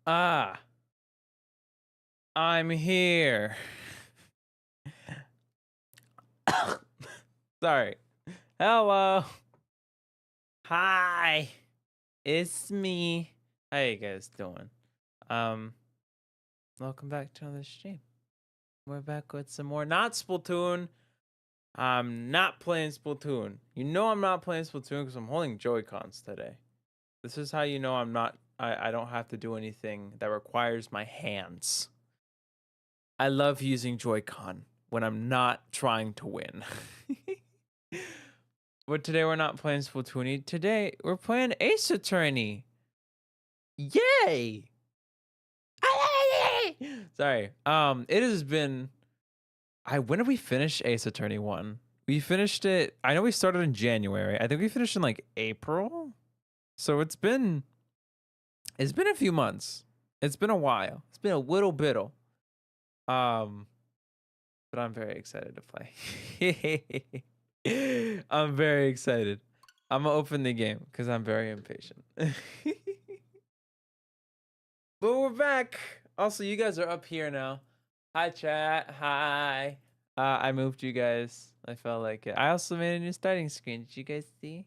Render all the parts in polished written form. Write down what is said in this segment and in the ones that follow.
Ah, I'm here. Sorry. Hello. Hi. It's me. How you guys doing? Um, Welcome back to another stream. We're back with some more not Splatoon. I'm not playing Splatoon. You know I'm not playing Splatoon because I'm holding Joy-Cons today. This is how you know I don't have to do anything that requires my hands. I love using Joy-Con when I'm not trying to win. But today we're not playing Splatoon. Today we're playing Ace Attorney. Yay! Sorry. It has been. When did we finish Ace Attorney 1? We finished it. I know we started in January. I think we finished in like April. So it's been a few months. It's been a while. It's been a little bit. But I'm very excited to play. I'm very excited. I'm gonna open the game because I'm very impatient. But we're back. Also, you guys are up here now. Hi, chat. Hi. I moved you guys. I felt like it. I also made a new starting screen. Did you guys see?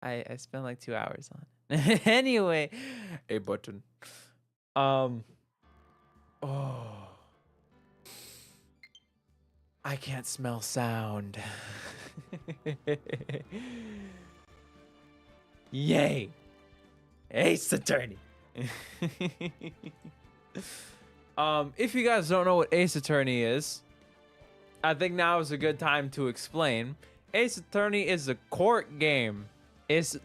I spent like 2 hours on it. Anyway, a button. Oh. I can't smell sound. Yay. Ace Attorney. If you guys don't know what Ace Attorney is, I think now is a good time to explain. Ace Attorney is a court game. It's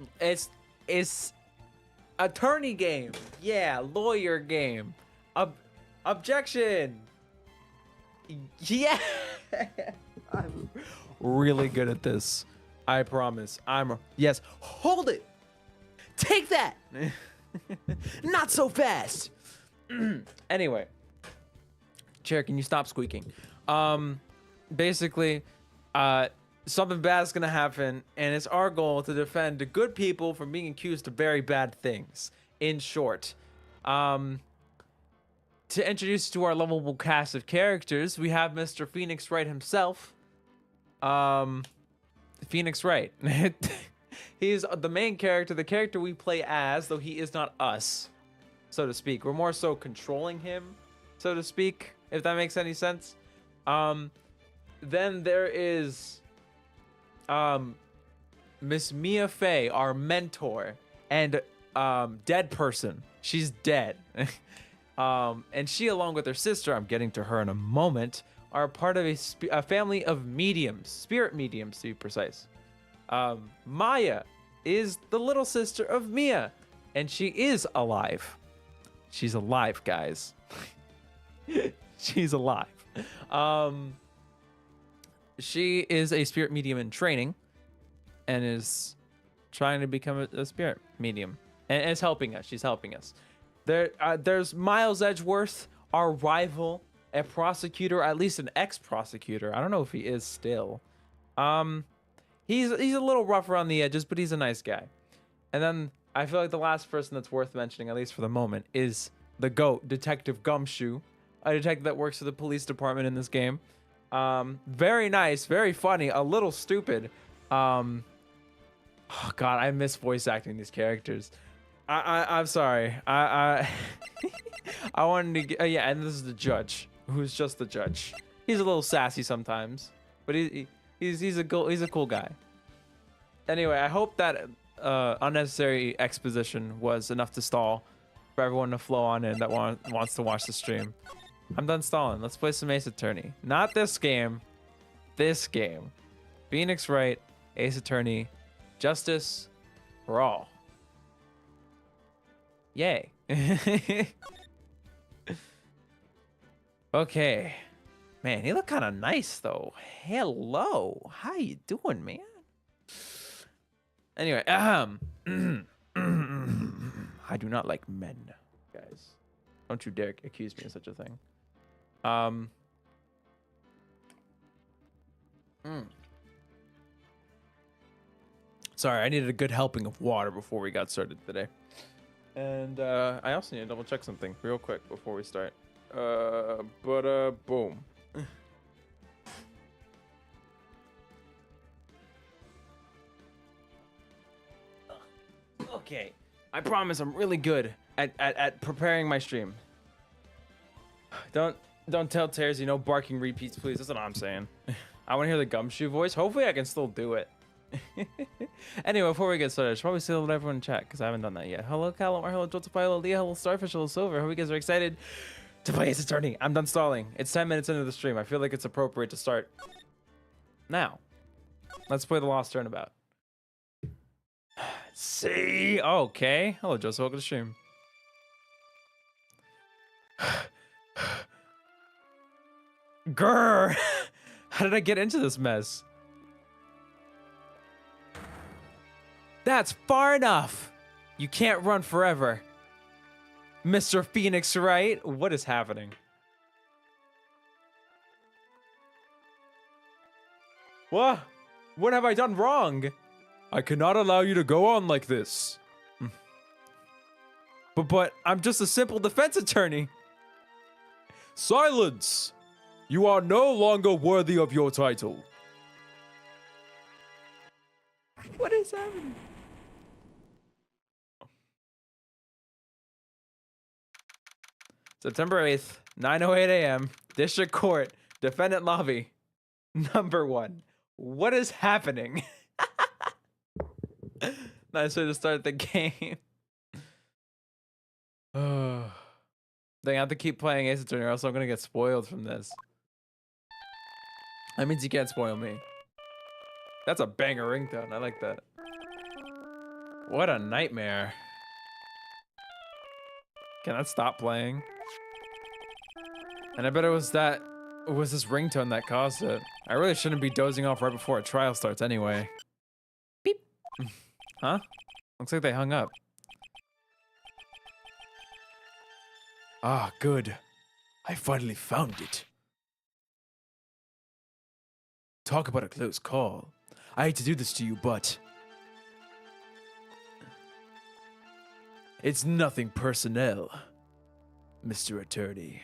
attorney game. Yeah, lawyer game. Objection. Yeah. I'm really good at this. I promise. Yes. Hold it. Take that. Not so fast. Anyway. Chair, can you stop squeaking? Basically, something bad's gonna happen, and it's our goal to defend the good people from being accused of very bad things. In short, to introduce to our lovable cast of characters, we have Mr. Phoenix Wright himself. Phoenix Wright. He's the main character, the character we play as, though he is not us, so to speak. We're more so controlling him, so to speak, if that makes any sense. Then there is Miss Mia Fey, our mentor, and dead person. She's dead. And she, along with her sister, I'm getting to her in a moment, are part of a family of mediums, spirit mediums to be precise. Maya is the little sister of Mia, and she is alive. She's alive, guys. She's alive. She is a spirit medium in training and is trying to become a spirit medium, and is helping us. She's helping us. There's Miles Edgeworth, our rival, a prosecutor, at least an ex-prosecutor. I don't know if he is still. He's a little rough around the edges, but he's a nice guy. And then I feel like the last person that's worth mentioning, at least for the moment, is the GOAT, Detective Gumshoe, a detective that works for the police department in this game. Very nice, very funny, a little stupid. Oh God, I miss voice acting these characters. I'm sorry. I wanted to get, yeah, and this is the judge, who's just the judge. He's a little sassy sometimes, but he's a cool guy. Anyway, I hope that unnecessary exposition was enough to stall for everyone to flow on in that wants to watch the stream. I'm done stalling. Let's play some Ace Attorney. Not this game. This game. Phoenix Wright, Ace Attorney, justice for all. Yay. Okay. Man, he look kind of nice though. Hello. How you doing, man? Anyway, I do not like men, guys. Don't you dare accuse me of such a thing. Sorry, I needed a good helping of water before we got started today. And I also need to double check something real quick before we start. Boom. Okay, I promise I'm really good at preparing my stream. Don't tell Tears, you know, barking repeats, please. That's what I'm saying. I want to hear the Gumshoe voice. Hopefully I can still do it. Anyway, before we get started, I should probably say hello to everyone in chat because I haven't done that yet. Hello, Calamar. Hello, Joltify. Hello, Leah. Hello, Starfish. Hello, Silver. Hope you guys are excited to play Ace Attorney. I'm done stalling. It's 10 minutes into the stream. I feel like it's appropriate to start now. Let's play the Lost Turnabout. See? Okay. Hello, Joseph. Welcome to the stream. Grr! How did I get into this mess? That's far enough. You can't run forever. Mr. Phoenix, Wright? What is happening? What? What have I done wrong? I cannot allow you to go on like this. But I'm just a simple defense attorney. Silence! You are no longer worthy of your title. What is happening? September 8th, 9:08 a.m., District Court, Defendant Lobby, number 1. What is happening? Nice way to start the game. They have to keep playing Ace Attorney or else I'm gonna get spoiled from this. That means you can't spoil me. That's a banger ringtone. I like that. What a nightmare. Can that stop playing? And I bet it was this ringtone that caused it. I really shouldn't be dozing off right before a trial starts anyway. Beep. Huh? Looks like they hung up. Ah, good. I finally found it. Talk about a close call. I hate to do this to you, but... it's nothing personnel, Mr. Attorney.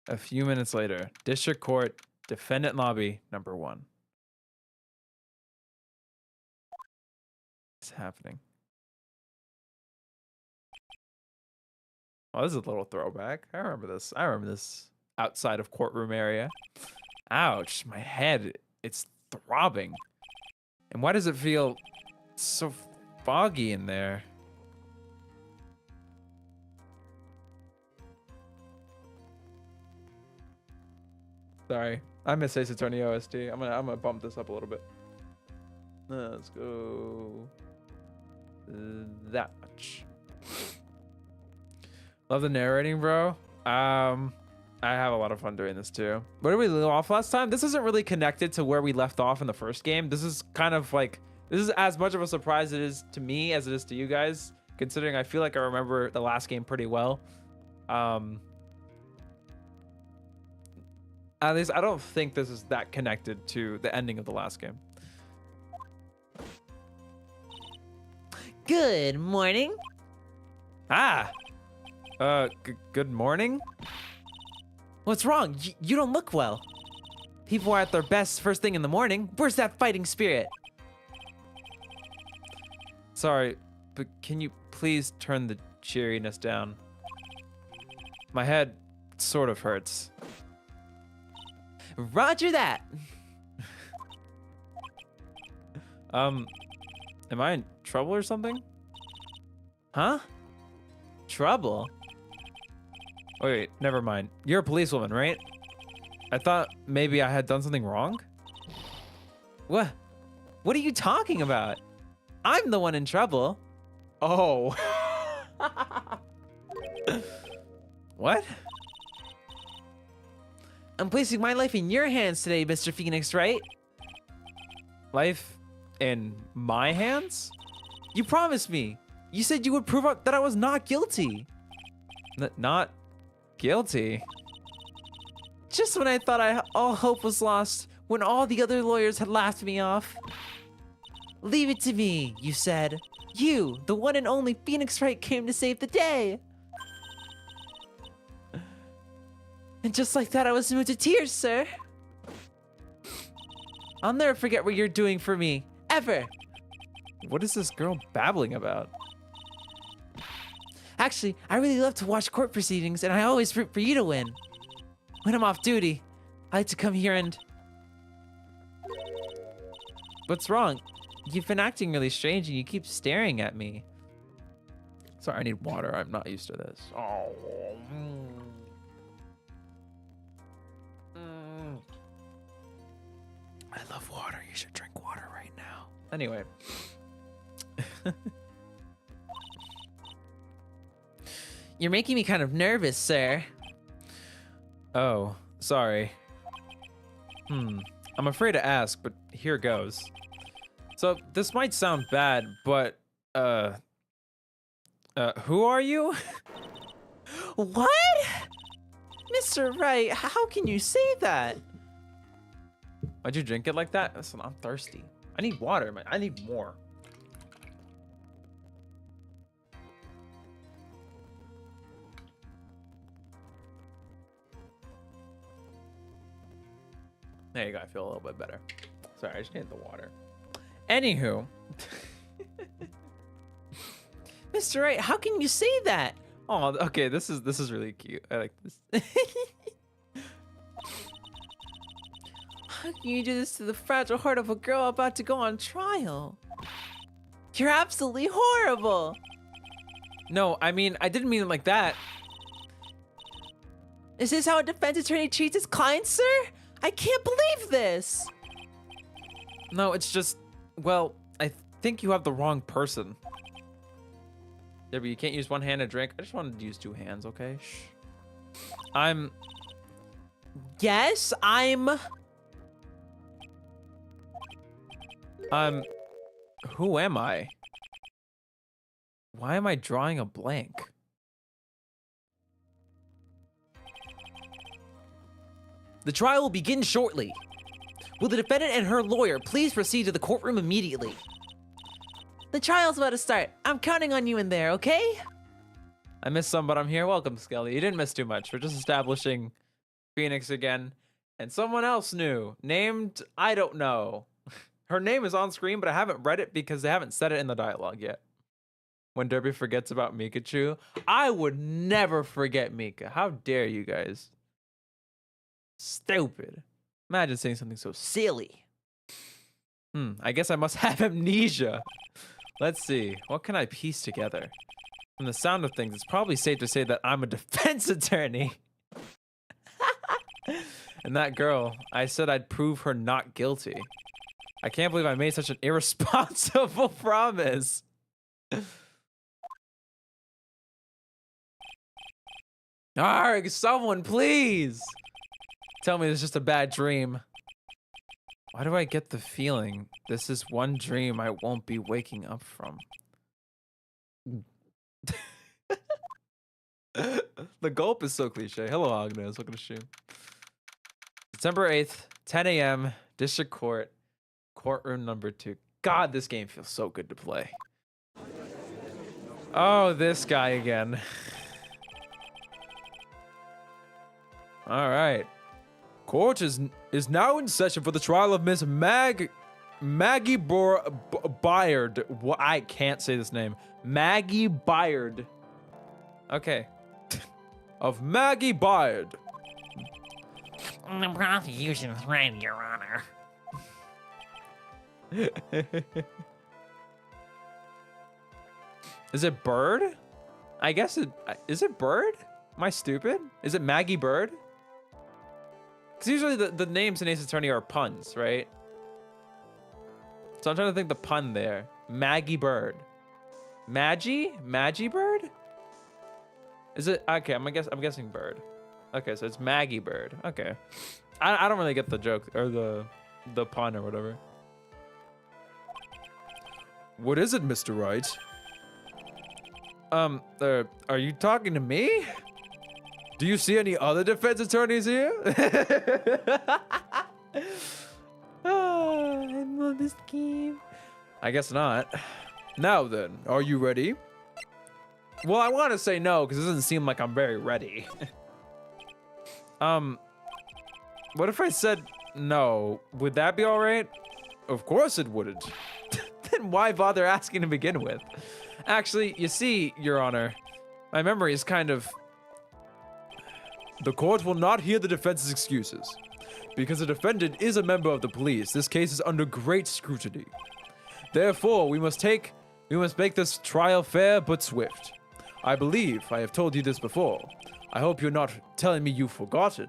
A few minutes later, District Court, Defendant Lobby, number 1. What's happening? Oh, this is a little throwback. I remember this. I remember this outside of courtroom area. Ouch, my head, it's throbbing. And why does it feel so foggy in there? Sorry, I miss Ace Attorney OST. I'm gonna bump this up a little bit. Let's go that much. Love the narrating, bro. I have a lot of fun doing this too. Where did we leave off last time? This isn't really connected to where we left off in the first game. This is kind of like, this is as much of a surprise it is to me as it is to you guys, considering I feel like I remember the last game pretty well. At least I don't think this is that connected to the ending of the last game. Good morning. Ah. Good morning? What's wrong? You don't look well. People are at their best first thing in the morning. Where's that fighting spirit? Sorry, but can you please turn the cheeriness down? My head sort of hurts. Roger that. Am I in trouble or something? Huh? Trouble? Wait, never mind. You're a policewoman, right? I thought maybe I had done something wrong. What? What are you talking about? I'm the one in trouble. Oh. What? I'm placing my life in your hands today, Mr. Phoenix, right? Life in my hands? You promised me. You said you would prove up that I was not guilty. Not guilty? Just when I thought all hope was lost, when all the other lawyers had laughed me off. Leave it to me, you said. You, the one and only Phoenix Wright, came to save the day. And just like that, I was moved to tears, sir. I'll never forget what you're doing for me, ever. What is this girl babbling about? Actually, I really love to watch court proceedings, and I always root for you to win. When I'm off duty, I like to come here and... What's wrong? You've been acting really strange and you keep staring at me. Sorry, I need water. I'm not used to this. Oh. I love water. You should drink water right now. Anyway. You're making me kind of nervous, sir. Oh, sorry. I'm afraid to ask, but here goes. So this might sound bad, but who are you? What? Mr. Wright, how can you say that? Why'd you drink it like that? Listen, I'm thirsty. I need water, man. I need more. There you go. I feel a little bit better. Sorry, I just need the water. Anywho. Mr. Wright, how can you say that? Oh, okay. This is really cute. I like this. How can you do this to the fragile heart of a girl about to go on trial? You're absolutely horrible. No, I mean, I didn't mean it like that. Is this how a defense attorney treats his client, sir? I can't believe this. No, it's just, well, I think you have the wrong person. Yeah, but you can't use one hand to drink. I just wanted to use two hands, okay? Shh. Yes, who am I? Why am I drawing a blank? The trial will begin shortly. Will the defendant and her lawyer please proceed to the courtroom immediately? The trial's about to start. I'm counting on you in there, okay? I missed some, but I'm here. Welcome, Skelly. You didn't miss too much. We're just establishing Phoenix again. And someone else new, named, I don't know. Her name is on screen, but I haven't read it because they haven't said it in the dialogue yet. When Derby forgets about Mikachu, I would never forget Mika. How dare you guys? Stupid. Imagine saying something so silly. I guess I must have amnesia. Let's see. What can I piece together? From the sound of things, it's probably safe to say that I'm a defense attorney. And that girl, I said I'd prove her not guilty. I can't believe I made such an irresponsible promise. Arg, someone please. Tell me it's just a bad dream. Why do I get the feeling this is one dream I won't be waking up from? The gulp is so cliche. Hello, Agnes. Look at the shoe. December 8th, 10 a.m., District Court, courtroom number 2. God, this game feels so good to play. Oh, this guy again. All right. Court is now in session for the trial of Miss Maggie Byard. I can't say this name. Maggie Byard. Okay. Of Maggie Byard. The prosecution is ready, Your Honor. Is it Bird? I guess it is it Bird? Am I stupid? Is it Maggie Bird? Because usually the names in Ace Attorney are puns, right? So I'm trying to think the pun there. Maggie Bird. Maggie Bird? Is it okay? I'm guessing Bird. Okay, so it's Maggie Bird. Okay. I don't really get the joke or the pun or whatever. What is it, Mr. Wright? Are you talking to me? Do you see any other defense attorneys here? Oh, I love this game. I guess not. Now then, are you ready? Well, I want to say no because it doesn't seem like I'm very ready. What if I said no? Would that be all right? Of course it wouldn't. Then why bother asking to begin with? Actually, you see, Your Honor, my memory is kind of... The court will not hear the defense's excuses. Because the defendant is a member of the police, this case is under great scrutiny. Therefore, we must make this trial fair but swift. I believe I have told you this before. I hope you're not telling me you've forgotten.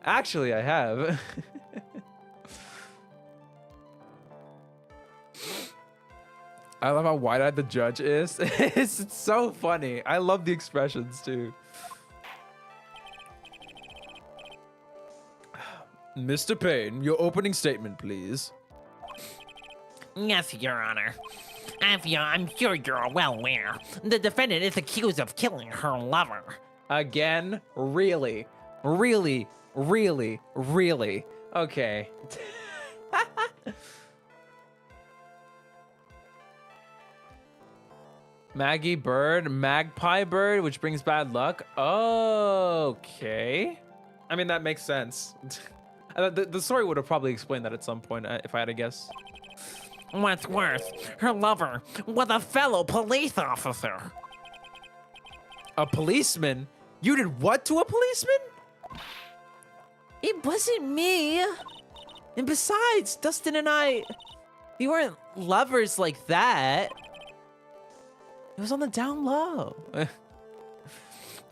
Actually, I have. I love how wide-eyed the judge is. It's so funny. I love the expressions too. Mr. Payne, your opening statement, please. Yes, Your Honor. I'm sure you're well aware. The defendant is accused of killing her lover. Again? Really? Really? Really? Really? Okay. Maggie Bird, Magpie Bird, which brings bad luck. Okay. I mean, that makes sense. The story would have probably explained that at some point, if I had to guess. What's worse, her lover was a fellow police officer. A policeman? You did what to a policeman? It wasn't me. And besides, Dustin and I, we weren't lovers like that. It was on the down low.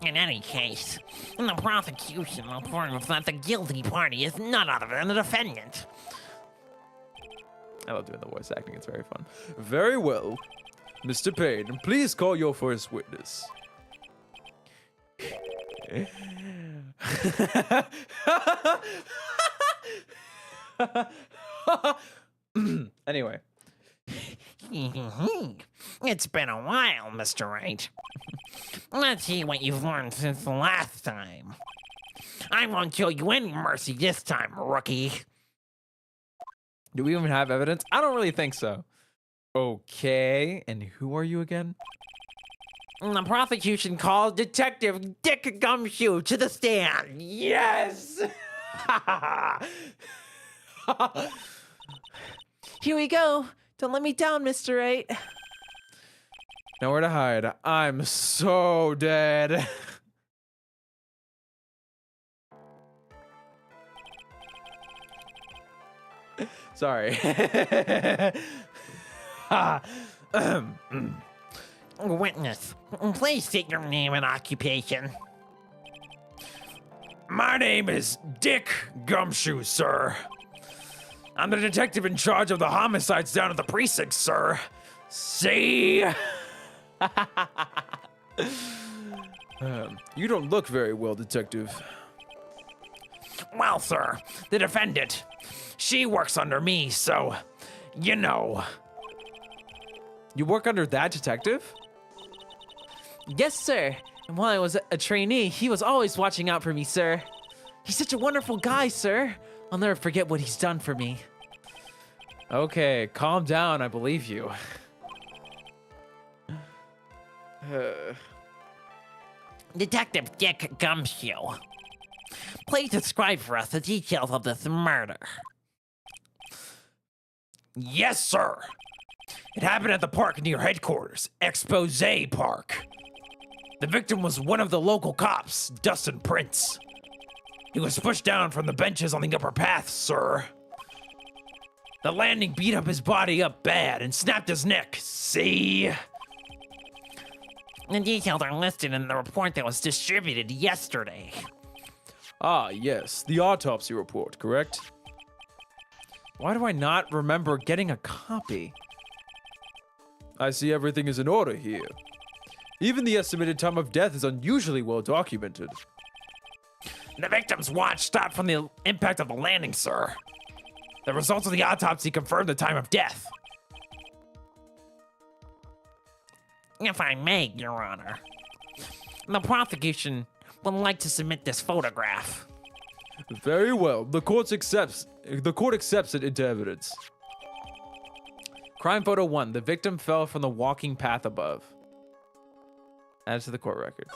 In any case, the prosecution affirms that the guilty party is none other than the defendant. I love doing the voice acting, it's very fun. Very well. Mr. Payne, please call your first witness. Anyway. It's been a while, Mr. Wright. Let's see what you've learned since the last time. I won't show you any mercy this time, rookie. Do we even have evidence? I don't really think so. Okay, and who are you again? The prosecution called Detective Dick Gumshoe to the stand. Yes! Here we go. Don't let me down, Mr. Wright. Nowhere to hide. I'm so dead. Sorry. Witness, please state your name and occupation. My name is Dick Gumshoe, sir. I'm the detective in charge of the homicides down at the precinct, sir. See? You don't look very well, detective. Well, sir, the defendant, she works under me, so, you know. You work under that detective? Yes, sir. And while I was a trainee, he was always watching out for me, sir. He's such a wonderful guy, sir. I'll never forget what he's done for me. Okay, calm down. I believe you. Detective Dick Gumshoe, please describe for us the details of this murder. Yes, sir. It happened at the park near headquarters, Expose Park. The victim was one of the local cops, Dustin Prince. He was pushed down from the benches on the upper path, sir. The landing beat up his body up bad and snapped his neck. See? The details are listed in the report that was distributed yesterday. Ah, yes, the autopsy report, correct? Why do I not remember getting a copy? I see everything is in order here. Even the estimated time of death is unusually well documented. The victim's watch stopped from the impact of the landing, sir. The results of the autopsy confirmed the time of death. If I may, Your Honor, the prosecution would like to submit this photograph. Very well. The court accepts it into evidence. Crime photo 1. The victim fell from the walking path above. Added to the court record.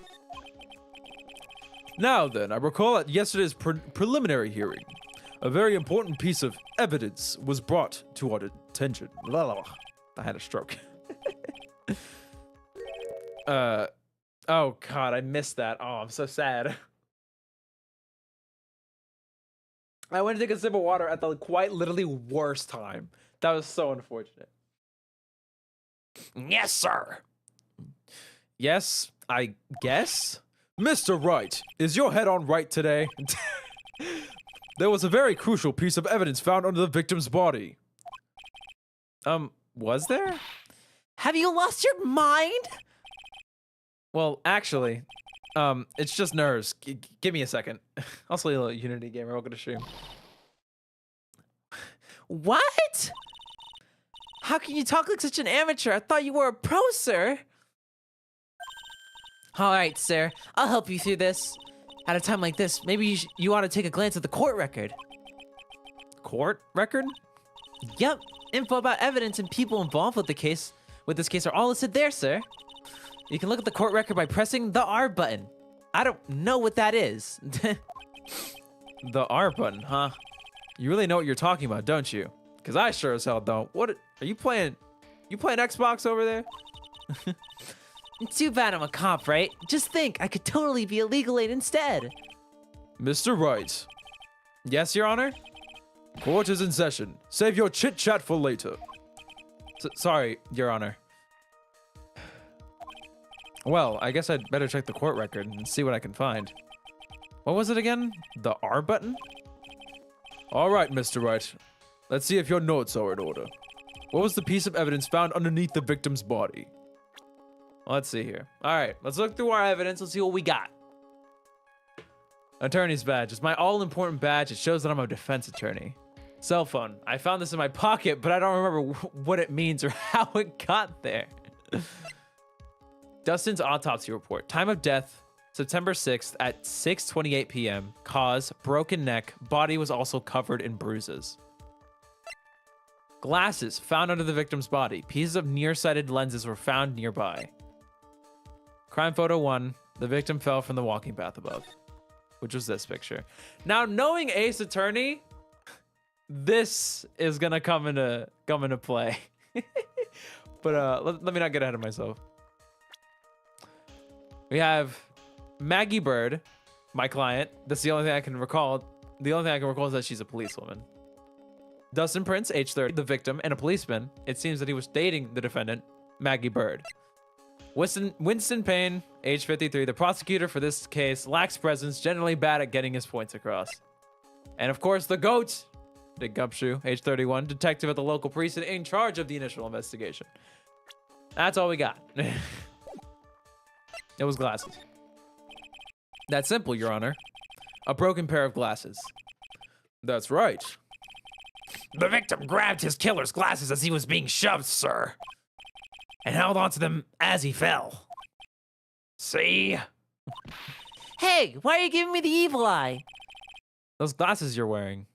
Now then, I recall at yesterday's preliminary hearing, a very important piece of evidence was brought to our attention. I had a stroke. Oh God, I missed that. Oh, I'm so sad. I went to take a sip of water at the quite literally worst time. That was so unfortunate. Yes, sir. Yes, I guess? Mr. Wright, is your head on right today? There was a very crucial piece of evidence found under the victim's body. Was there? Have you lost your mind? Well, actually, it's just nerves. Give me a second. I'll play a little Unity game. We're all gonna stream. What? How can you talk like such an amateur? I thought you were a pro, sir. All right, sir. I'll help you through this. At a time like this, maybe you ought to take a glance at the court record. Court record? Yep. Info about evidence and people involved with this case are all listed there, sir. You can look at the court record by pressing the R button. I don't know what that is. The R button, huh? You really know what you're talking about, don't you? Because I sure as hell don't. What are you playing? You playing Xbox over there? Too bad I'm a cop, right? Just think, I could totally be a legal aid instead. Mr. Wright. Yes, Your Honor? Court is in session. Save your chit-chat for later. Sorry, Your Honor. Well, I guess I'd better check the court record and see what I can find. What was it again? The R button? All right, Mr. Wright. Let's see if your notes are in order. What was the piece of evidence found underneath the victim's body? Let's see here. All right, let's look through our evidence. Let's see what we got. Attorney's badge. It's my all-important badge. It shows that I'm a defense attorney. Cell phone. I found this in my pocket, but I don't remember what it means or how it got there. Dustin's autopsy report. Time of death, September 6th at 6:28 p.m. Cause, broken neck. Body was also covered in bruises. Glasses found under the victim's body. Pieces of nearsighted lenses were found nearby. Crime photo 1. The victim fell from the walking path above, which was this picture. Now, knowing Ace Attorney, this is gonna come into play. But let me not get ahead of myself. We have Maggie Bird, my client. That's the only thing I can recall. The only thing I can recall is that she's a policewoman. Dustin Prince, age 30, the victim, and a policeman. It seems that he was dating the defendant, Maggie Bird. Winston Payne, age 53, the prosecutor for this case, lacks presence, generally bad at getting his points across. And of course, the GOAT, Dick Gumshoe, age 31, detective at the local precinct in charge of the initial investigation. That's all we got. It was glasses. That's simple, Your Honor. A broken pair of glasses. That's right. The victim grabbed his killer's glasses as he was being shoved, sir, and held onto them as he fell. See? Hey, why are you giving me the evil eye? Those glasses you're wearing.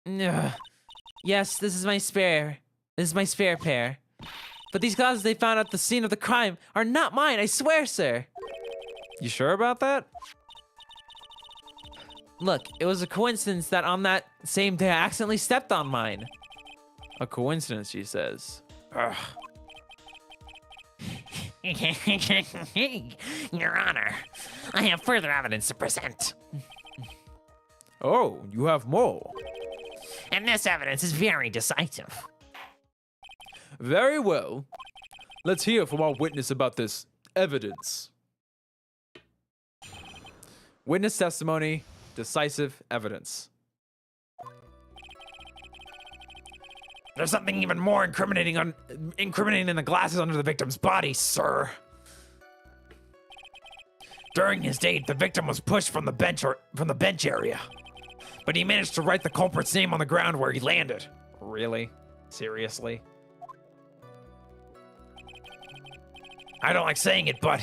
Ugh. Yes, this is my spare pair. But these glasses they found at the scene of the crime are not mine, I swear, sir. You sure about that? Look, it was a coincidence that on that same day I accidentally stepped on mine. A coincidence, she says. Ugh. Your Honor, I have further evidence to present. Oh, you have more. And this evidence is very decisive. Very well. Let's hear from our witness about this evidence. Witness testimony, decisive evidence. There's something even more incriminating in the glasses under the victim's body, sir. During his date, the victim was pushed from the bench area, but he managed to write the culprit's name on the ground where he landed. Really? Seriously? I don't like saying it, but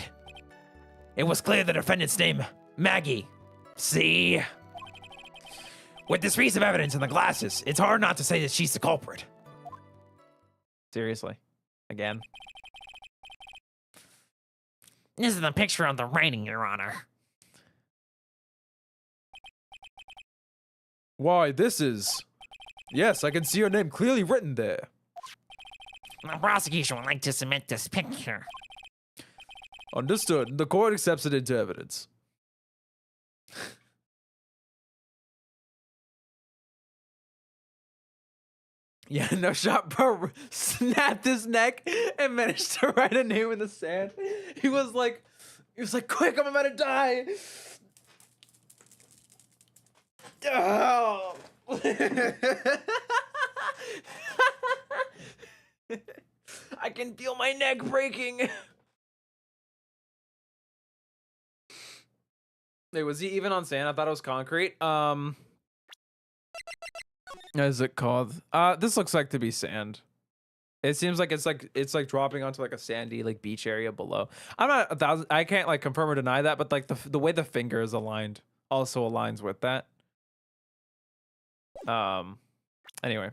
it was clear the defendant's name, Maggie. See? With this piece of evidence in the glasses, it's hard not to say that she's the culprit. Seriously. Again. This is the picture of the writing, Your Honor. Why, this is... Yes, I can see your name clearly written there. The prosecution would like to submit this picture. Understood. The court accepts it into evidence. Yeah, no shot, bro. Snapped his neck and managed to write a name in the sand. He was like, quick, I'm about to die. Oh. I can feel my neck breaking. Wait, was he even on sand? I thought it was concrete. What is it called? This looks like to be sand. It seems like it's like dropping onto like a sandy like beach area below. I'm not 1,000. I can't like confirm or deny that, but like the way the finger is aligned also aligns with that. Anyway.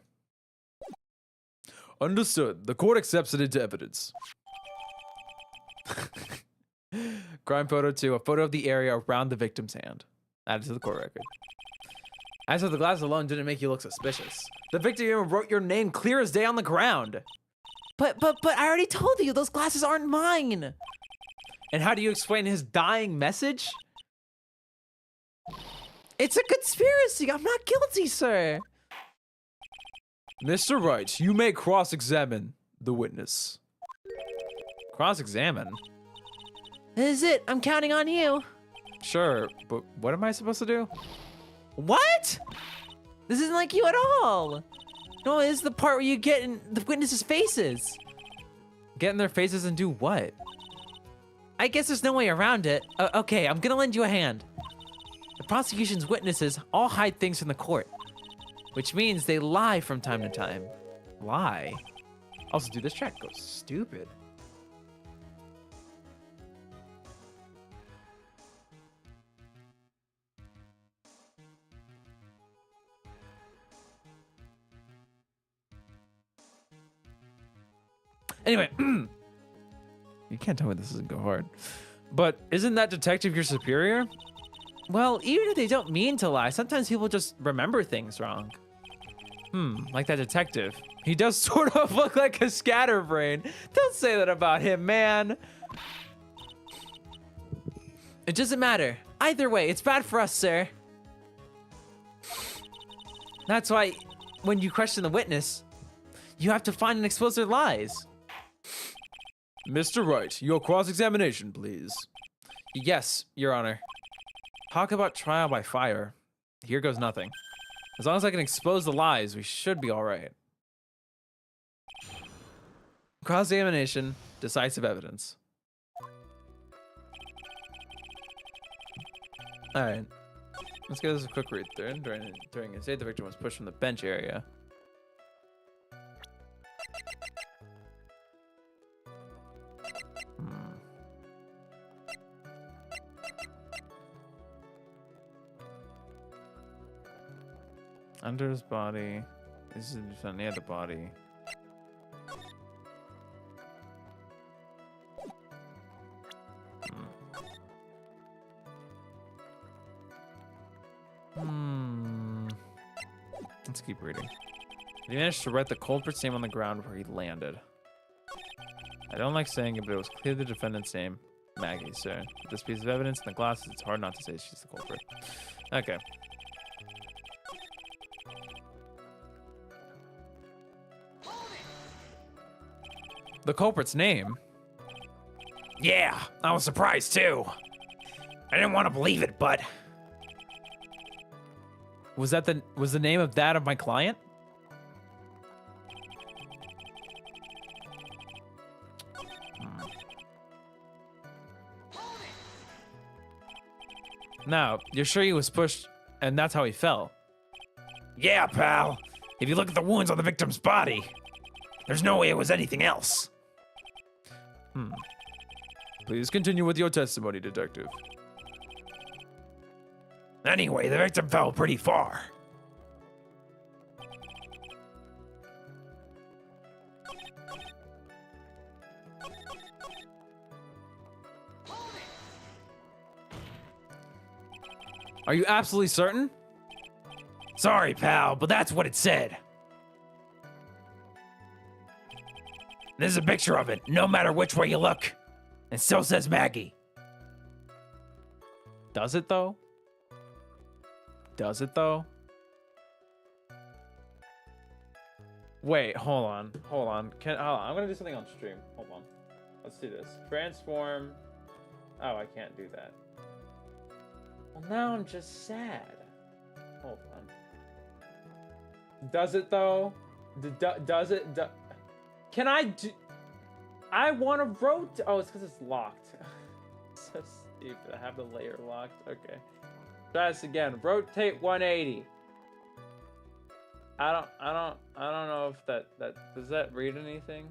Understood. The court accepts it into evidence. Crime photo 2, a photo of the area around the victim's hand. Added to the court record. As if the glass alone didn't make you look suspicious. The victim even wrote your name clear as day on the ground. But I already told you, those glasses aren't mine. And how do you explain his dying message? It's a conspiracy. I'm not guilty, sir. Mr. Wright, you may cross-examine the witness. Cross-examine? This is it. I'm counting on you. Sure, but what am I supposed to do? What? This isn't like you at all. No, this is the part where you get in the witnesses' faces. Get in their faces and do what? I guess there's no way around it. Okay, I'm gonna lend you a hand. The prosecution's witnesses all hide things from the court, which means they lie from time to time. Lie? Also, dude, this track goes stupid. Anyway, you can't tell me this doesn't go hard. But isn't that detective your superior? Well, even if they don't mean to lie, sometimes people just remember things wrong. Like that detective. He does sort of look like a scatterbrain. Don't say that about him, man. It doesn't matter. Either way, it's bad for us, sir. That's why, when you question the witness, you have to find and expose their lies. Mr. Wright, your cross-examination, please. Yes, Your Honor. Talk about trial by fire. Here goes nothing. As long as I can expose the lies, we should be all right. Cross-examination, decisive evidence. All right. Let's give this a quick read through. During his aid, the victim was pushed from the bench area. Under his body. This is near the body. Let's keep reading. He managed to write the culprit's name on the ground where he landed. I don't like saying it, but it was clear the defendant's name. Maggie, sir. With this piece of evidence in the glasses, it's hard not to say she's the culprit. Okay. The culprit's name? Yeah, I was surprised too. I didn't want to believe it, but Was the name of that of my client? No, you're sure he was pushed and that's how he fell? yeah, pal. If you look at the wounds on the victim's body, there's no way it was anything else. Please continue with your testimony, detective. Anyway, the victim fell pretty far. Are you absolutely certain? Sorry, pal, but that's what it said. There's a picture of it, no matter which way you look. And so says Maggie. Does it though? Does it though? Wait, hold on. Hold on. Hold on. I'm gonna do something on stream. Hold on. Let's do this. Transform. Oh, I can't do that. Well, now I'm just sad. Hold on. Does it though? Does it? Can I do? I want to rotate. Oh, it's because it's locked. So stupid. I have the layer locked. Okay. Try this again. Rotate 180. I don't know if that does that read anything?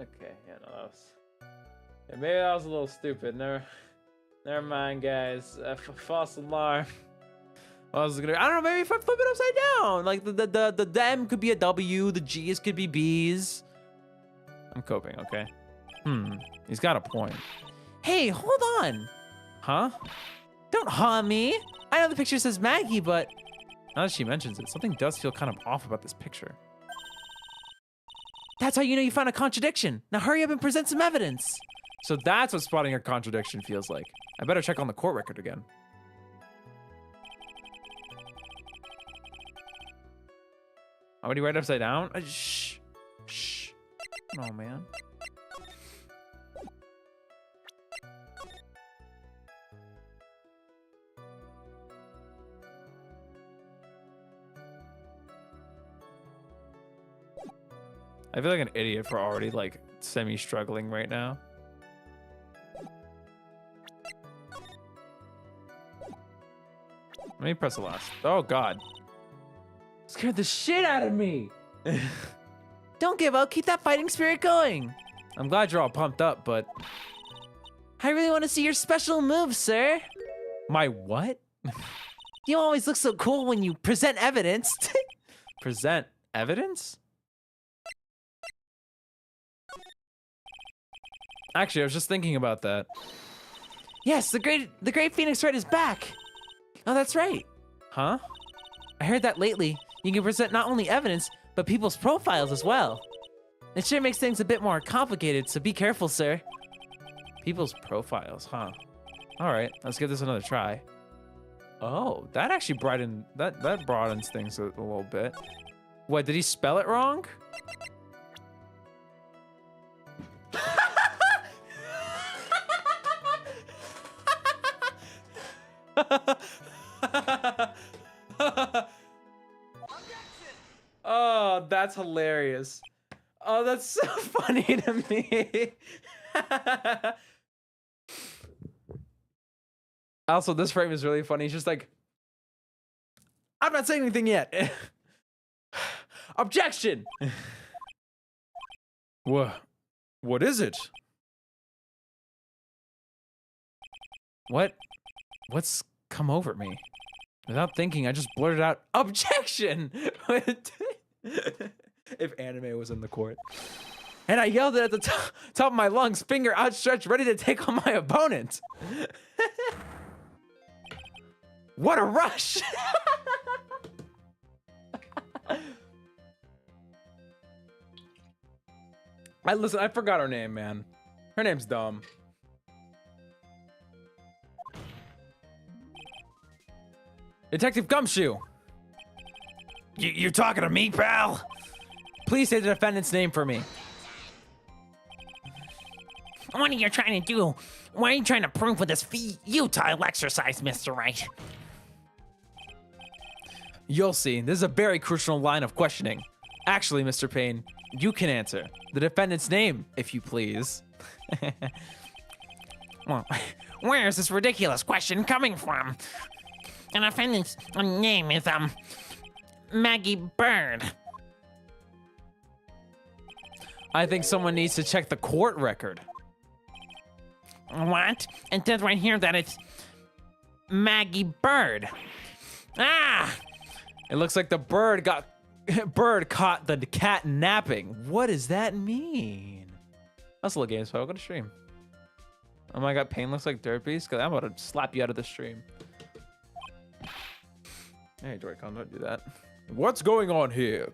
Okay, yeah, no, that was, yeah, maybe that was a little stupid. Never mind, guys. False alarm. I don't know. Maybe if I flip it upside down, like the M could be a W, the G's could be B's. I'm coping, okay. He's got a point. Hey, hold on. Huh? Don't ha me. I know the picture says Maggie, but Now that she mentions it, something does feel kind of off about this picture. that's how you know you found a contradiction. Now hurry up and present some evidence. So that's what spotting a contradiction feels like. I better check on the court record again. Oh, would he write upside down? Shh. Shh. Oh, man. I feel like an idiot for already, like, semi-struggling right now. Let me press the last. Oh, God. Scared the shit out of me! Don't give up. Keep that fighting spirit going. I'm glad you're all pumped up, but... I really want to see your special moves, sir. My what? You always look so cool when you present evidence. Present evidence? Actually, I was just thinking about that. Yes, the great Phoenix Wright is back. Oh, that's right. Huh? I heard that lately you can present not only evidence, but people's profiles as well. It sure makes things a bit more complicated, so be careful, sir. People's profiles, huh? All right, let's give this another try. Oh, that actually that broadens things a little bit. What, did he spell it wrong? Oh, that's hilarious. Oh, that's so funny to me. Also, this frame is really funny. He's just like, I'm not saying anything yet. Objection! What is it? What's come over me? Without thinking, I just blurted out, objection! If anime was in the court. And I yelled it at the top of my lungs, finger outstretched, ready to take on my opponent. What a rush! I forgot her name, man. Her name's dumb. Detective Gumshoe! You're talking to me, pal? Please say the defendant's name for me. What are you trying to do? What are you trying to prove with this futile exercise, Mr. Wright? You'll see. This is a very crucial line of questioning. Actually, Mr. Payne, you can answer. The defendant's name, if you please. Well, where is this ridiculous question coming from? An defendant's name is, Maggie Bird. I think someone needs to check the court record. What? It says right here that it's Maggie Bird. Ah! It looks like the bird got Bird caught the cat napping. What does that mean? That's a little game spell. Go to stream. Oh my god, Pain looks like Dirt Beast? Because I'm about to slap you out of the stream. Hey, Joy-Con, don't do that. What's going on here?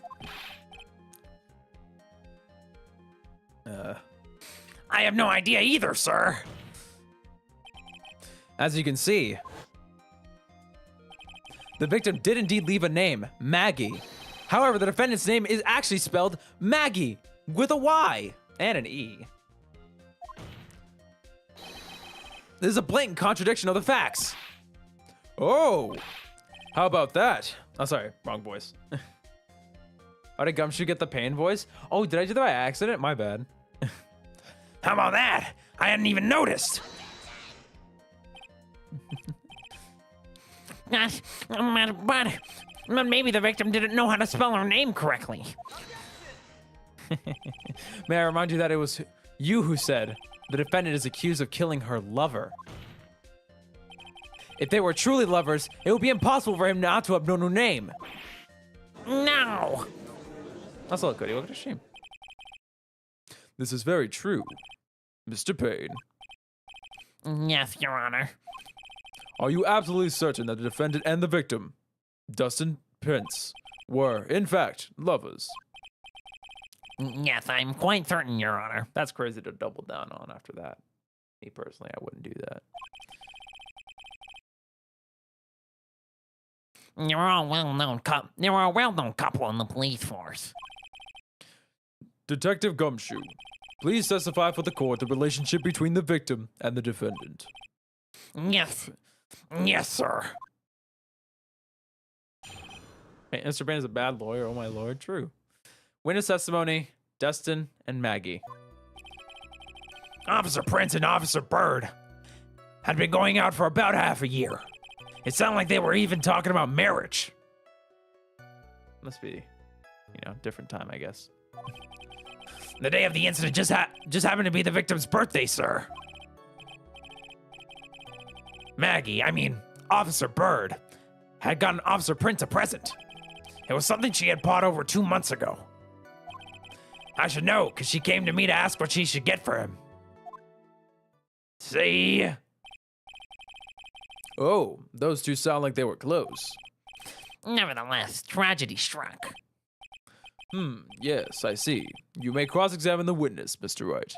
I have no idea either, sir. As you can see, the victim did indeed leave a name, Maggie. However, the defendant's name is actually spelled Maggie with a Y and an E. This is a blatant contradiction of the facts. Oh, how about that? Oh, sorry, wrong voice. How did Gumshoe get the Pain voice? Oh, did I do that by accident? My bad. How about that? I hadn't even noticed. But maybe the victim didn't know how to spell her name correctly. May I remind you that it was you who said the defendant is accused of killing her lover. If they were truly lovers, it would be impossible for him not to have known her name. No. That's all good. Look at the stream. This is very true, Mr. Payne. Yes, Your Honor. Are you absolutely certain that the defendant and the victim, Dustin Prince, were, in fact, lovers? Yes, I'm quite certain, Your Honor. That's crazy to double down on after that. Me personally, I wouldn't do that. They were a well-known couple in the police force. Detective Gumshoe, please testify for the court the relationship between the victim and the defendant. Yes. Yes, sir. Hey, Mr. Payne is a bad lawyer, oh my lord, true. Witness testimony, Dustin and Maggie. Officer Prince and Officer Bird had been going out for about half a year. It sounded like they were even talking about marriage. Must be, different time, I guess. The day of the incident just happened to be the victim's birthday, sir. Maggie, Officer Bird, had gotten Officer Prince a present. It was something she had bought over 2 months ago. I should know, because she came to me to ask what she should get for him. See? Oh, those two sound like they were close. Nevertheless, tragedy struck. Yes, I see. You may cross-examine the witness, Mr. Wright.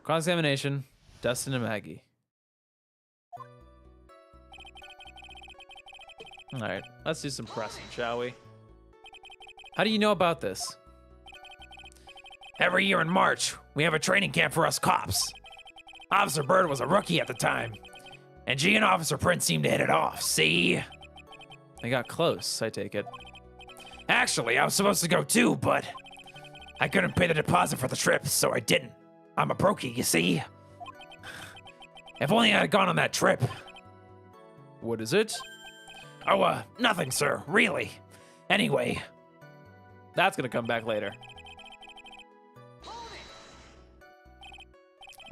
Cross-examination, Dustin and Maggie. Alright, let's do some pressing, shall we? How do you know about this? Every year in March, we have a training camp for us cops. Officer Bird was a rookie at the time, and she and Officer Prince seemed to hit it off, see? They got close, I take it. Actually, I was supposed to go too, but I couldn't pay the deposit for the trip, so I didn't. I'm a brokey, you see? If only I had gone on that trip. What is it? Oh, nothing, sir, really. Anyway. That's gonna come back later.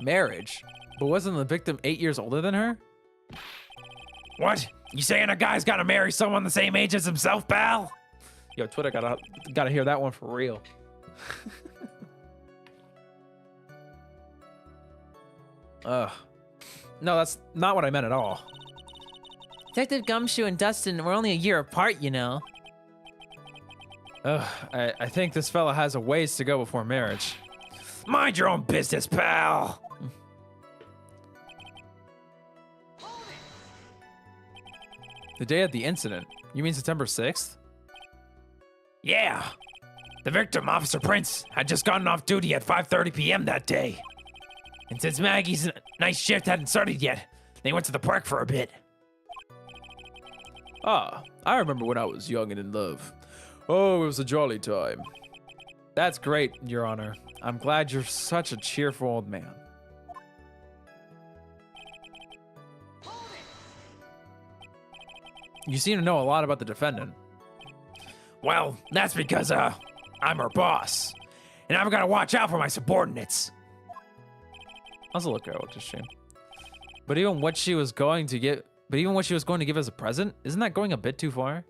Marriage? But wasn't the victim 8 years older than her? What? You saying a guy's gotta marry someone the same age as himself, pal? Yo, Twitter gotta hear that one for real. No, that's not what I meant at all. Detective Gumshoe and Dustin were only a year apart, you know. I think this fella has a ways to go before marriage. Mind your own business, pal. The day of the incident? You mean September 6th? Yeah. The victim, Officer Prince, had just gotten off duty at 5:30 p.m. that day. And since Maggie's night shift hadn't started yet, they went to the park for a bit. Ah, I remember when I was young and in love. Oh, it was a jolly time. That's great, Your Honor. I'm glad you're such a cheerful old man. You seem to know a lot about the defendant. Well, that's because, I'm her boss. And I've got to watch out for my subordinates. Also look at what to shame. But even what she was going to give as a present, isn't that going a bit too far?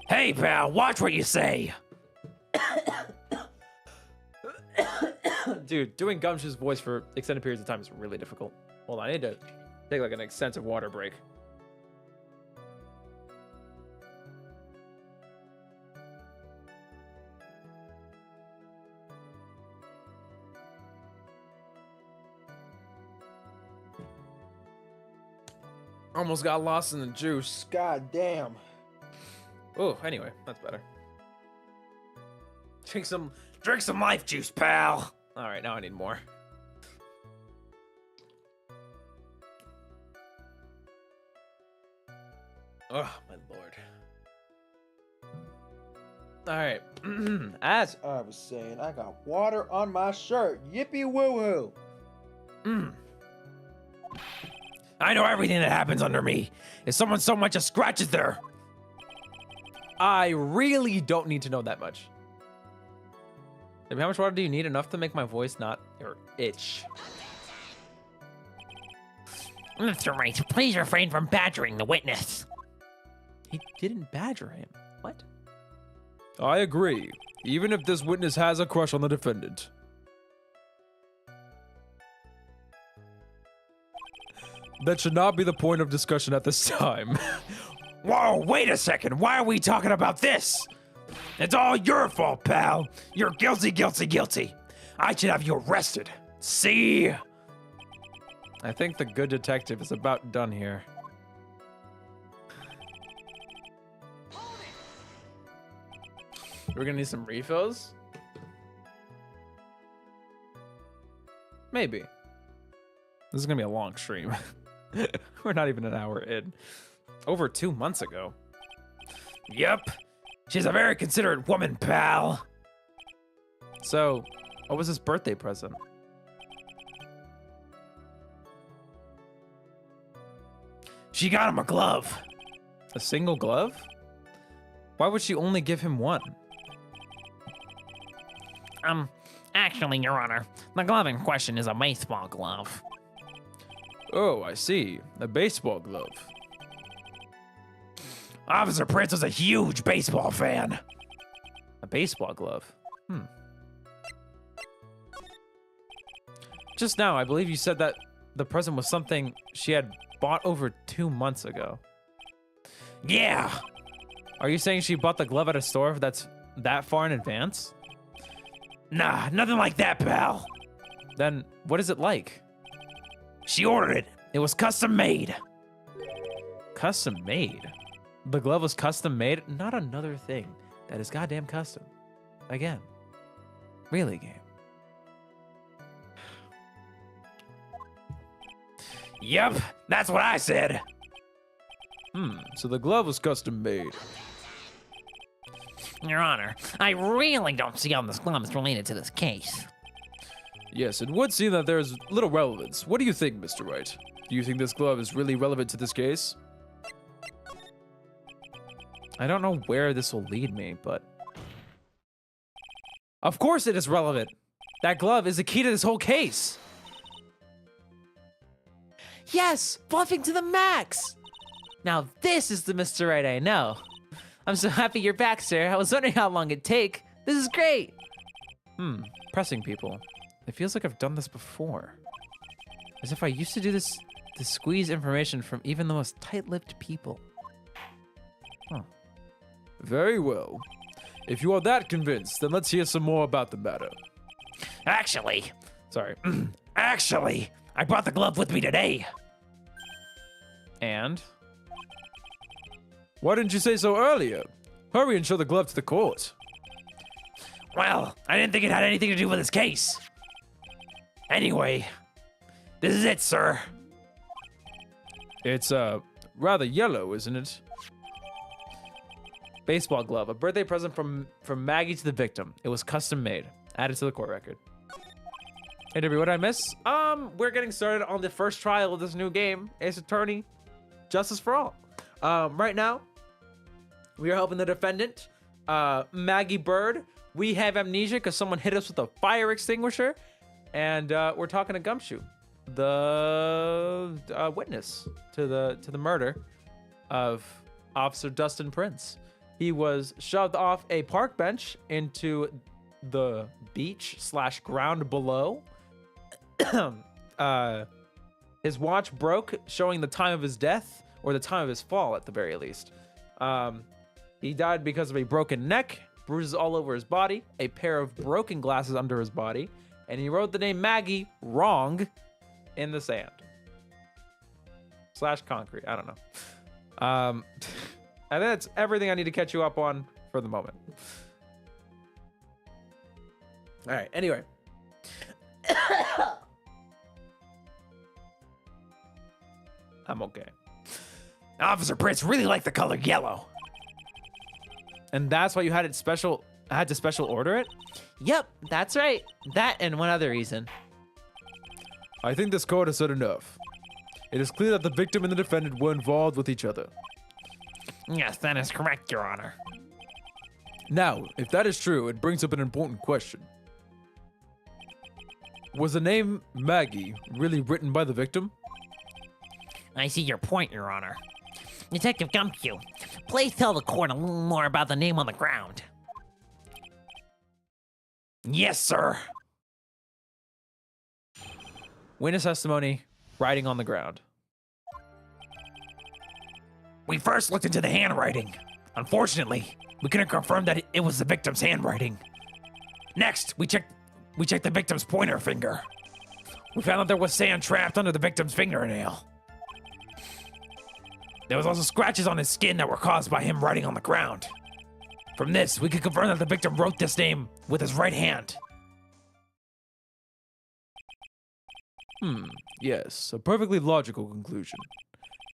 Hey, pal, watch what you say. Dude, doing Gumshoe's voice for extended periods of time is really difficult. Hold on, I need to take like an extensive water break. Almost got lost in the juice. God damn. Oh, anyway, that's better. Drink some life juice, pal. All right, now I need more. Oh, my lord. All right. As I was saying, I got water on my shirt. Yippee woo hoo. I know everything that happens under me. If someone so much as scratches their... I really don't need to know that much. Maybe how much water do you need? Enough to make my voice not or itch. Mr. Wright, please refrain from badgering the witness. He didn't badger him. What? I agree, even if this witness has a crush on the defendant. That should not be the point of discussion at this time. Whoa, wait a second. Why are we talking about this? It's all your fault, pal. You're guilty, guilty, guilty. I should have you arrested. See? I think the good detective is about done here. We're gonna need some refills? Maybe. This is gonna be a long stream. We're not even an hour in. Over 2 months ago. Yep. She's a very considerate woman, pal. So, what was his birthday present? She got him a glove. A single glove? Why would she only give him one? Actually, Your Honor, the glove in question is a baseball glove. Oh, I see. A baseball glove. Officer Prince was a huge baseball fan. A baseball glove? Just now, I believe you said that the present was something she had bought over 2 months ago. Yeah. Are you saying she bought the glove at a store that's that far in advance? Nah, nothing like that, pal. Then what is it like? She ordered it. It was custom made. Custom made? The glove was custom made? Not another thing that is goddamn custom. Again. Really, game. Yep, that's what I said. So the glove was custom made. Your Honor, I really don't see how this glove is related to this case. Yes, it would seem that there's little relevance. What do you think, Mr. Wright? Do you think this glove is really relevant to this case? I don't know where this will lead me, but... Of course it is relevant! That glove is the key to this whole case! Yes, bluffing to the max! Now this is the Mr. Right I know. I'm so happy you're back, sir. I was wondering how long it'd take. This is great. Pressing people. It feels like I've done this before. As if I used to do this to squeeze information from even the most tight-lipped people. Huh. Very well. If you are that convinced, then let's hear some more about the matter. Actually, Sorry. actually, I brought the glove with me today. And? Why didn't you say so earlier? Hurry and show the glove to the court. Well, I didn't think it had anything to do with this case. Anyway, this is it, sir. It's, rather yellow, isn't it? Baseball glove. A birthday present from Maggie to the victim. It was custom made. Added to the court record. Hey, Debbie, what did I miss? We're getting started on the first trial of this new game. Ace Attorney. Justice for All. Right now, we are helping the defendant, Maggie Bird. We have amnesia because someone hit us with a fire extinguisher. And we're talking to Gumshoe, the witness to the murder of Officer Dustin Prince. He was shoved off a park bench into the beach / ground below. His watch broke, showing the time of his death, or the time of his fall at the very least. He died because of a broken neck, bruises all over his body, a pair of broken glasses under his body, and he wrote the name Maggie wrong in the sand. / concrete, I don't know. I think that's everything I need to catch you up on for the moment. All right, anyway. I'm okay. Officer Prince really liked the color yellow. And that's why you had it special. I had to special order it? Yep, that's right. That and one other reason. I think this court has said enough. It is clear that the victim and the defendant were involved with each other. Yes, that is correct, Your Honor. Now, if that is true, it brings up an important question. Was the name Maggie really written by the victim? I see your point, Your Honor. Detective Gumshoe, please tell the court a little more about the name on the ground. Yes, sir. Witness testimony, writing on the ground. We first looked into the handwriting. Unfortunately, we couldn't confirm that it was the victim's handwriting. Next, we checked the victim's pointer finger. We found that there was sand trapped under the victim's fingernail. There was also scratches on his skin that were caused by him writing on the ground. From this, we could confirm that the victim wrote this name with his right hand. Yes, a perfectly logical conclusion.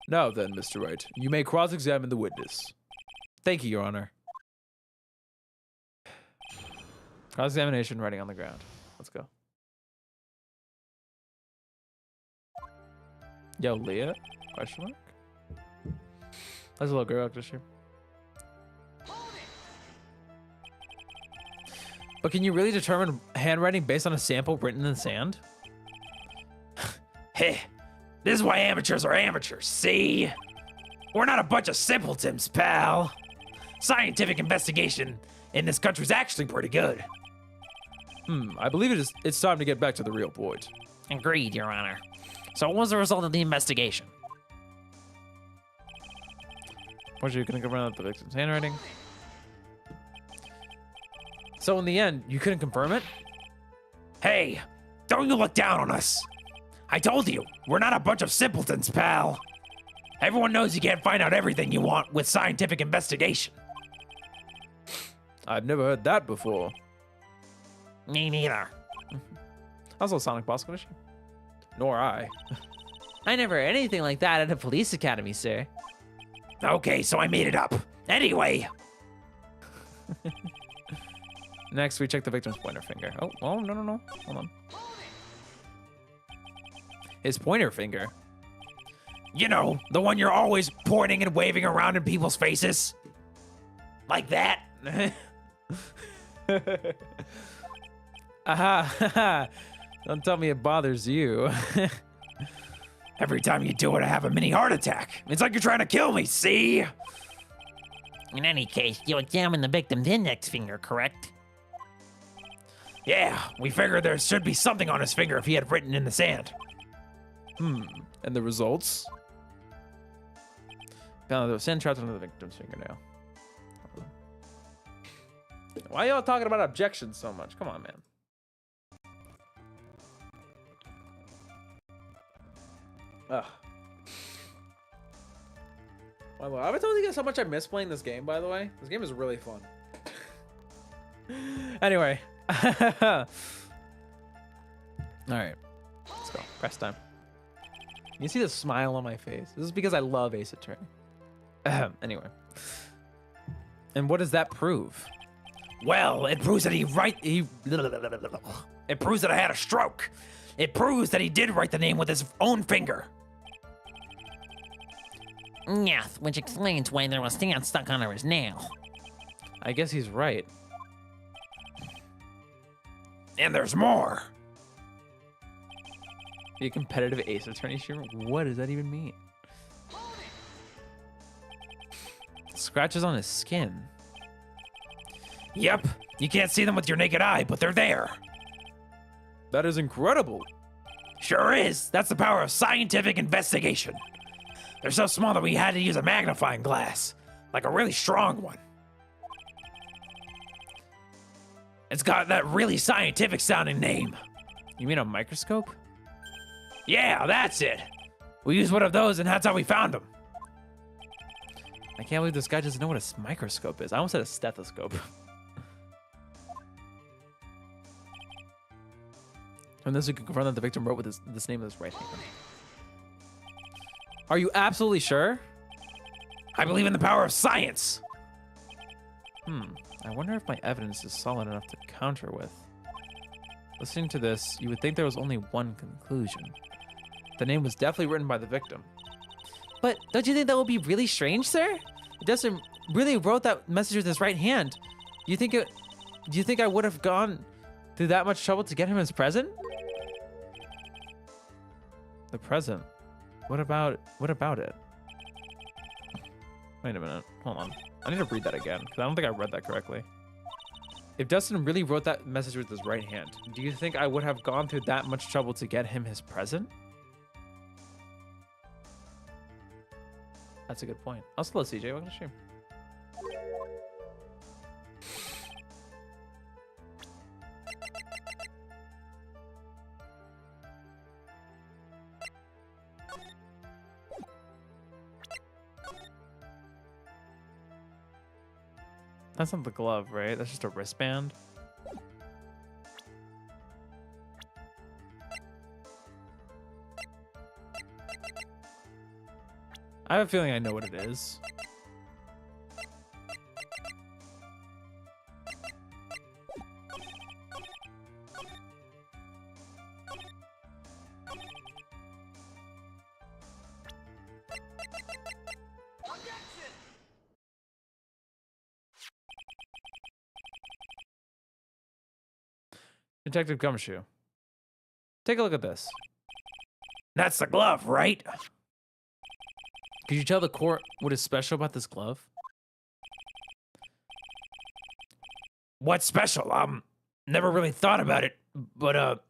Now then, Mr. Wright, you may cross-examine the witness. Thank you, Your Honor. Cross-examination, writing on the ground. Let's go. Yo, Leah? Question mark? That's a little girl actress here. But can you really determine handwriting based on a sample written in sand? Hey, this is why amateurs are amateurs, see? We're not a bunch of simpletons, pal. Scientific investigation in this country is actually pretty good. I believe it's time to get back to the real point. Agreed, Your Honor. So what was the result of the investigation? Was you gonna go around the victim's handwriting? So in the end, you couldn't confirm it? Hey, don't you look down on us. I told you, we're not a bunch of simpletons, pal. Everyone knows you can't find out everything you want with scientific investigation. I've never heard that before. Me neither. Also, Sonic Boss question. Nor I. I never heard anything like that at a police academy, sir. Okay, so I made it up. Anyway. Next, we check the victim's pointer finger. Oh, no. Hold on. His pointer finger? You know, the one you're always pointing and waving around in people's faces. Like that. Aha. Don't tell me it bothers you. Every time you do it, I have a mini heart attack. It's like you're trying to kill me, see? In any case, you examined the victim's index finger, correct? Yeah, we figured there should be something on his finger if he had written in the sand. And the results? No, there was sand trapped under the victim's fingernail. Why y'all talking about objections so much? Come on, man. Ugh. I've been telling you guys how much I miss playing this game, by the way. This game is really fun. Anyway. Alright. Let's go. Press time. You see the smile on my face. This is because I love Ace Attorney. Anyway. And what does that prove? Well, it proves that it proves that I had a stroke. It proves that he did write the name with his own finger. Yes, which explains why there was sand stuck under his nail. I guess he's right. And there's more. Be a competitive Ace Attorney streamer? What does that even mean? scratches on his skin. Yep, you can't see them with your naked eye, but they're there. That is incredible. Sure is. That's the power of scientific investigation. They're so small that we had to use a magnifying glass, like a really strong one. It's got that really scientific sounding name. You mean a microscope? Yeah, that's it. We used one of those and that's how we found them. I can't believe this guy doesn't know what a microscope is. I almost said a stethoscope. And this is a confront that the victim wrote with this name of his right hand. Are you absolutely sure? I believe in the power of science. I wonder if my evidence is solid enough to counter with. Listening to this, you would think there was only one conclusion. The name was definitely written by the victim. But don't you think that would be really strange, sir? Dustin really wrote that message with his right hand. Do you think I would have gone through that much trouble to get him his present? The present? What about it? Wait a minute. Hold on. I need to read that again, because I don't think I read that correctly. If Dustin really wrote that message with his right hand, do you think I would have gone through that much trouble to get him his present? That's a good point. Also, hello, CJ. Welcome to stream. That's not the glove, right? That's just a wristband. I have a feeling I know what it is. Detective Gumshoe. Take a look at this. That's the glove, right? Could you tell the court what is special about this glove? What's special? Never really thought about it, but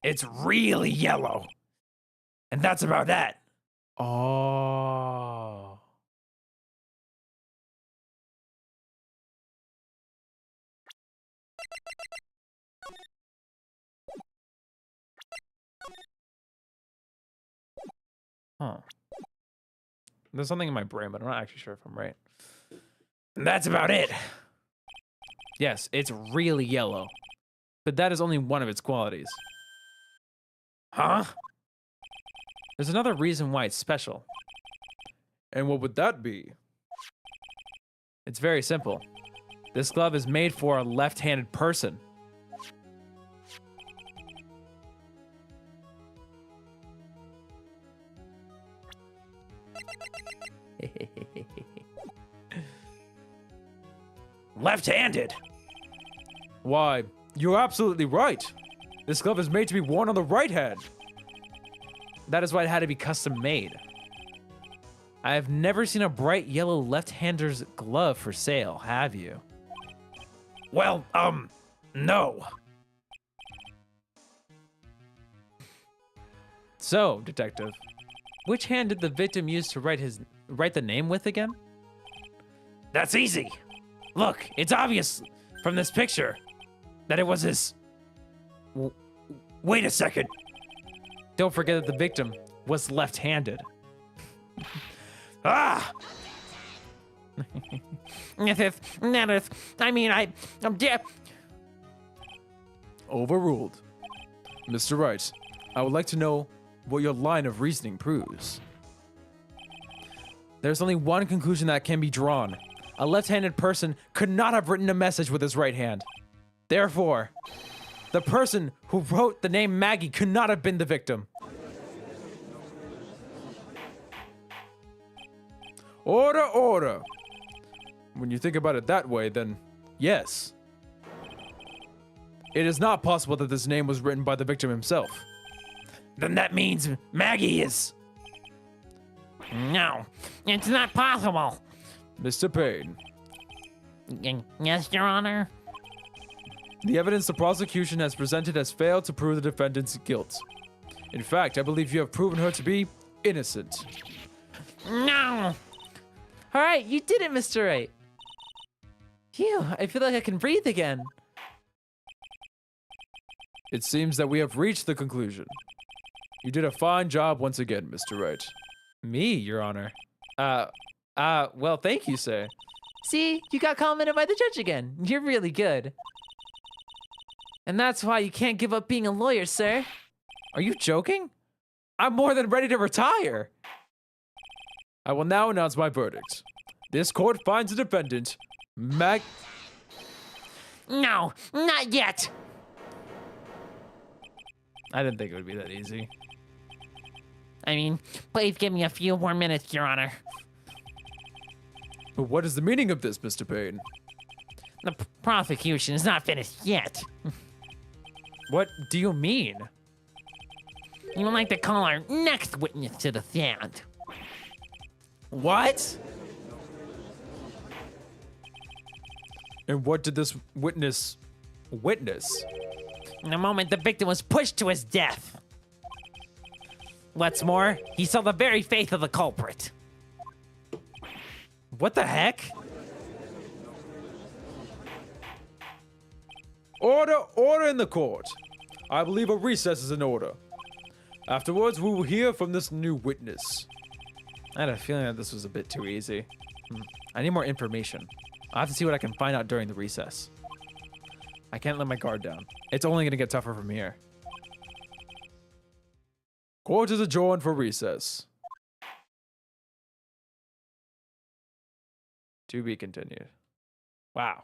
it's really yellow. And that's about that. Oh. Huh. There's something in my brain, but I'm not actually sure if I'm right. And that's about it. Yes, it's really yellow. But that is only one of its qualities. Huh? There's another reason why it's special. And what would that be? It's very simple. This glove is made for a left-handed person. Left-handed. Why, you're absolutely right. This glove is made to be worn on the right hand. That is why it had to be custom made. I have never seen a bright yellow left-hander's glove for sale, have you? Well, no. So, detective, which hand did the victim use to write the name with again? That's easy. Look, it's obvious from this picture that it was his... Wait a second. Don't forget that the victim was left-handed. Ah! I mean, I'm deaf. Overruled. Mr. Wright, I would like to know what your line of reasoning proves. There's only one conclusion that can be drawn. A left-handed person could not have written a message with his right hand. Therefore, the person who wrote the name Maggie could not have been the victim. Order, order. When you think about it that way, then yes. It is not possible that this name was written by the victim himself. Then that means Maggie is... No, it's not possible. Mr. Payne, Yes, Your Honor. the evidence the prosecution has presented has failed to prove the defendant's guilt. In fact, I believe you have proven her to be innocent. No. All right, you did it, Mr. Wright. Phew, I feel like I can breathe again. It seems that we have reached the conclusion. You did a fine job once again, Mr. Wright. Me, Your Honor. Well, thank you, sir. See, you got complimented by the judge again. You're really good. And that's why you can't give up being a lawyer, sir. Are you joking? I'm more than ready to retire. I will now announce my verdict. This court finds the defendant, No, not yet. I didn't think it would be that easy. I mean, please give me a few more minutes, Your Honor. But what is the meaning of this, Mr. Payne? The prosecution is not finished yet. What do you mean? You would like to call our next witness to the stand. What? And what did this witness witness? In a moment, the victim was pushed to his death. What's more, he saw the very face of the culprit. What the heck? Order in the court. I believe a recess is in order. Afterwards, we will hear from this new witness. I had a feeling that this was a bit too easy. I need more information. I'll have to see what I can find out during the recess. I can't let my guard down. It's only gonna get tougher from here. Court is adjourned for recess. To be continued. Wow.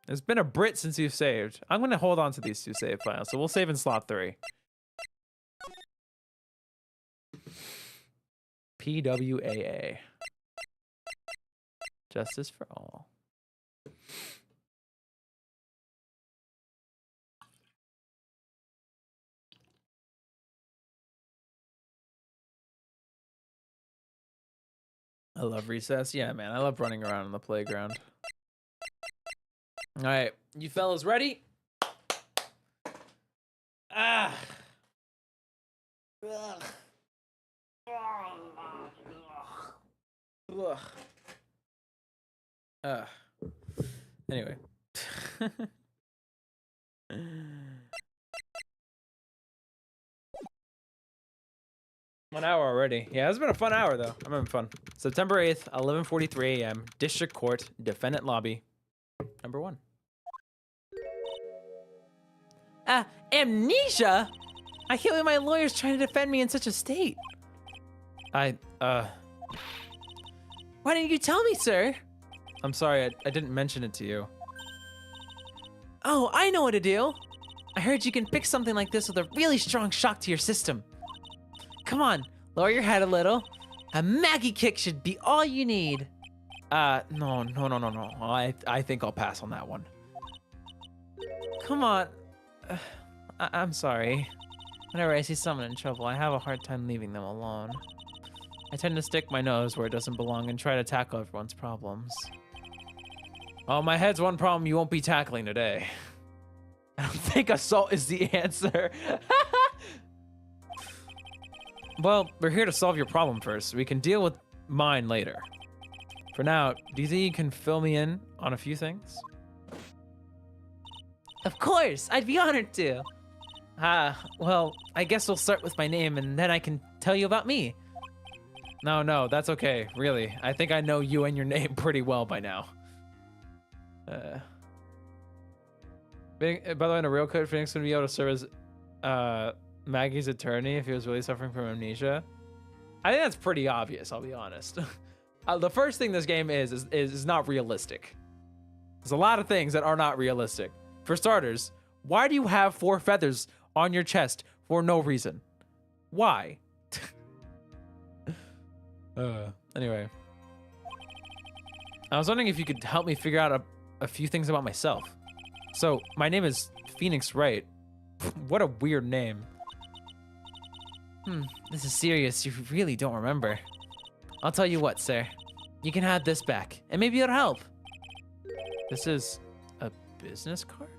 It's been a Brit since you've saved. I'm gonna hold on to these two save files, so we'll save in slot 3. PWAA. Justice for all. I love recess. Yeah, man, I love running around on the playground. All right, you fellas ready? Ah. Ugh. Ugh. Anyway. 1 hour already. Yeah, it's been a fun hour though. I'm having fun. September 8th, 11:43 a.m. District Court, Defendant Lobby, number 1. Amnesia? I can't believe my lawyer's trying to defend me in such a state. Why didn't you tell me, sir? I'm sorry, I didn't mention it to you. Oh, I know what to do. I heard you can fix something like this with a really strong shock to your system. Come on, lower your head a little. A Maggie kick should be all you need. No. I think I'll pass on that one. Come on. I'm sorry. Whenever I see someone in trouble, I have a hard time leaving them alone. I tend to stick my nose where it doesn't belong and try to tackle everyone's problems. Oh, my head's one problem you won't be tackling today. I don't think assault is the answer. Well, we're here to solve your problem first. We can deal with mine later. For now, do you think you can fill me in on a few things? Of course, I'd be honored to. Well, I guess we'll start with my name and then I can tell you about me. No, that's okay, really. I think I know you and your name pretty well by now. By the way, in a real code, Phoenix gonna be able to serve as Maggie's attorney if he was really suffering from amnesia. I think that's pretty obvious, I'll be honest. The first thing this game is not realistic. There's a lot of things that are not realistic. For starters, why do you have 4 feathers on your chest for no reason? Why? Anyway. I was wondering if you could help me figure out a few things about myself. So, my name is Phoenix Wright. What a weird name. This is serious. You really don't remember. I'll tell you what, sir. You can have this back, and maybe it'll help. This is a business card?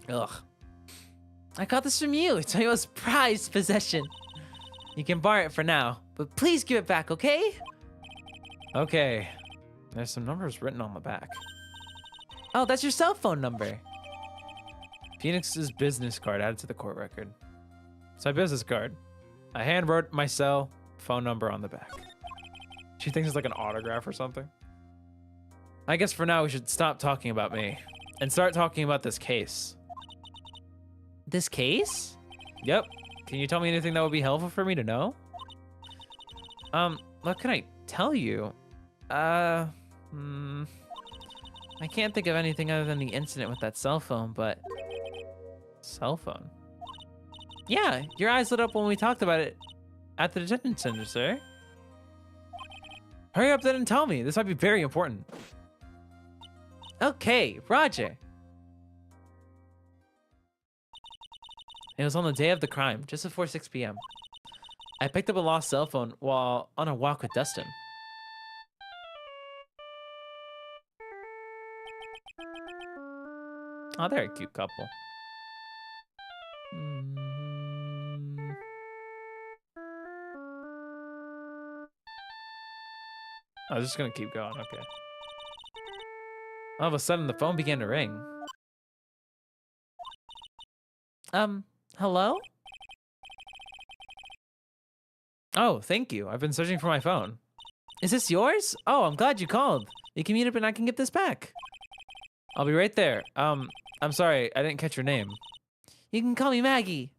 Ugh. I got this from you. It's my most prized possession. You can borrow it for now, but please give it back, okay? Okay. There's some numbers written on the back. Oh, that's your cell phone number. Phoenix's business card added to the court record. It's my business card. I handwrote my cell phone number on the back. She thinks it's like an autograph or something. I guess for now we should stop talking about me and start talking about this case. This case? Yep. Can you tell me anything that would be helpful for me to know? What can I tell you? I can't think of anything other than the incident with that cell phone, but... Cell phone? Yeah, your eyes lit up when we talked about it at the detention center, sir. Hurry up then and tell me. This might be very important. Okay, Roger. It was on the day of the crime, just before 6 p.m. I picked up a lost cell phone while on a walk with Dustin. Oh, they're a cute couple. I was just gonna keep going, okay. All of a sudden, the phone began to ring. Hello? Oh, thank you. I've been searching for my phone. Is this yours? Oh, I'm glad you called. You can meet up and I can get this back. I'll be right there. I'm sorry, I didn't catch your name. You can call me Maggie.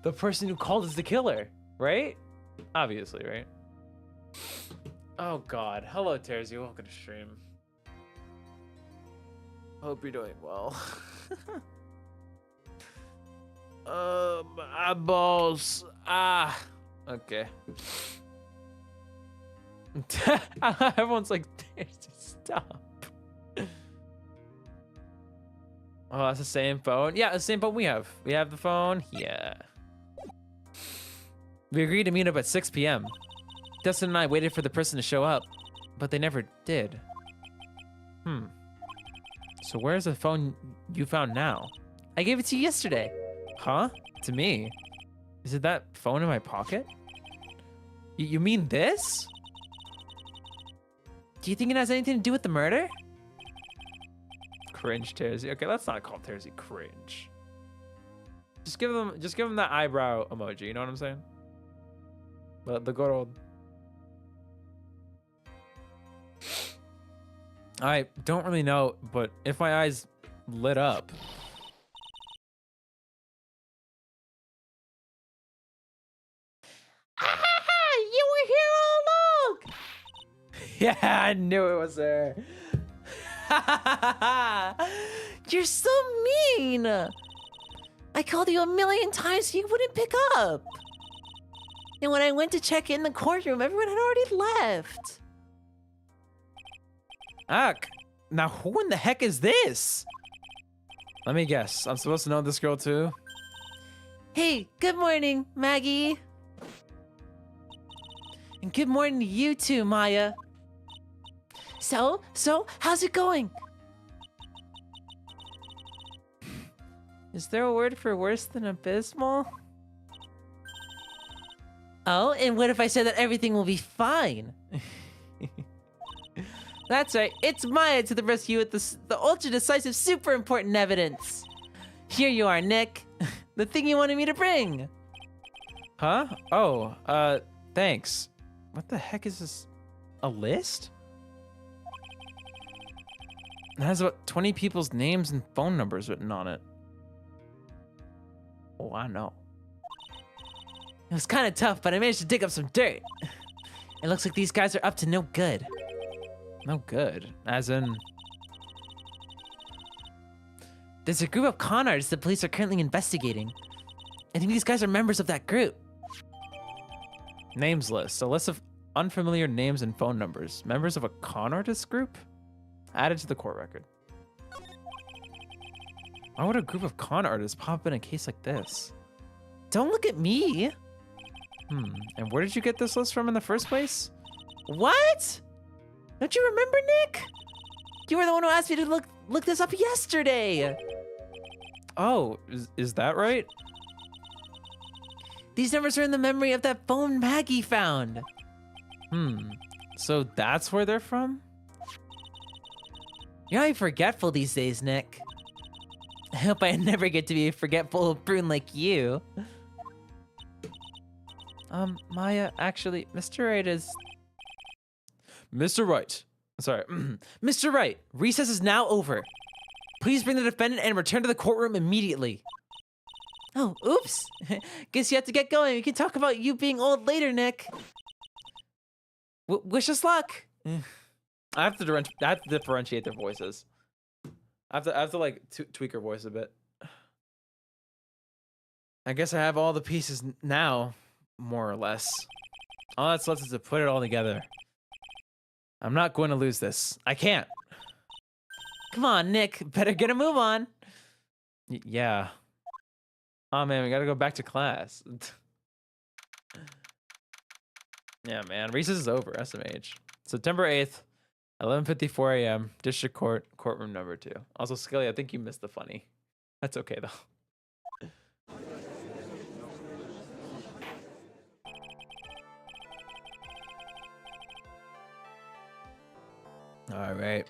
The person who called is the killer, right? Obviously, right? Oh God. Hello, Terzi. Welcome to stream. Hope you're doing well. My eyeballs. Okay. Everyone's like, Terzi, stop. Oh, that's the same phone? Yeah, the same phone we have. We have the phone. Yeah. We agreed to meet up at 6 p.m. Dustin and I waited for the person to show up, but they never did. So where's the phone you found now? I gave it to you yesterday. Huh? To me? Is it that phone in my pocket? You mean this? Do you think it has anything to do with the murder? Cringe, Terzi. Okay, let's not call Terzi cringe. Just give them that eyebrow emoji. You know what I'm saying? The good old. I don't really know, but if my eyes lit up. You were here all along! Yeah, I knew it was there. You're so mean! I called you a million times, you wouldn't pick up. And when I went to check in the courtroom, everyone had already left. Now who in the heck is this? Let me guess. I'm supposed to know this girl too? Hey, good morning, Maggie. And good morning to you too, Maya. So, how's it going? Is there a word for worse than abysmal? Oh, and what if I said that everything will be fine? That's right, it's Maya to the rescue with the ultra-decisive, super important evidence. Here you are, Nick. The thing you wanted me to bring. Huh? Oh, thanks. What the heck is this? A list? It has about 20 people's names and phone numbers written on it. Oh, I know. It was kind of tough, but I managed to dig up some dirt. It looks like these guys are up to no good. No good? As in... There's a group of con artists the police are currently investigating. I think these guys are members of that group. Names list. A list of unfamiliar names and phone numbers. Members of a con artist group? Added to the court record. Why would a group of con artists pop up in a case like this? Don't look at me. And where did you get this list from in the first place? What? Don't you remember, Nick? You were the one who asked me to look this up yesterday. Oh, is that right? These numbers are in the memory of that phone Maggie found. So that's where they're from? You're not forgetful these days, Nick. I hope I never get to be a forgetful prune like you. Maya, actually, Mr. Wright is... Mr. Wright. Sorry. Mr. Wright, recess is now over. Please bring the defendant and return to the courtroom immediately. Oh, oops. Guess you have to get going. We can talk about you being old later, Nick. Wish us luck. I have to differentiate their voices. I have to like tweak her voice a bit. I guess I have all the pieces now, more or less. All that's left is to put it all together. I'm not going to lose this. I can't. Come on, Nick. Better get a move on. Yeah. Oh man, we gotta go back to class. Yeah, man. Recess is over. SMH. September 8th, 11:54 a.m. District Court, courtroom number 2. Also, Skelly, I think you missed the funny. That's okay though. All right.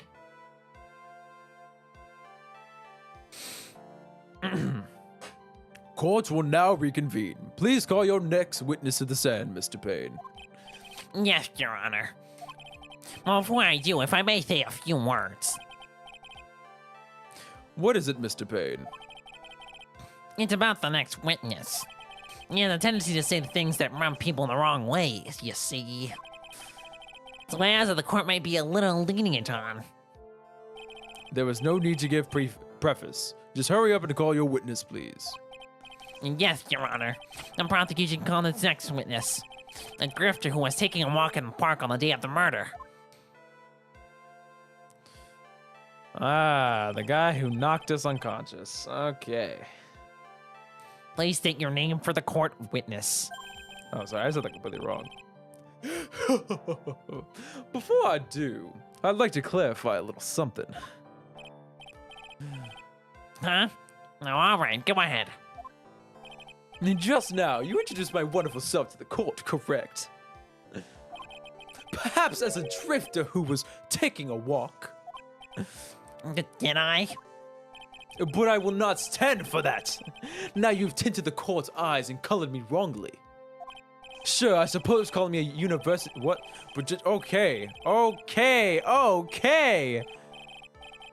Court will now reconvene. Please call your next witness to the stand, Mr. Payne. Yes, Your Honor. Well, before I do, if I may say a few words. What is it, Mr. Payne? It's about the next witness. Yeah, the tendency to say things that rub people the wrong way, you see. So I ask that the court might be a little lenient on. There was no need to give preface. Just hurry up and call your witness, please. Yes, Your Honor. The prosecution called its next witness. A grifter who was taking a walk in the park on the day of the murder. Ah, the guy who knocked us unconscious. Okay. Please state your name for the court witness. Oh, sorry, I said that completely wrong. Before I do, I'd like to clarify a little something. Huh? Oh, all right, go ahead. Just now, you introduced my wonderful self to the court, correct? Perhaps as a drifter who was taking a walk. Did I? But I will not stand for that. Now you've tinted the court's eyes and colored me wrongly. Sure, I suppose calling me a university... What? But just... Okay. Okay. Okay.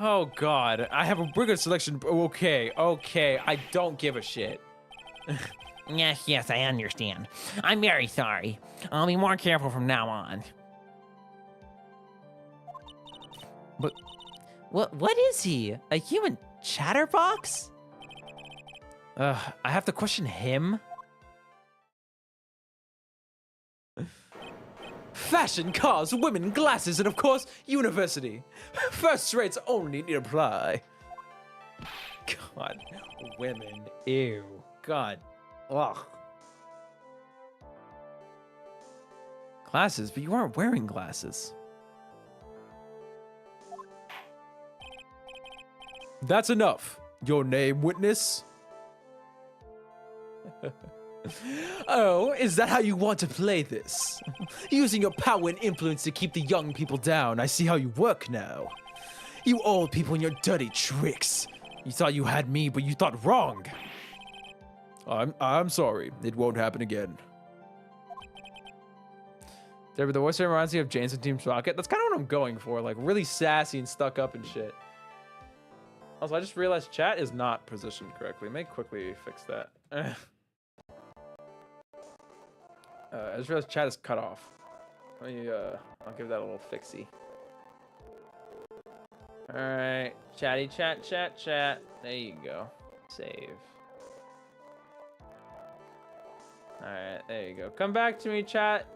Oh, God. I have a bigger selection... Okay. Okay. I don't give a shit. Yes, I understand. I'm very sorry. I'll be more careful from now on. But what is he? A human chatterbox? I have to question him? Fashion, cars, women, glasses, and of course, university. First rates only need apply. God, women, ew. God, ugh. Glasses, but you aren't wearing glasses. That's enough. Your name, witness? Oh, is that how you want to play this? Using your power and influence to keep the young people down. I see how you work now. You old people and your dirty tricks. You thought you had me, but you thought wrong. I'm sorry. It won't happen again. The voice reminds me of James and Team Rocket. That's kind of what I'm going for. Like, really sassy and stuck up and shit. Also, I just realized chat is not positioned correctly. May quickly fix that. I just realized chat is cut off. Let me, I'll give that a little fixie. Alright. Chatty chat, chat, chat. There you go. Save. Alright, there you go. Come back to me, chat.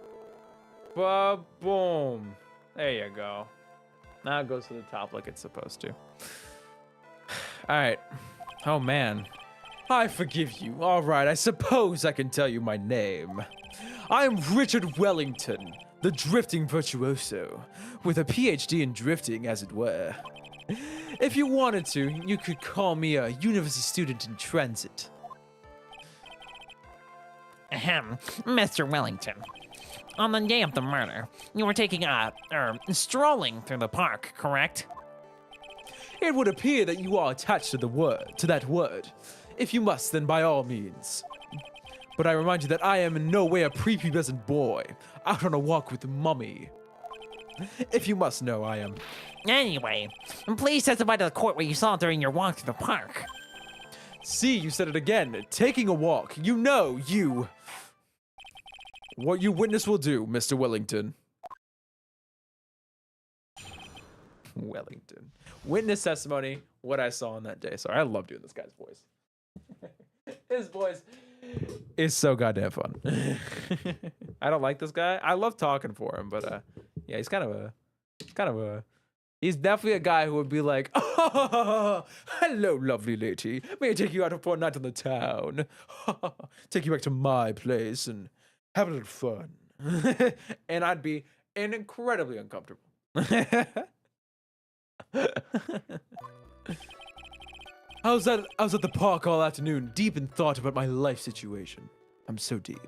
Boom. There you go. Now it goes to the top like it's supposed to. Alright. Oh, man. I forgive you. All right, I suppose I can tell you my name. I'm Richard Wellington, the drifting virtuoso, with a PhD in drifting, as it were. If you wanted to, you could call me a university student in transit. Ahem, Mr. Wellington. On the day of the murder, you were strolling through the park, correct? It would appear that you are attached to that word. If you must, then by all means. But I remind you that I am in no way a prepubescent boy, out on a walk with Mummy. If you must know, I am. Anyway, please testify to the court what you saw during your walk through the park. See, you said it again. Taking a walk. You know, you. What you witness will do, Mr. Wellington. Wellington. Witness testimony, what I saw on that day. Sorry, I love doing this guy's voice. His voice is so goddamn fun. I don't like this guy. I love talking for him, but yeah, he's definitely a guy who would be like, oh, hello, lovely lady. May I take you out for a night on the town? Take you back to my place and have a little fun. And I'd be incredibly uncomfortable. I was at the park all afternoon, deep in thought about my life situation. I'm so deep.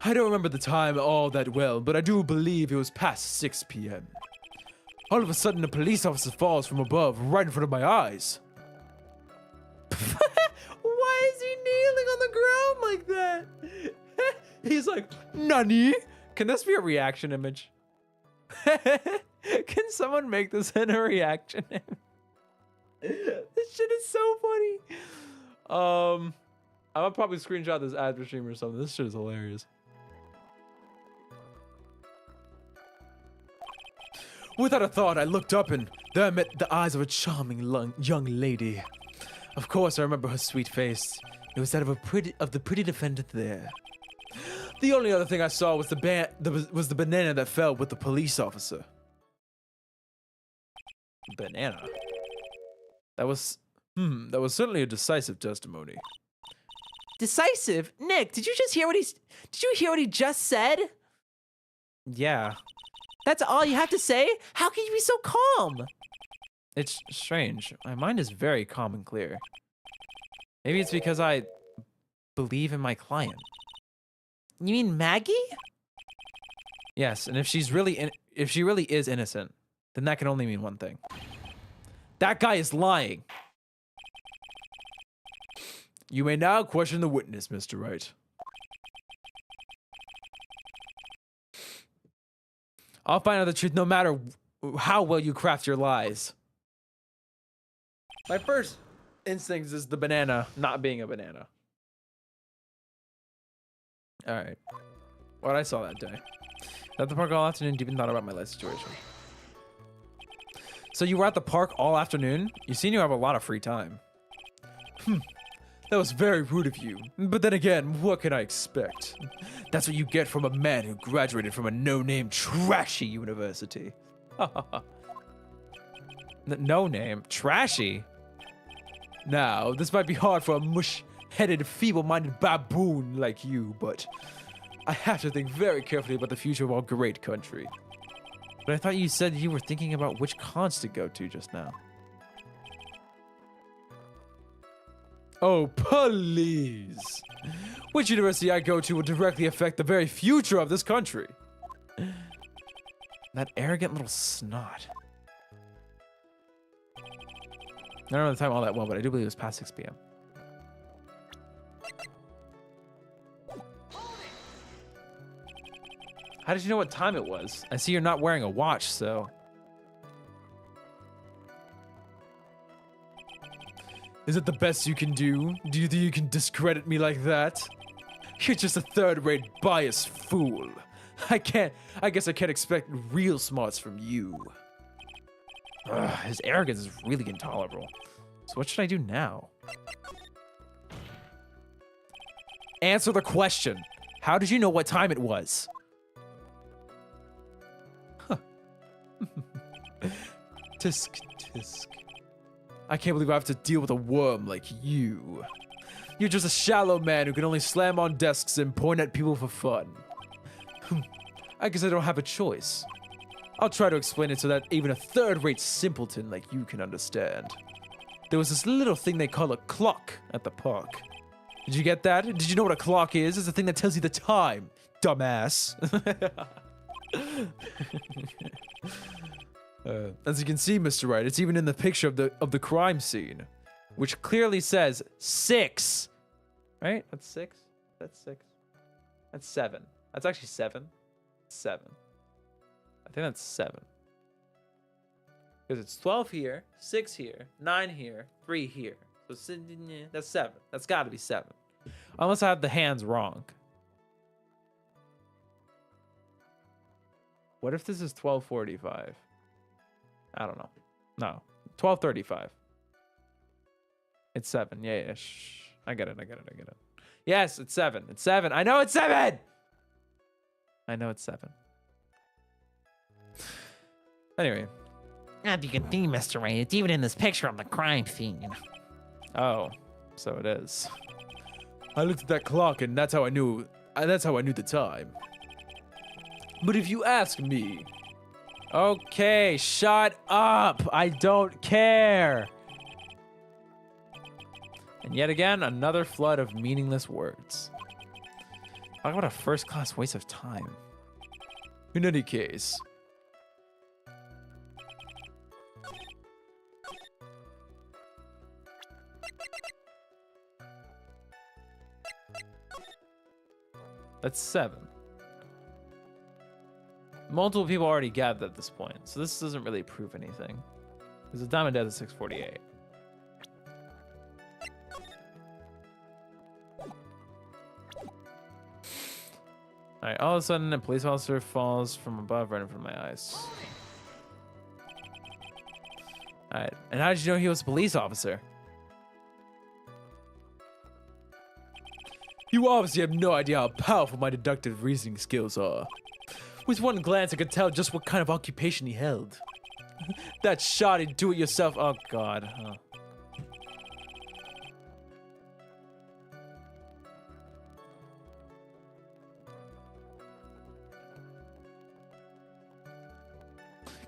I don't remember the time all that well, but I do believe it was past 6 p.m. All of a sudden, a police officer falls from above, right in front of my eyes. Why is he kneeling on the ground like that? He's like, Nani? Can this be a reaction image? Can someone make this in a reaction image? This shit is so funny. I'm gonna probably screenshot this ad for stream or something. This shit is hilarious. Without a thought, I looked up and there I met the eyes of a charming young lady. Of course, I remember her sweet face. It was that of the pretty defendant there. The only other thing I saw was the banana that fell with the police officer. Banana. That was certainly a decisive testimony. Decisive? Nick, did you hear what he just said? Yeah. That's all you have to say? How can you be so calm? It's strange. My mind is very calm and clear. Maybe it's because I believe in my client. You mean Maggie? Yes, and if she really is innocent, then that can only mean one thing. That guy is lying. You may now question the witness, Mr. Wright. I'll find out the truth no matter how well you craft your lies. My first instinct is the banana not being a banana. Alright. What I saw that day. At the park all afternoon, deep in thought about my life situation. So you were at the park all afternoon? You seem to have a lot of free time. That was very rude of you. But then again, what can I expect? That's what you get from a man who graduated from a no-name trashy university. No name? Trashy? Now, this might be hard for a mush-headed, feeble-minded baboon like you, but I have to think very carefully about the future of our great country. But I thought you said you were thinking about which college to go to just now. Oh, please. Which university I go to will directly affect the very future of this country. That arrogant little snot. I don't know the time all that well, but I do believe it was past 6 p.m. How did you know what time it was? I see you're not wearing a watch, so... Is it the best you can do? Do you think you can discredit me like that? You're just a third-rate biased fool. I guess I can't expect real smarts from you. Ugh, his arrogance is really intolerable. So what should I do now? Answer the question. How did you know what time it was? Huh. Tisk, tisk. I can't believe I have to deal with a worm like you. You're just a shallow man who can only slam on desks and point at people for fun. I guess I don't have a choice. I'll try to explain it so that even a third-rate simpleton like you can understand. There was this little thing they call a clock at the park. Did you get that? Did you know what a clock is? It's a thing that tells you the time, dumbass. As you can see, Mr. Wright, it's even in the picture of the crime scene, which clearly says 6. Right? That's 6. That's 6. That's 7. That's actually 7. 7. I think that's 7. Because it's 12 here, 6 here, 9 here, 3 here. So that's 7. That's got to be 7. Unless I have the hands wrong. What if this is 12:45? I don't know. No. 12:35. It's 7. Yeah. Shh. I get it. Yes, it's 7. It's 7. I know it's 7! I know it's 7. Anyway. As you can see, Mr. Wright, it's even in this picture of the crime scene. Oh, so it is. I looked at that clock and that's how I knew the time. But if you ask me... Okay, shut up! I don't care! And yet again, another flood of meaningless words. Talk about a first-class waste of time. In any case... That's 7. Multiple people already gathered at this point, so this doesn't really prove anything. There's a diamond death at 6:48. Alright, all of a sudden a police officer falls from above right in front of my eyes. Alright, and how did you know he was a police officer? You obviously have no idea how powerful my deductive reasoning skills are. With one glance, I could tell just what kind of occupation he held. That shoddy do-it-yourself... Oh, God. Oh.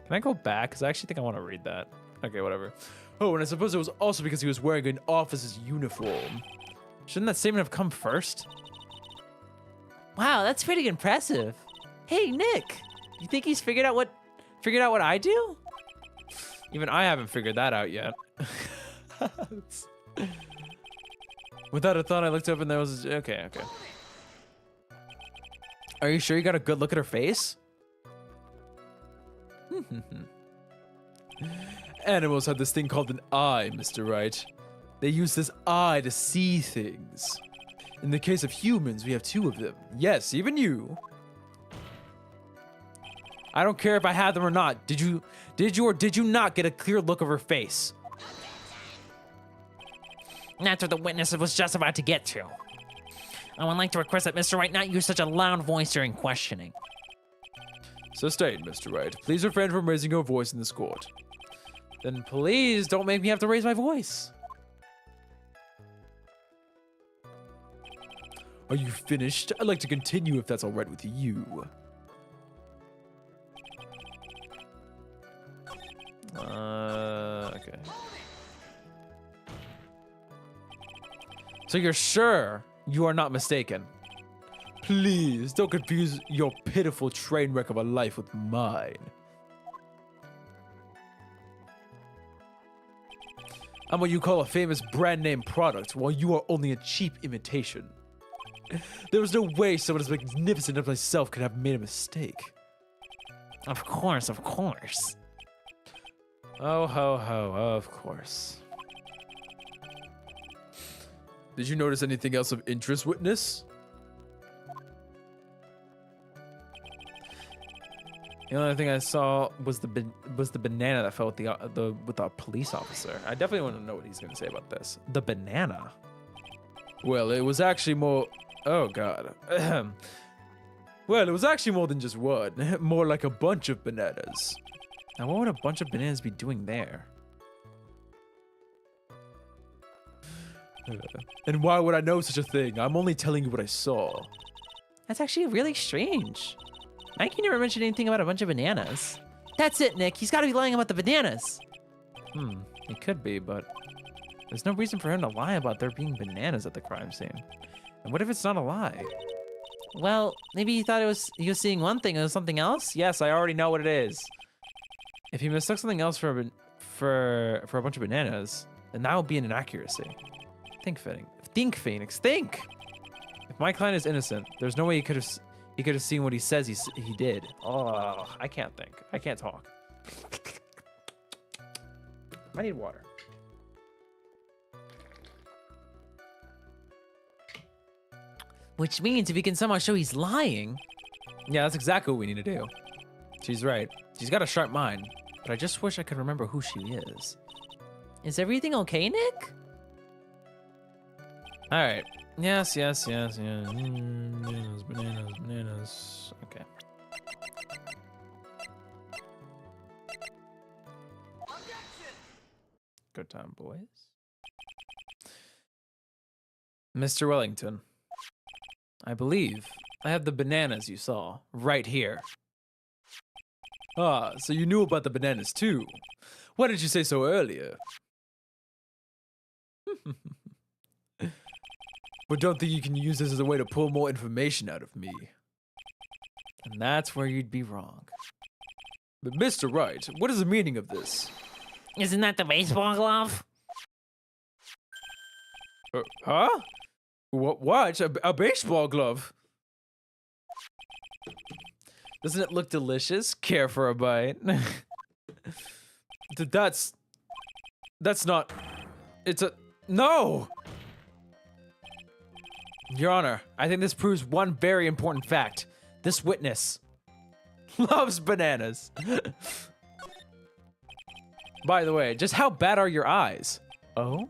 Can I go back? Because I actually think I want to read that. Okay, whatever. Oh, and I suppose it was also because he was wearing an officer's uniform. Shouldn't that statement have come first? Wow, that's pretty impressive. Hey, Nick, you think he's figured out what I do? Even I haven't figured that out yet. Without a thought, I looked up and there was... Okay. Are you sure you got a good look at her face? Animals have this thing called an eye, Mr. Wright. They use this eye to see things. In the case of humans, we have 2 of them. Yes, even you. I don't care if I had them or not. Did you or did you not get a clear look of her face? That's what the witness was just about to get to. I would like to request that Mr. Wright not use such a loud voice during questioning. Sustained, Mr. Wright. Please refrain from raising your voice in this court. Then please don't make me have to raise my voice. Are you finished? I'd like to continue if that's all right with you. Okay. So you're sure you are not mistaken? Please, don't confuse your pitiful train wreck of a life with mine. I'm what you call a famous brand name product, while you are only a cheap imitation. There is no way someone as magnificent as myself could have made a mistake. Of course. Oh, ho, ho, of course. Did you notice anything else of interest, witness? The only thing I saw was the banana that fell with the police officer. I definitely want to know what he's going to say about this. The banana. Well, it was actually more... Oh, God. Well, it was actually more than just one. More like a bunch of bananas. Now, what would a bunch of bananas be doing there? And why would I know such a thing? I'm only telling you what I saw. That's actually really strange. Mikey never mentioned anything about a bunch of bananas. That's it, Nick. He's got to be lying about the bananas. He could be, but there's no reason for him to lie about there being bananas at the crime scene. And what if it's not a lie? Well, maybe he thought he was seeing one thing and it was something else. Yes, I already know what it is. If he mistook something else for a bunch of bananas, then that would be an inaccuracy. Think, Phoenix, think! If my client is innocent, there's no way he could have seen what he says he did. Oh, I can't think. I can't talk. I need water. Which means if he can somehow show he's lying. Yeah, that's exactly what we need to do. She's right. She's got a sharp mind, but I just wish I could remember who she is. Is everything okay, Nick? All right. Yes. Bananas. Okay. Good time, boys. Mr. Wellington, I believe I have the bananas you saw right here. Ah, so you knew about the bananas too. Why didn't you say so earlier? But don't think you can use this as a way to pull more information out of me. And that's where you'd be wrong. But Mr. Wright, what is the meaning of this? Isn't that the baseball glove? Huh? What? A baseball glove? Doesn't it look delicious? Care for a bite? That's not... It's a... No! Your Honor, I think this proves one very important fact. This witness loves bananas. By the way, just how bad are your eyes? Oh.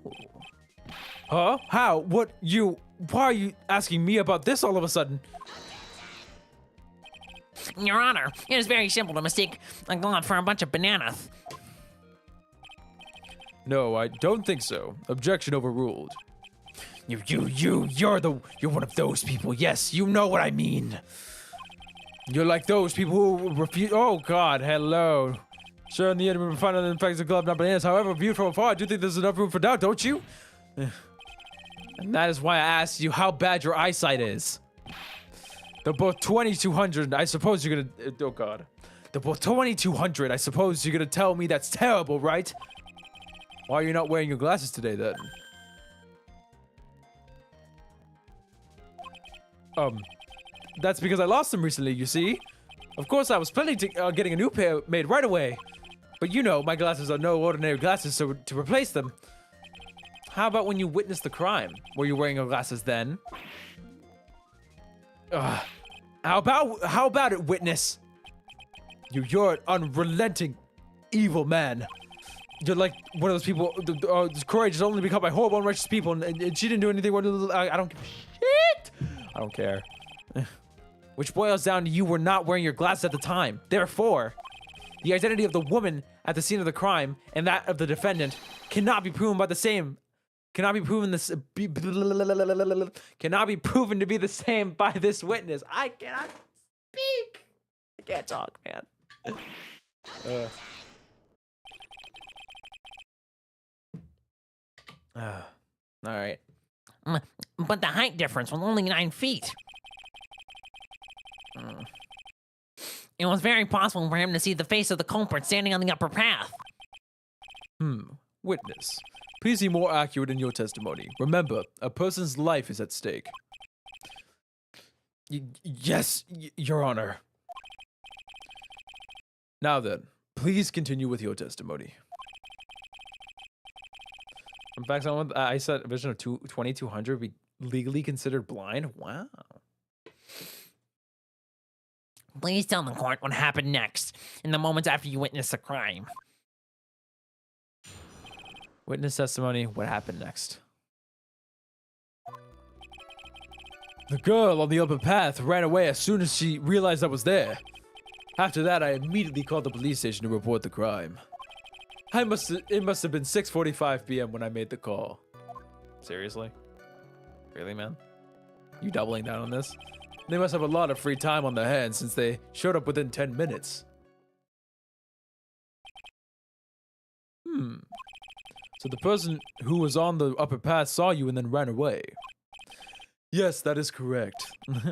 Huh? How? What? You... Why are you asking me about this all of a sudden? Your Honor, it is very simple to mistake a glove for a bunch of bananas. No, I don't think so. Objection overruled. You're one of those people. Yes, you know what I mean. You're like those people who refuse. Oh God, hello. Sure, in the end, we will find out the effects of glove, not bananas. However, viewed from afar, I do think there's enough room for doubt, don't you? And that is why I asked you how bad your eyesight is. They're both 2200. I suppose you're gonna. Oh God. They're both 2200. I suppose you're gonna tell me that's terrible, right? Why are you not wearing your glasses today then? That's because I lost them recently, you see? Of course, I was planning to getting a new pair made right away. But you know, my glasses are no ordinary glasses, so to replace them. How about when you witnessed the crime? Were you wearing your glasses then? How about it, witness? You're an unrelenting, evil man. You're like one of those people. Kurain just only become by horrible, unrighteous people, and she didn't do anything. I don't give a shit. I don't care. Which boils down to you were not wearing your glasses at the time. Therefore, the identity of the woman at the scene of the crime and that of the defendant cannot be proven by the same. Cannot be proven to be the same by this witness. I cannot speak. I can't talk, man. All right. But the height difference was only 9 feet. It was very possible for him to see the face of the culprit standing on the upper path. Witness, please be more accurate in your testimony. Remember, a person's life is at stake. Yes, Your Honor. Now then, please continue with your testimony. In fact, I said a vision of 2200 be legally considered blind. Wow. Please tell the court what happened next, in the moments after you witnessed the crime. Witness testimony, what happened next? The girl on the upper path ran away as soon as she realized I was there. After that, I immediately called the police station to report the crime. It must have been 6:45 p.m. when I made the call. Seriously? Really, man? You doubling down on this? They must have a lot of free time on their hands since they showed up within 10 minutes. So the person who was on the upper path saw you and then ran away. Yes, that is correct.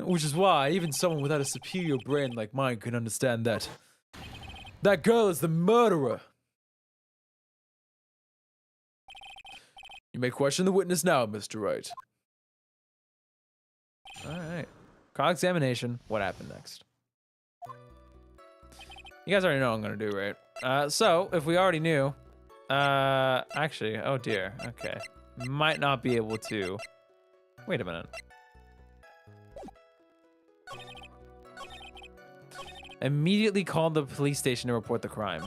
Which is why even someone without a superior brain like mine can understand that. That girl is the murderer. You may question the witness now, Mr. Wright. Alright. Cross-examination. What happened next? You guys already know what I'm gonna do, right? So, if we already knew... actually, oh dear. Okay. Might not be able to... Wait a minute. Immediately called the police station to report the crime.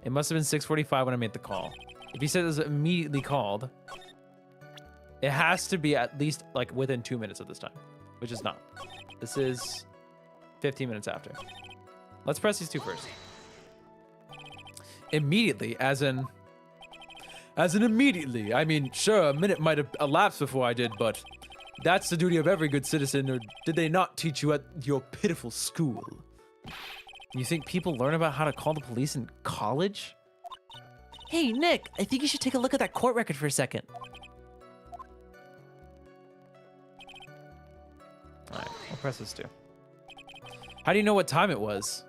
It must have been 6:45 when I made the call. If he said it was immediately called, it has to be at least like within 2 minutes of this time, which is not. This is 15 minutes after. Let's press these two first. Immediately, as in immediately. I mean, sure, a minute might have elapsed before I did, but that's the duty of every good citizen, or did they not teach you at your pitiful school? You think people learn about how to call the police in college? Hey, Nick, I think you should take a look at that court record for a second. Alright, I'll press this too. How do you know what time it was?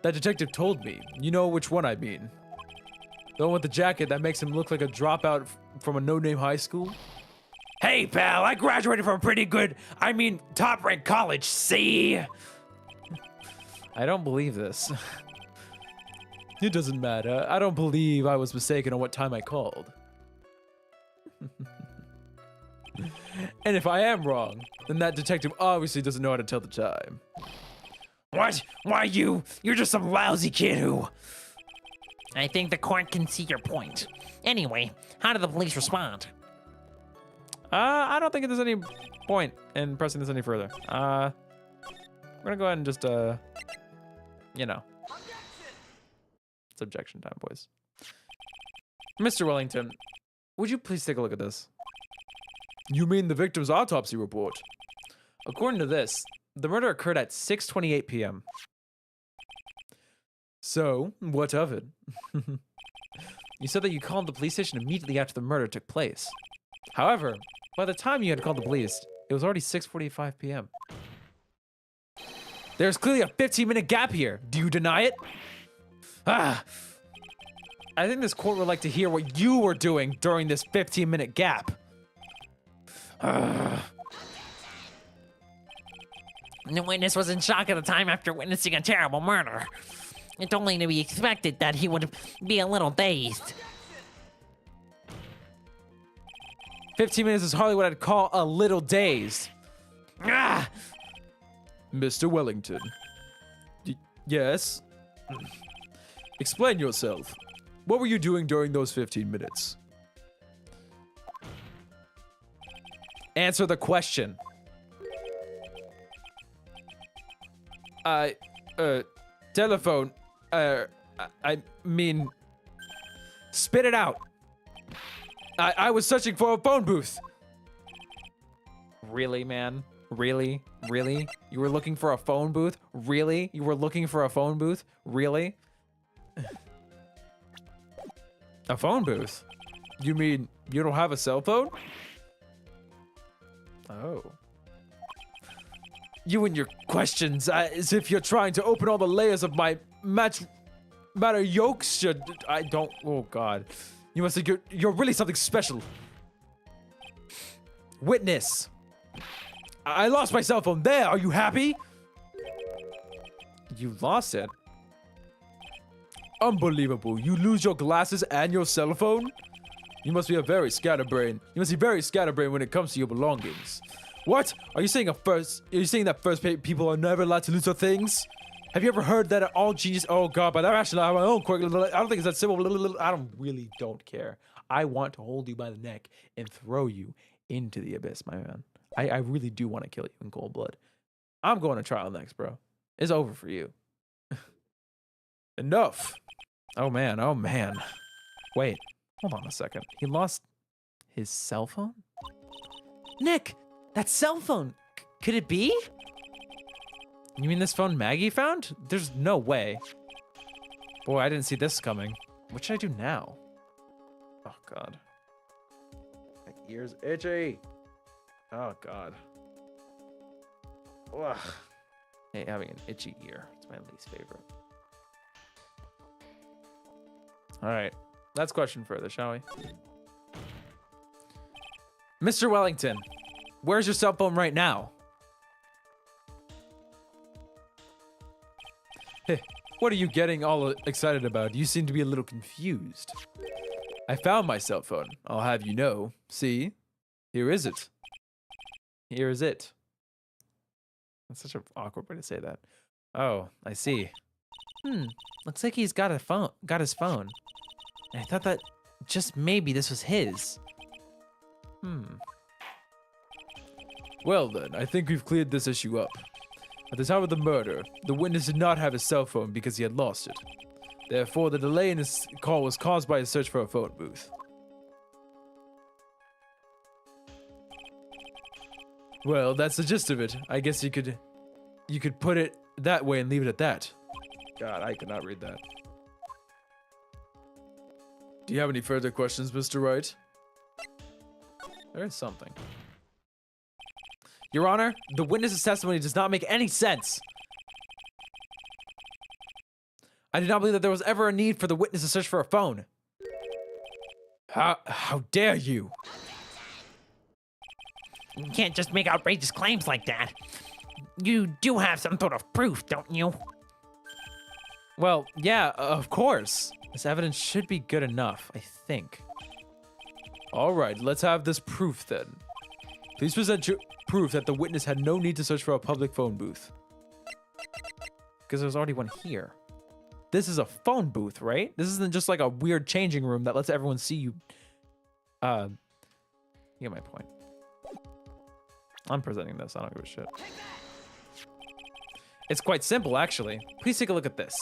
That detective told me. You know which one I mean. The one with the jacket that makes him look like a dropout from a no-name high school? Hey, pal, I graduated from a pretty good, top-ranked college, see? I don't believe this. It doesn't matter. I don't believe I was mistaken on what time I called. And if I am wrong, then that detective obviously doesn't know how to tell the time. What? Why you? You're just some lousy kid who... I think the court can see your point. Anyway, how did the police respond? I don't think there's any point in pressing this any further. We're gonna go ahead and just, you know. It's objection time, boys. Mr. Wellington, would you please take a look at this? You mean the victim's autopsy report? According to this, the murder occurred at 6:28 p.m. So, what of it? You said that you called the police station immediately after the murder took place. However, by the time you had called the police, it was already 6:45 p.m. There's clearly a 15-minute gap here. Do you deny it? I think this court would like to hear what you were doing during this 15-minute gap. The witness was in shock at the time after witnessing a terrible murder. It's only to be expected that he would be a little dazed. 15 minutes is hardly what I'd call a little dazed. Mr. Wellington. Yes? Explain yourself. What were you doing during those 15 minutes? Answer the question. Telephone. I mean, Spit it out. I was searching for a phone booth. Really, man? Really? Really? You were looking for a phone booth? Really? You were looking for a phone booth? Really? A phone booth? You mean you don't have a cell phone? Oh. You and your questions, as if you're trying to open all the layers of my matter yolks. I don't. Oh God, you must think you're really something special. Witness. I lost my cell phone. There. Are you happy? You lost it? Unbelievable. You lose your glasses and your cell phone? You must be a very scatterbrain. You must be very scatterbrain when it comes to your belongings. What? Are you saying that first people are never allowed to lose their things? Have you ever heard that all genius? Oh God, but I actually have my own quirk. I don't think it's that simple. I don't care. I want to hold you by the neck and throw you into the abyss, my man. I really do want to kill you in cold blood. I'm going to trial next, bro. It's over for you. Enough. Oh man. Wait. Hold on a second. He lost His cell phone? Nick, that cell phone. Could it be? You mean this phone Maggie found? There's no way. Boy, I didn't see this coming. What should I do now? Oh, God. My ear's itchy. Oh, God. Ugh. Hey, having an itchy ear. It's my least favorite. All right. Let's question further, shall we? Mr. Wellington, where's your cell phone right now? What are you getting all excited about? You seem to be a little confused. I found my cell phone. I'll have you know. See? Here is it. Here is it. That's such an awkward way to say that. Oh, I see. Looks like he's got his phone. And I thought that just maybe this was his. Well then, I think we've cleared this issue up. At the time of the murder, the witness did not have his cell phone because he had lost it. Therefore, the delay in his call was caused by his search for a phone booth. Well, that's the gist of it. I guess you could put it that way and leave it at that. God, I could not read that. Do you have any further questions, Mr. Wright? There is something. Your Honor, the witness's testimony does not make any sense. I do not believe that there was ever a need for the witness to search for a phone. How dare you? You can't just make outrageous claims like that. You do have some sort of proof, don't you? Well, yeah, of course. This evidence should be good enough, I think. All right, let's have this proof then. Please present your proof that the witness had no need to search for a public phone booth. Because there's already one here. This is a phone booth, right? This isn't just like a weird changing room that lets everyone see you. You get my point. I'm presenting this. I don't give a shit. It's quite simple, actually. Please take a look at this.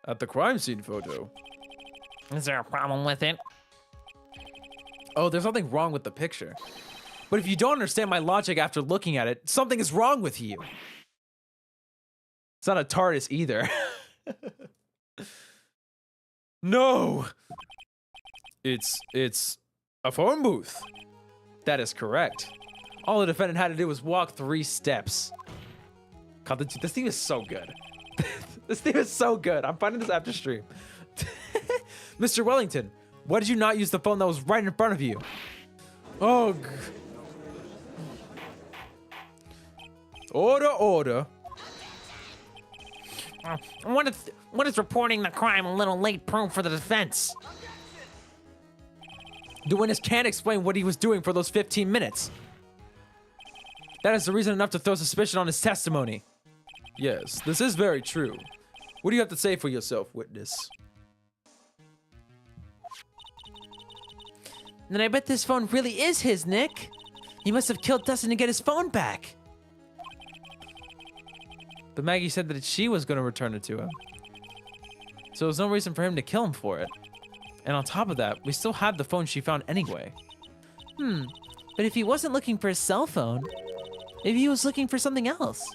At the crime scene photo. Is there a problem with it? Oh, there's nothing wrong with the picture. But if you don't understand my logic after looking at it, something is wrong with you. It's not a TARDIS either. No! It's a phone booth. That is correct. All the defendant had to do was walk 3 steps. God, this theme is so good. This theme is so good. I'm finding this after stream. Mr. Wellington, why did you not use the phone that was right in front of you? Oh. Order, order. What is reporting the crime a little late proof for the defense? The witness can't explain what he was doing for those 15 minutes. That is the reason enough to throw suspicion on his testimony. Yes, this is very true. What do you have to say for yourself, witness? Then I bet this phone really is his, Nick. He must have killed Dustin to get his phone back. But Maggie said that she was going to return it to him. So there's no reason for him to kill him for it. And on top of that, we still have the phone she found anyway. But if he wasn't looking for his cell phone, maybe he was looking for something else.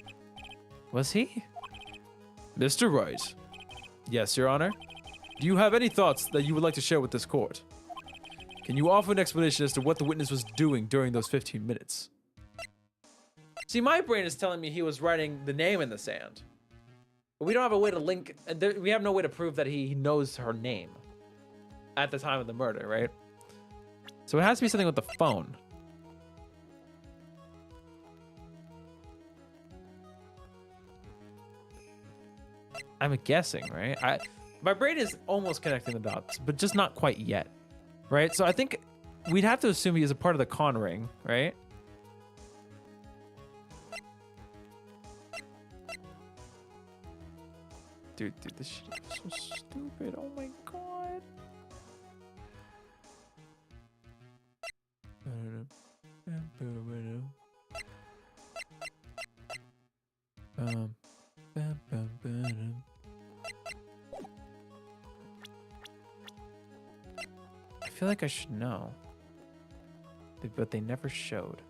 Was he? Mr. Wright. Yes, Your Honor. Do you have any thoughts that you would like to share with this court? Can you offer an explanation as to what the witness was doing during those 15 minutes? See, my brain is telling me he was writing the name in the sand. But we don't have a way to link... we have no way to prove that he knows her name at the time of the murder, right? So it has to be something with the phone. I'm guessing, right? My brain is almost connecting the dots, but just not quite yet, right? So I think we'd have to assume he is a part of the con ring, right? Dude, this shit is so stupid. Oh my god. I feel like I should know. but they never showed.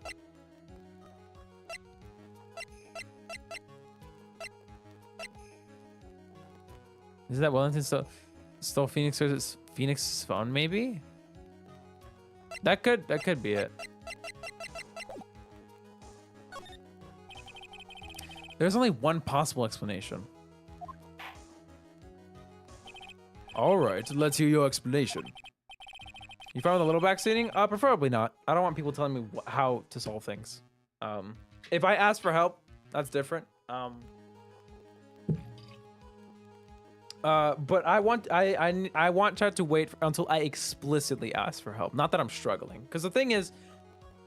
Is that Wellington stole Phoenix's phone? Maybe. That could be it. There's only one possible explanation. All right, let's hear your explanation. You fine with a little backseating? Preferably not. I don't want people telling me how to solve things. If I ask for help, that's different. But I want Chad to wait until I explicitly ask for help. Not that I'm struggling, because the thing is,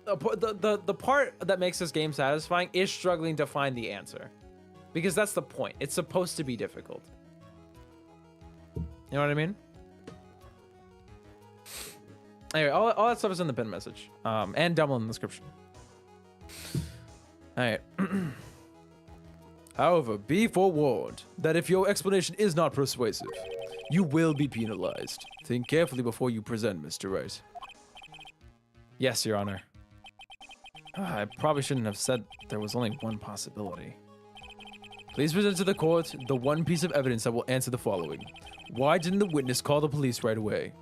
the part that makes this game satisfying is struggling to find the answer, because that's the point. It's supposed to be difficult. You know what I mean? Anyway, all that stuff is in the pin message, and down in the description. All right. However, be forewarned that if your explanation is not persuasive, you will be penalized. Think carefully before you present, Mr. Wright. Yes, Your Honor. I probably shouldn't have said there was only one possibility. Please present to the court the one piece of evidence that will answer the following. Why didn't the witness call the police right away?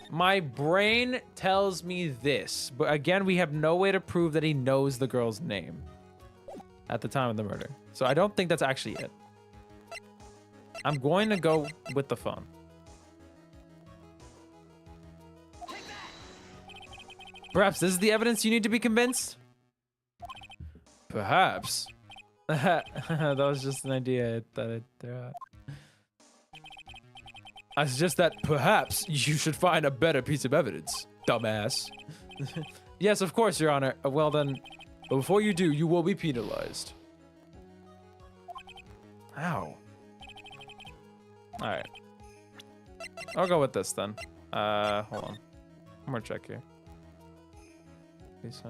My brain tells me this, but again, we have no way to prove that he knows the girl's name at the time of the murder. So I don't think that's actually it. I'm going to go with the phone. Perhaps this is the evidence you need to be convinced? Perhaps. That was just an idea that I threw out. I suggest that perhaps you should find a better piece of evidence, dumbass. Yes, of course, Your Honor. Well then, but before you do, you will be penalized. Ow. Alright. I'll go with this then. Hold on. One more check here. This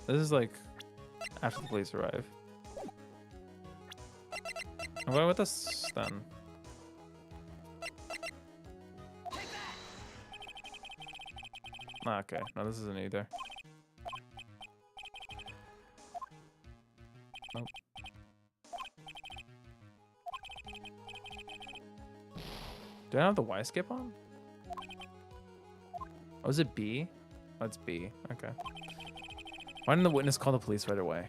is like after the police arrive. I'm going with this then. Okay, no, this isn't either. Nope. Do I have the Y skip on? Oh, is it B? Oh, it's B. Okay. Why didn't the witness call the police right away?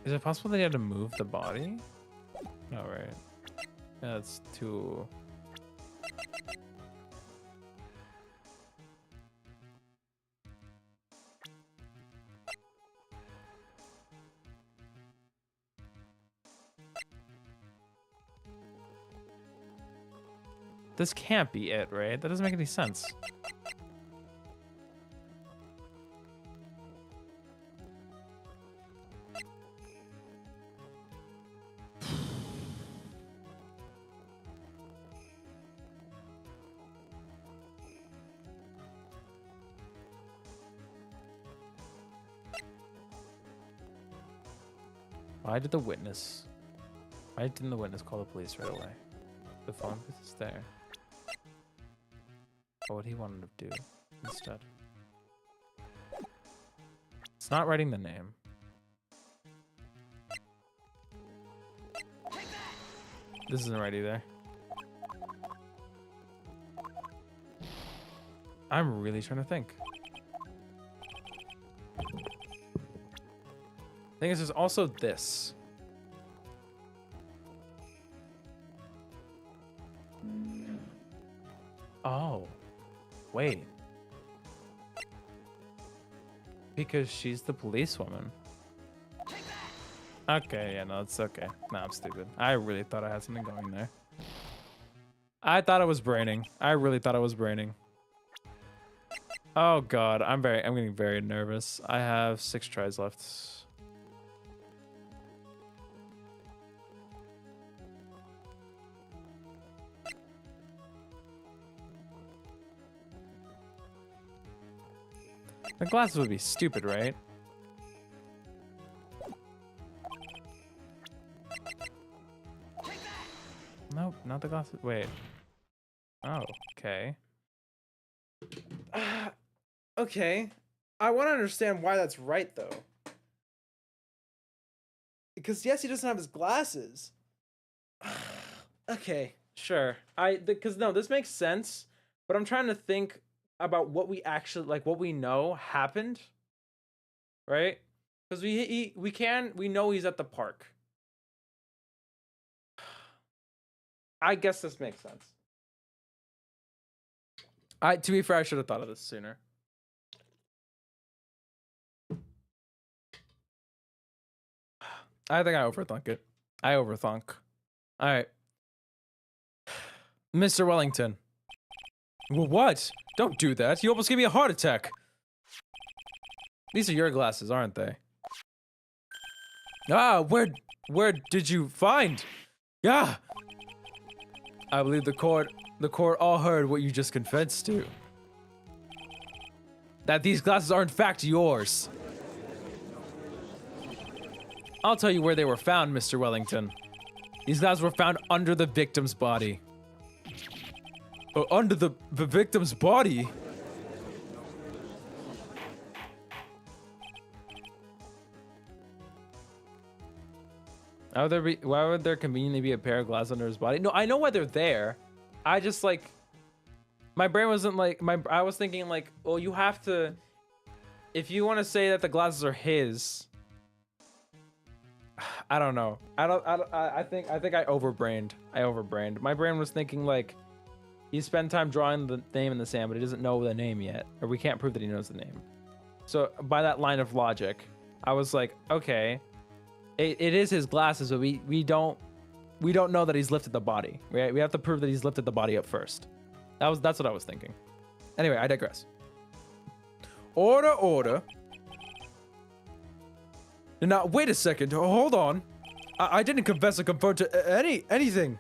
Is it possible that he had to move the body? No, right. Yeah, that's too... This can't be it, right? That doesn't make any sense. Why didn't the witness call the police right away? The phone is there. What would he want to do instead? It's not writing the name. This isn't right either. I'm really trying to think. Thing is, there's also this. Oh, wait. Because she's the policewoman. Okay, yeah, no, it's okay. No, I'm stupid. I really thought I had something going there. I thought it was braining. I really thought it was braining. Oh god, I'm getting very nervous. I have 6 tries left. The glasses would be stupid, right? Nope, not the glasses. Wait. Oh, okay. Okay. I want to understand why that's right, though. Because, yes, he doesn't have his glasses. Okay, sure. Because, no, this makes sense. But I'm trying to think about what we actually, like, what we know happened. Right? Because we know he's at the park. I guess this makes sense. To be fair, I should have thought of this sooner. I think I overthunk it. I overthunk. All right. Mr. Wellington. Well, what? Don't do that. You almost gave me a heart attack. These are your glasses, aren't they? Ah, where did you find? Yeah. I believe the court all heard what you just confessed to. That these glasses are in fact yours. I'll tell you where they were found, Mr. Wellington. These glasses were found under the victim's body. Under the victim's body? Why would there conveniently be a pair of glasses under his body? No, I know why they're there. I just like, my brain wasn't like, I was thinking like, well, you have to, if you want to say that the glasses are his, I don't know. I think I overbrained. My brain was thinking like, he spent time drawing the name in the sand, but he doesn't know the name yet, or we can't prove that he knows the name. So by that line of logic, I was like, okay, it is his glasses, but we don't know that he's lifted the body. Right? We have to prove that he's lifted the body up first. That's what I was thinking. Anyway, I digress. Order. Now, wait a second. Hold on. I didn't confess or confirm to anything.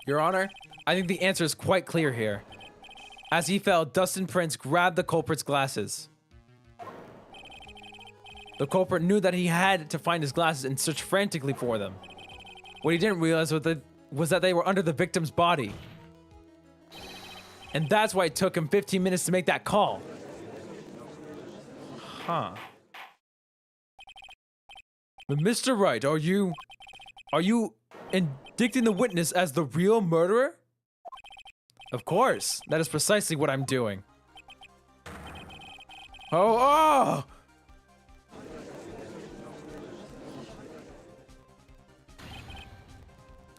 Your Honor, I think the answer is quite clear here. As he fell, Dustin Prince grabbed the culprit's glasses. The culprit knew that he had to find his glasses and search frantically for them. What he didn't realize was that they were under the victim's body. And that's why it took him 15 minutes to make that call. Huh. But Mr. Wright, are you indicting the witness as the real murderer? Of course. That is precisely what I'm doing. Oh!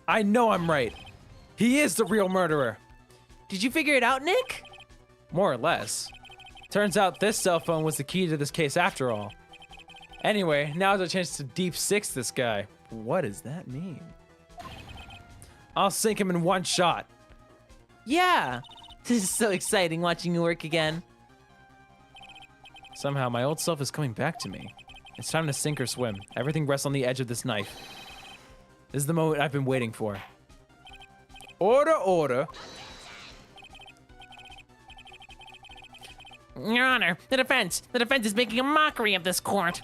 I know I'm right. He is the real murderer. Did you figure it out, Nick? More or less. Turns out this cell phone was the key to this case after all. Anyway, now's a chance to deep six this guy. What does that mean? I'll sink him in one shot. Yeah. This is so exciting watching you work again. Somehow my old self is coming back to me. It's time to sink or swim. Everything rests on the edge of this knife. This is the moment I've been waiting for. Order. Your Honor, the defense is making a mockery of this court.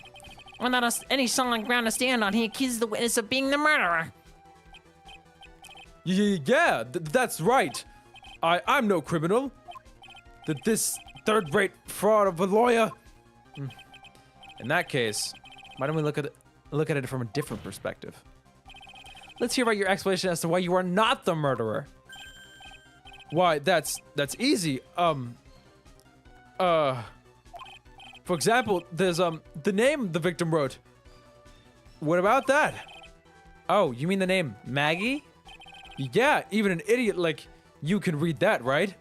Without any solid ground to stand on, he accuses the witness of being the murderer. Yeah, that's right. I'm no criminal. This third-rate fraud of a lawyer. In that case, why don't we look at it from a different perspective? Let's hear about your explanation as to why you are not the murderer. Why, that's easy. For example, there's the name the victim wrote. What about that? Oh, you mean the name Maggie? Yeah, even an idiot like you can read that, right?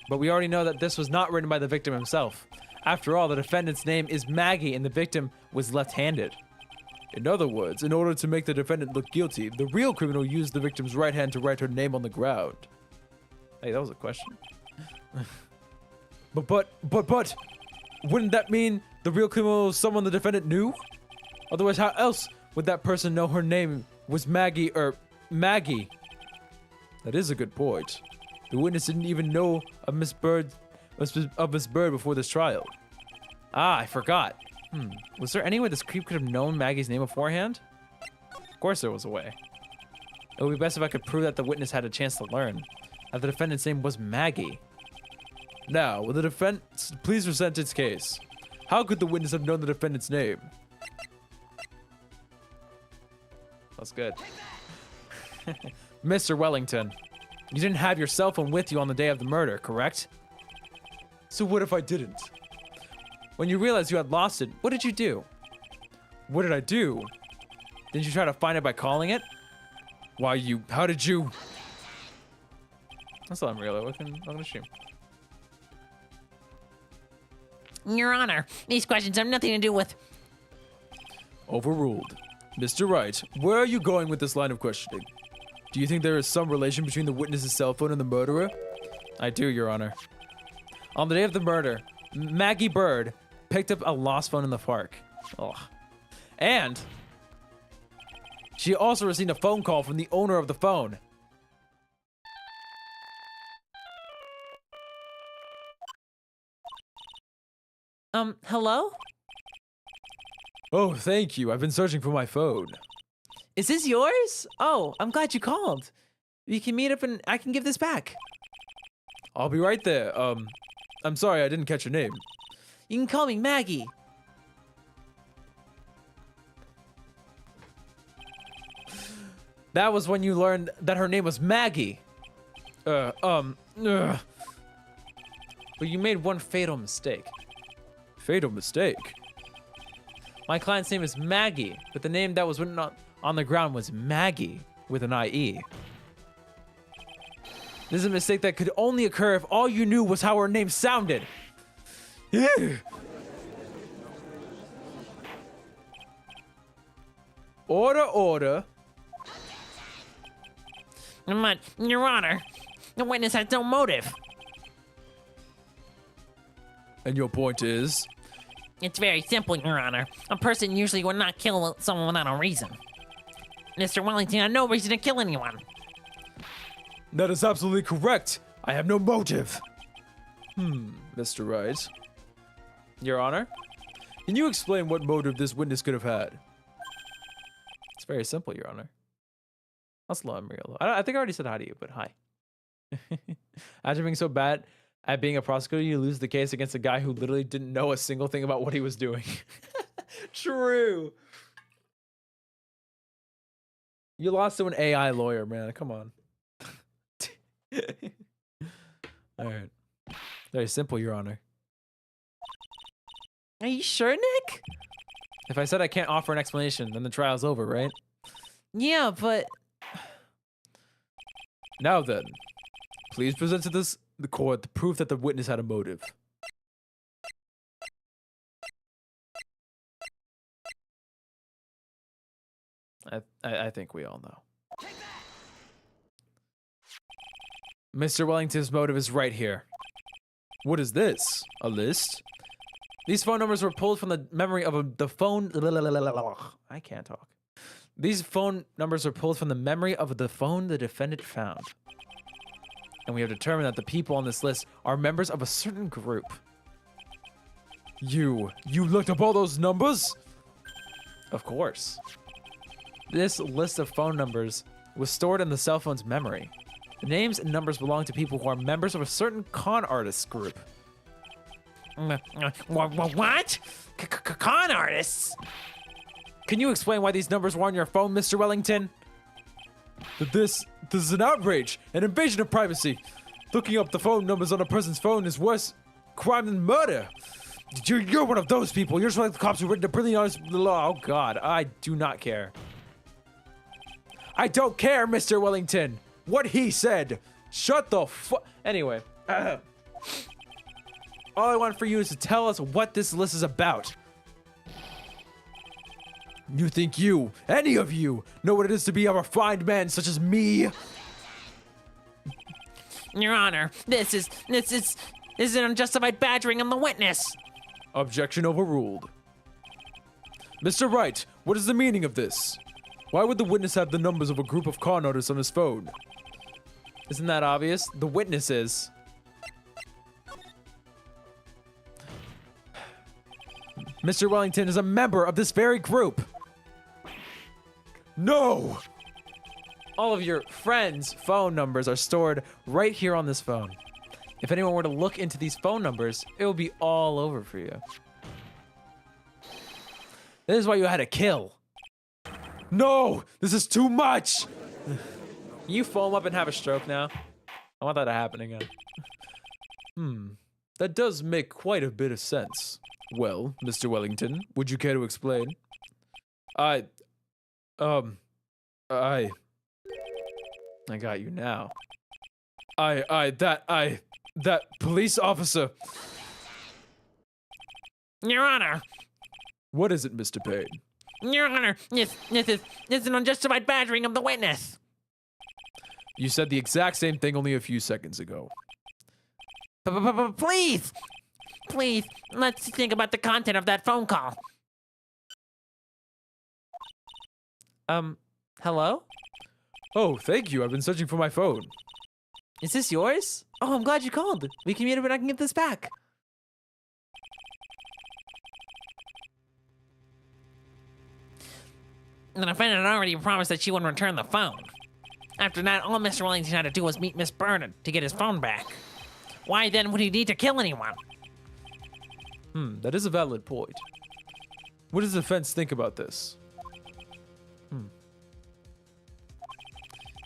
But we already know that this was not written by the victim himself. After all, the defendant's name is Maggie and the victim was left-handed. In other words, in order to make the defendant look guilty, the real criminal used the victim's right hand to write her name on the ground. Hey, that was a question. But, wouldn't that mean the real criminal was someone the defendant knew? Otherwise, how else would that person know her name was Maggie or Maggie? That is a good point. The witness didn't even know of Miss Bird's of Miss Bird before this trial. Ah, I forgot. Was there any way this creep could have known Maggie's name beforehand? Of course there was a way. It would be best if I could prove that the witness had a chance to learn that the defendant's name was Maggie. Now, will the defense please present its case? How could the witness have known the defendant's name? That's good. Mr. Wellington, you didn't have your cell phone with you on the day of the murder, correct? So what if I didn't? When you realized you had lost it, what did you do? What did I do? Didn't you try to find it by calling it? How did you? That's not unreal. I'm gonna assume. Your Honor, these questions have nothing to do with... Overruled. Mr. Wright, where are you going with this line of questioning? Do you think there is some relation between the witness's cell phone and the murderer? I do, Your Honor. On the day of the murder, Maggie Bird picked up a lost phone in the park. Ugh. And she also received a phone call from the owner of the phone. Hello? Oh, thank you. I've been searching for my phone. Is this yours? Oh, I'm glad you called. We can meet up and I can give this back. I'll be right there. I'm sorry, I didn't catch your name. You can call me Maggie. That was when you learned that her name was Maggie. But you made one fatal mistake. Fatal mistake? My client's name is Maggie, but the name that was written on the ground was Maggie with an IE. This is a mistake that could only occur if all you knew was how her name sounded. Order. But, Your Honor, the witness has no motive. And your point is? It's very simple, Your Honor. A person usually would not kill someone without a reason. Mr. Wellington had no reason to kill anyone. That is absolutely correct. I have no motive. Mr. Wright. Your Honor? Can you explain what motive this witness could have had? It's very simple, Your Honor. That's low and real. I think I already said hi to you, but hi. After being so bad at being a prosecutor, you lose the case against a guy who literally didn't know a single thing about what he was doing. True. You lost to an AI lawyer, man. Come on. All right. Very simple, Your Honor. Are you sure, Nick? If I said I can't offer an explanation, then the trial's over, right? Yeah, but... Now then, please present to the court the proof that the witness had a motive. I think we all know. Mr. Wellington's motive is right here. What is this? A list? These phone numbers were pulled from the memory of the phone. I can't talk. These phone numbers were pulled from the memory of the phone the defendant found. And we have determined that the people on this list are members of a certain group. You looked up all those numbers? Of course. This list of phone numbers was stored in the cell phone's memory. The names and numbers belong to people who are members of a certain con artist group. What? Con artists? Can you explain why these numbers were on your phone, Mr. Wellington? This is an outrage, an invasion of privacy. Looking up the phone numbers on a person's phone is worse crime than murder. You're one of those people. You're just like the cops who written a brilliant honest law. Oh God, I do not care. I don't care, Mr. Wellington. What he said. Shut the fuck. Anyway, all I want for you is to tell us what this list is about. You think any of you, know what it is to be a refined man such as me? Your Honor, this is an unjustified badgering of the witness. Objection overruled. Mr. Wright, what is the meaning of this? Why would the witness have the numbers of a group of con artists on his phone? Isn't that obvious? The witness is. Mr. Wellington is a member of this very group. No! All of your friends' phone numbers are stored right here on this phone. If anyone were to look into these phone numbers, it will be all over for you. This is why you had to kill. No! This is too much! You foam up and have a stroke now? I want that to happen again. That does make quite a bit of sense. Well, Mr. Wellington, would you care to explain? I got you now. That police officer. Your Honor. What is it, Mr. Payne? Your Honor, this is an unjustified badgering of the witness. You said the exact same thing only a few seconds ago. Please, let's think about the content of that phone call. Hello? Oh, thank you. I've been searching for my phone. Is this yours? Oh, I'm glad you called. We communicated, but I can get this back. The defendant had already promised that she wouldn't return the phone. After that, all Mr. Wellington had to do was meet Miss Burnett to get his phone back. Why then would he need to kill anyone? That is a valid point. What does the defense think about this?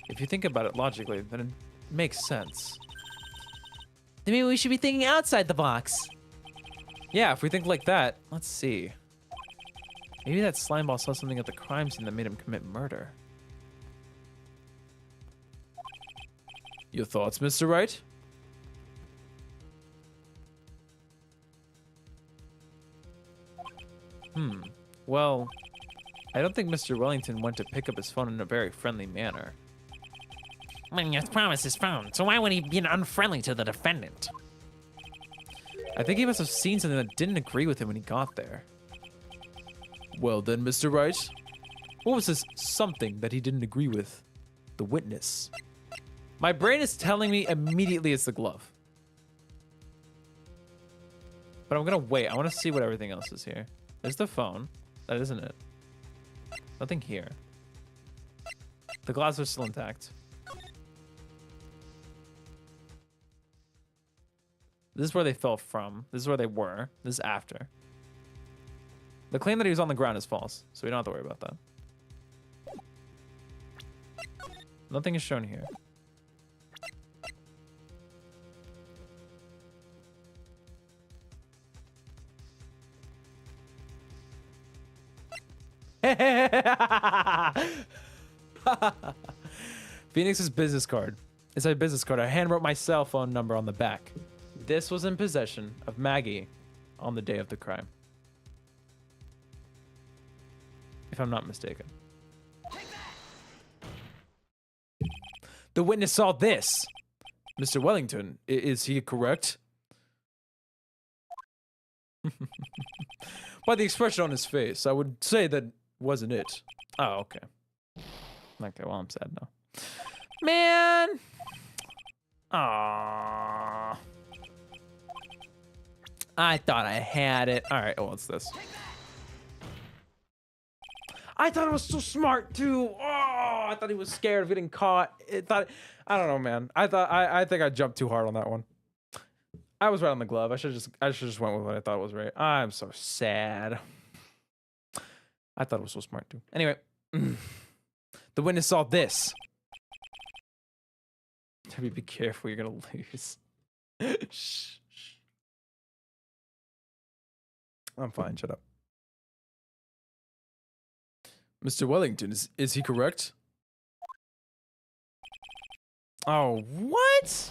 If you think about it logically, then it makes sense. Then maybe we should be thinking outside the box. Yeah, if we think like that. Let's see. Maybe that slime ball saw something at the crime scene that made him commit murder. Your thoughts, Mr. Wright? Well, I don't think Mr. Wellington went to pick up his phone in a very friendly manner. When you promised his phone, so why would he be unfriendly to the defendant? I think he must have seen something that didn't agree with him when he got there. Well then, Mr. Wright, what was this something that he didn't agree with? The witness. My brain is telling me immediately it's the glove. But I'm gonna wait. I want to see what everything else is here. There's the phone. That isn't it. Nothing here. The glass are still intact. This is where they fell from. This is where they were. This is after. The claim that he was on the ground is false, so we don't have to worry about that. Nothing is shown here. Phoenix's business card. It's a business card. I handwrote my cell phone number on the back. This was in possession of Maggie on the day of the crime. If I'm not mistaken. The witness saw this. Mr. Wellington, is he correct? By the expression on his face, I would say that wasn't it. Oh, okay. Okay, well, I'm sad now. Man! Aww. I thought I had it. All right, well, it's this. I thought it was so smart, too. Oh, I thought he was scared of getting caught. I don't know, man. I think I jumped too hard on that one. I was right on the glove. I should just went with what I thought was right. I'm so sad. I thought it was so smart, too. Anyway. The witness saw this. Debbie, be careful. You're going to lose. Shh. I'm fine. Shut up. Mr. Wellington, is he correct? Oh, what?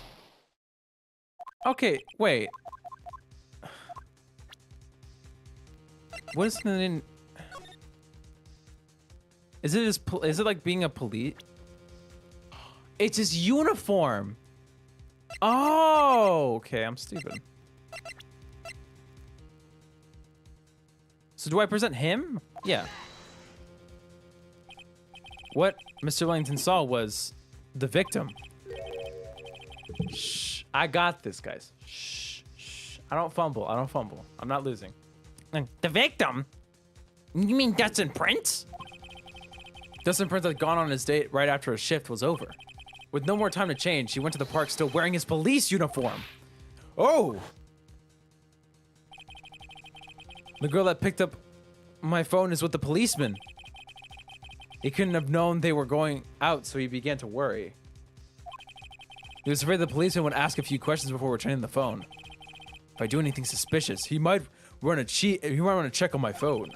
Okay, wait. What is the name? Is it like being a police? It's his uniform. Oh, okay. I'm stupid. So do I present him? Yeah. What Mr. Wellington saw was the victim. Shh. I got this, guys. Shh. Shh. I don't fumble. I'm not losing. The victim? You mean Dustin Prince? Dustin Prince had gone on his date right after his shift was over. With no more time to change, he went to the park still wearing his police uniform. Oh! The girl that picked up my phone is with the policeman. He couldn't have known they were going out, so he began to worry. He was afraid the policeman would ask a few questions before returning the phone. If I do anything suspicious, he might run a check on my phone.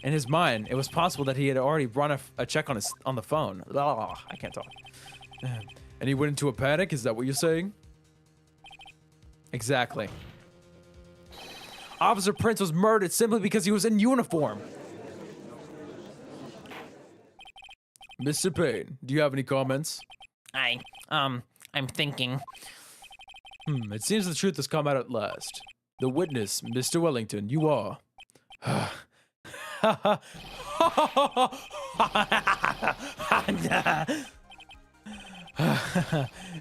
In his mind, it was possible that he had already run a check on the phone. Ugh, I can't talk. And he went into a panic? Is that what you're saying? Exactly. Officer Prince was murdered simply because he was in uniform. Mr. Payne, do you have any comments? I'm thinking. It seems the truth has come out at last. The witness, Mr. Wellington, you are.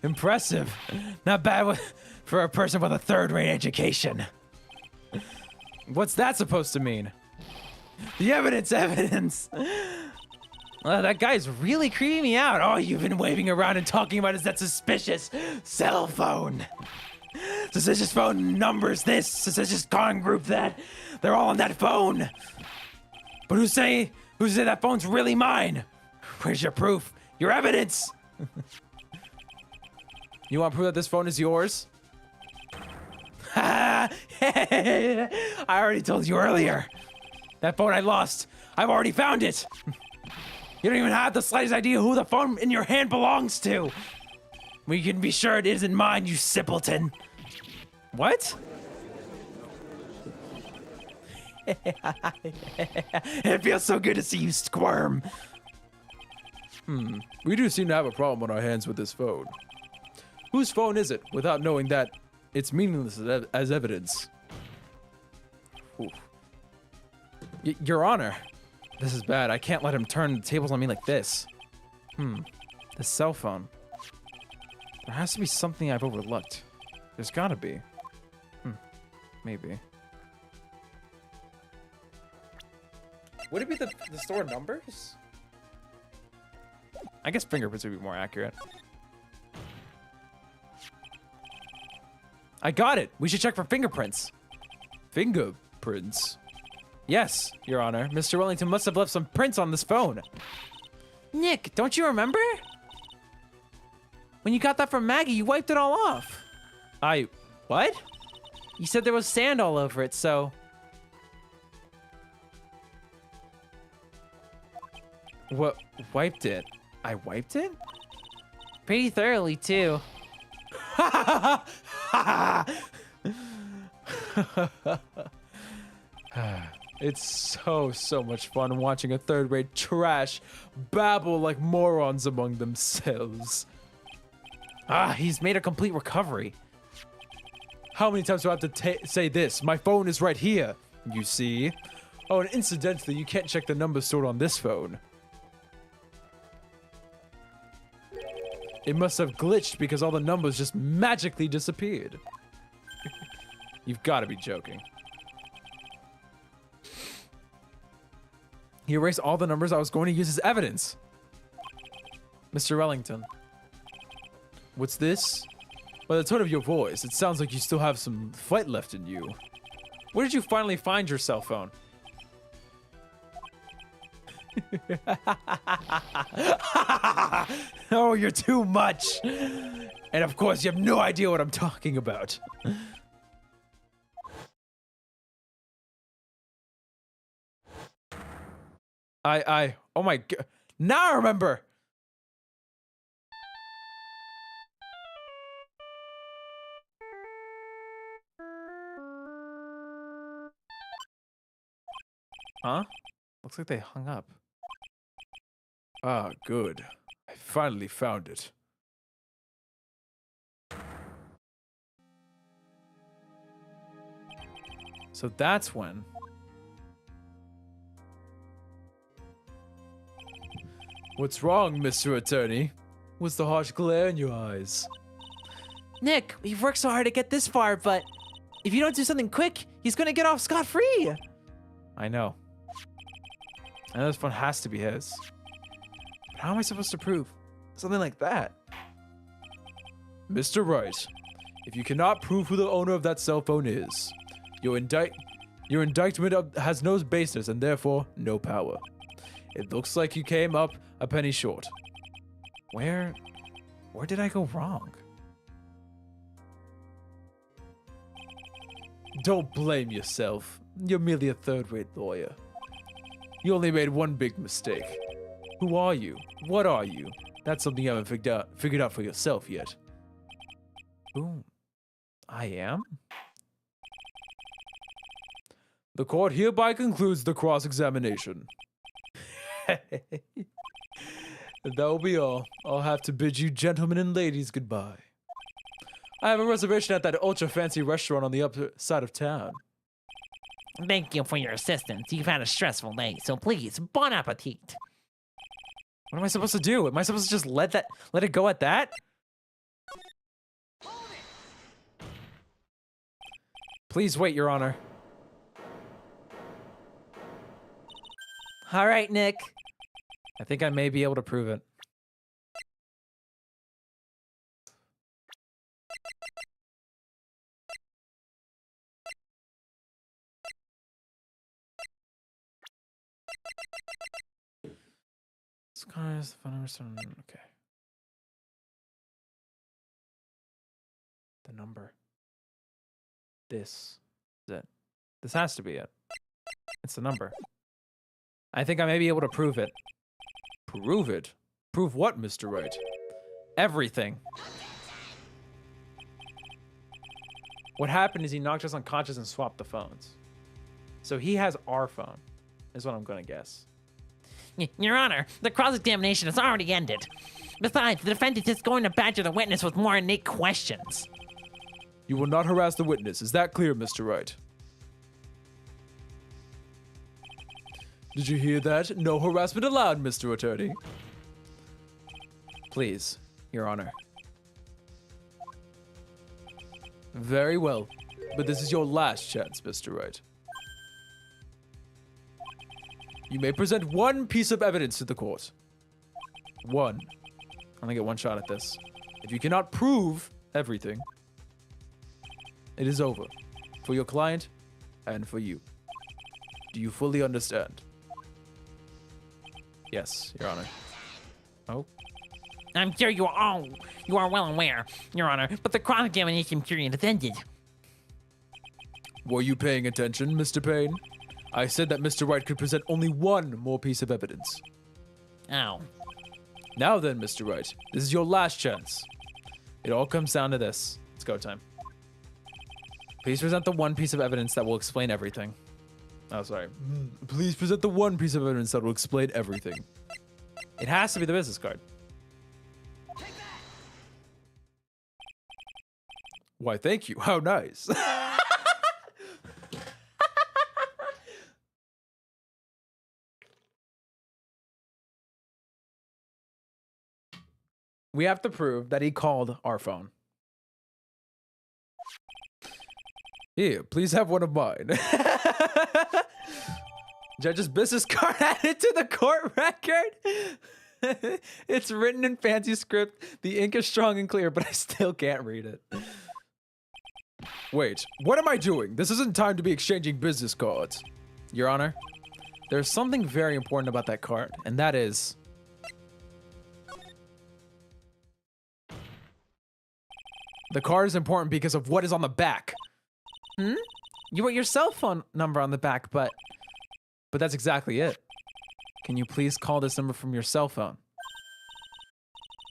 Impressive. Not bad for a person with a third-rate education. What's that supposed to mean? The evidence! That guy's really creeping me out. All you've been waving around and talking about is that suspicious cell phone. Suspicious phone numbers this, suspicious con group that. They're all on that phone. But who say that phone's really mine? Where's your proof? Your evidence? You want proof that this phone is yours? I already told you earlier. That phone I lost. I've already found it. You don't even have the slightest idea who the phone in your hand belongs to. We can be sure it isn't mine, you simpleton. What? It feels so good to see you squirm. We do seem to have a problem on our hands with this phone. Whose phone is it, without knowing that it's meaningless as evidence? Your Honor, this is bad. I can't let him turn the tables on me like this. The cell phone. There has to be something I've overlooked. There's gotta be. Maybe. Would it be the store numbers? I guess fingerprints would be more accurate. I got it! We should check for fingerprints. Fingerprints? Yes, Your Honor. Mr. Wellington must have left some prints on this phone. Nick, don't you remember? When you got that from Maggie, you wiped it all off. What? You said there was sand all over it, so... What? Wiped it? I wiped it? Pretty thoroughly, too. It's so much fun watching a third-rate trash babble like morons among themselves. He's made a complete recovery. How many times do I have to say this? My phone is right here, you see? Oh, and incidentally, you can't check the numbers stored on this phone. It must have glitched because all the numbers just magically disappeared. You've got to be joking. He erased all the numbers I was going to use as evidence. Mr. Wellington. What's this? By the tone of your voice, it sounds like you still have some fight left in you. Where did you finally find your cell phone? Oh, you're too much. And of course, you have no idea what I'm talking about. Oh my god. Now I remember. Huh? Looks like they hung up. Ah, good. I finally found it. So that's when. What's wrong, Mr. Attorney? What's the harsh glare in your eyes? Nick, we've worked so hard to get this far, but if you don't do something quick, he's gonna get off scot-free. I know. I know this phone has to be his. But how am I supposed to prove something like that? Mr. Wright, if you cannot prove who the owner of that cell phone is, your indictment has no basis and therefore no power. It looks like you came up a penny short. Where did I go wrong? Don't blame yourself. You're merely a third-rate lawyer. You only made one big mistake. Who are you? What are you? That's something you haven't figured out for yourself yet. Who I am? The court hereby concludes the cross-examination. That will be all. I'll have to bid you gentlemen and ladies goodbye. I have a reservation at that ultra-fancy restaurant on the upper side of town. Thank you for your assistance. You've had a stressful day, so please, bon appetit. What am I supposed to do? Am I supposed to just let it go at that? Please wait, Your Honor. All right, Nick. I think I may be able to prove it. Okay. The number. This is it. This has to be it. It's the number. I think I may be able to prove it. Prove it? Prove what, Mr. Wright? Everything. What happened is he knocked us unconscious and swapped the phones. So he has our phone, is what I'm gonna guess. Your Honor, the cross-examination has already ended. Besides, the defendant is going to badger the witness with more innate questions. You will not harass the witness. Is that clear, Mr. Wright? Did you hear that? No harassment allowed, Mr. Attorney. Please, Your Honor. Very well, but this is your last chance, Mr. Wright. You may present one piece of evidence to the court. One. I only get one shot at this. If you cannot prove everything, it is over. For your client and for you. Do you fully understand? Yes, Your Honor. Oh. I'm sure you are well aware, Your Honor, but the cross-examination period has ended. Were you paying attention, Mr. Payne? I said that Mr. Wright could present only one more piece of evidence. Oh. Now then, Mr. Wright, this is your last chance. It all comes down to this. It's go time. Please present the one piece of evidence that will explain everything. Oh, sorry. Please present the one piece of evidence that will explain everything. It has to be the business card. Why, thank you. How nice. We have to prove that he called our phone. Here, please have one of mine. Judge's business card added to the court record. It's written in fancy script. The ink is strong and clear, but I still can't read it. Wait, what am I doing? This isn't time to be exchanging business cards. Your Honor, there's something very important about that card, and that is... the card is important because of what is on the back. You wrote your cell phone number on the back, but that's exactly it. Can you please call this number from your cell phone?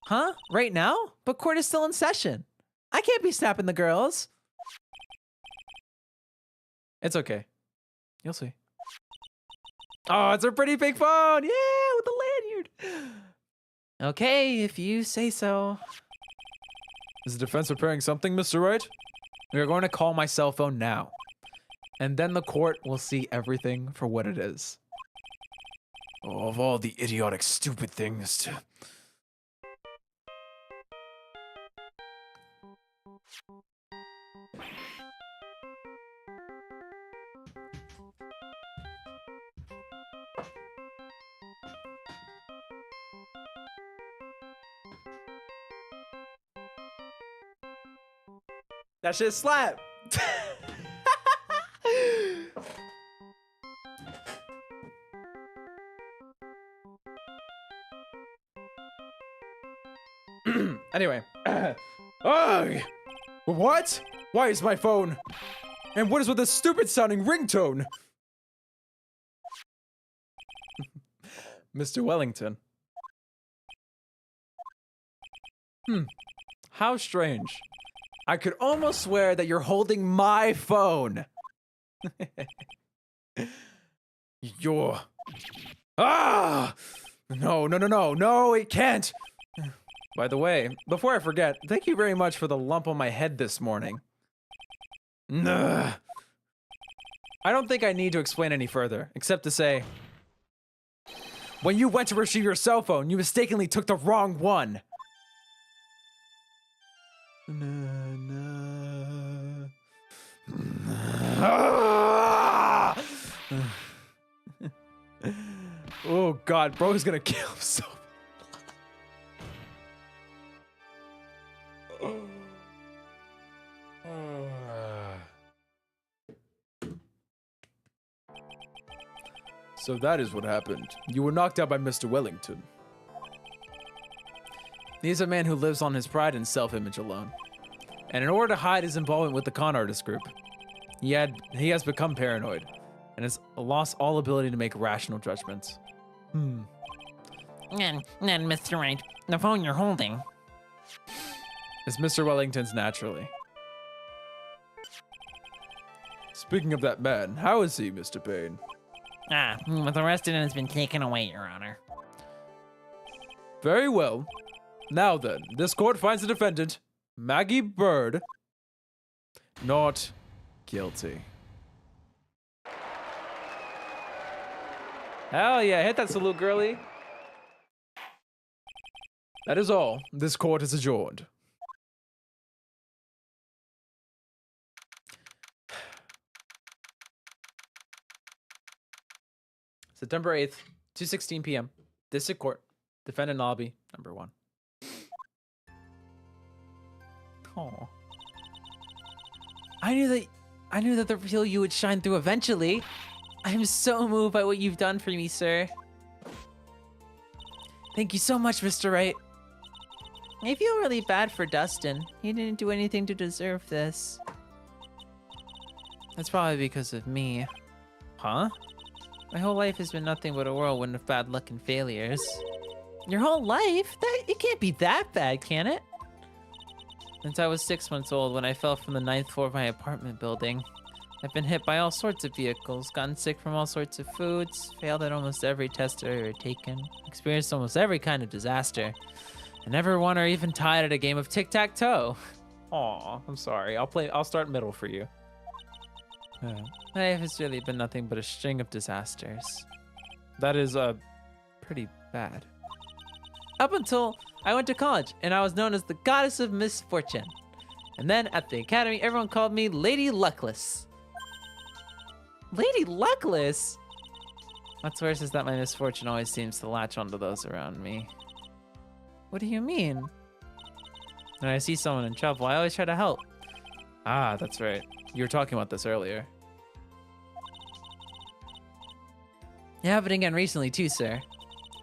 Huh? Right now? But court is still in session. I can't be snapping the girls. It's okay. You'll see. Oh, it's a pretty big phone. Yeah, with the lanyard. Okay, if you say so. Is the defense preparing something, Mr. Wright? We are going to call my cell phone now. And then the court will see everything for what it is. Oh, of all the idiotic, stupid things to... That shit slap. Anyway. Ugh! What? Why is my phone? And what is with this stupid sounding ringtone? Mr. Wellington. How strange. I could almost swear that you're holding my phone. You're... Ah! No, it can't. By the way, before I forget, thank you very much for the lump on my head this morning. Ugh. I don't think I need to explain any further, except to say, when you went to retrieve your cell phone, you mistakenly took the wrong one. Oh God, bro is gonna kill himself. So that is what happened. You were knocked out by Mr. Wellington. He's a man who lives on his pride and self-image alone. And in order to hide his involvement with the con artist group, he has become paranoid and has lost all ability to make rational judgments. And Mr. Wright, the phone you're holding. It's Mr. Wellington's naturally. Speaking of that man, how is he, Mr. Payne? Was arrested and has been taken away, Your Honor. Very well. Now then, this court finds the defendant, Maggie Bird, not guilty. Hell yeah, hit that salute, girly. That is all. This court is adjourned. September 8th, 2:16 p.m. District Court. Defendant lobby, number 1. Oh. I knew that the real you would shine through eventually. I'm so moved by what you've done for me, sir. Thank you so much, Mr. Wright. I feel really bad for Dustin. He didn't do anything to deserve this. That's probably because of me. Huh? My whole life has been nothing but a whirlwind of bad luck and failures. Your whole life? It can't be that bad, can it? Since I was 6 months old when I fell from the 9th floor of my apartment building. I've been hit by all sorts of vehicles, gotten sick from all sorts of foods, failed at almost every test I've ever taken, experienced almost every kind of disaster, and never won or even tied at a game of tic-tac-toe. Aw, I'm sorry. I'll start middle for you. My life has really been nothing but a string of disasters. That is pretty bad. Up until I went to college, and I was known as the goddess of misfortune. And then at the academy, everyone called me Lady Luckless. Lady Luckless? What's worse is that my misfortune always seems to latch onto those around me. What do you mean? When I see someone in trouble, I always try to help. Ah, that's right. You were talking about this earlier. It happened again recently too, sir.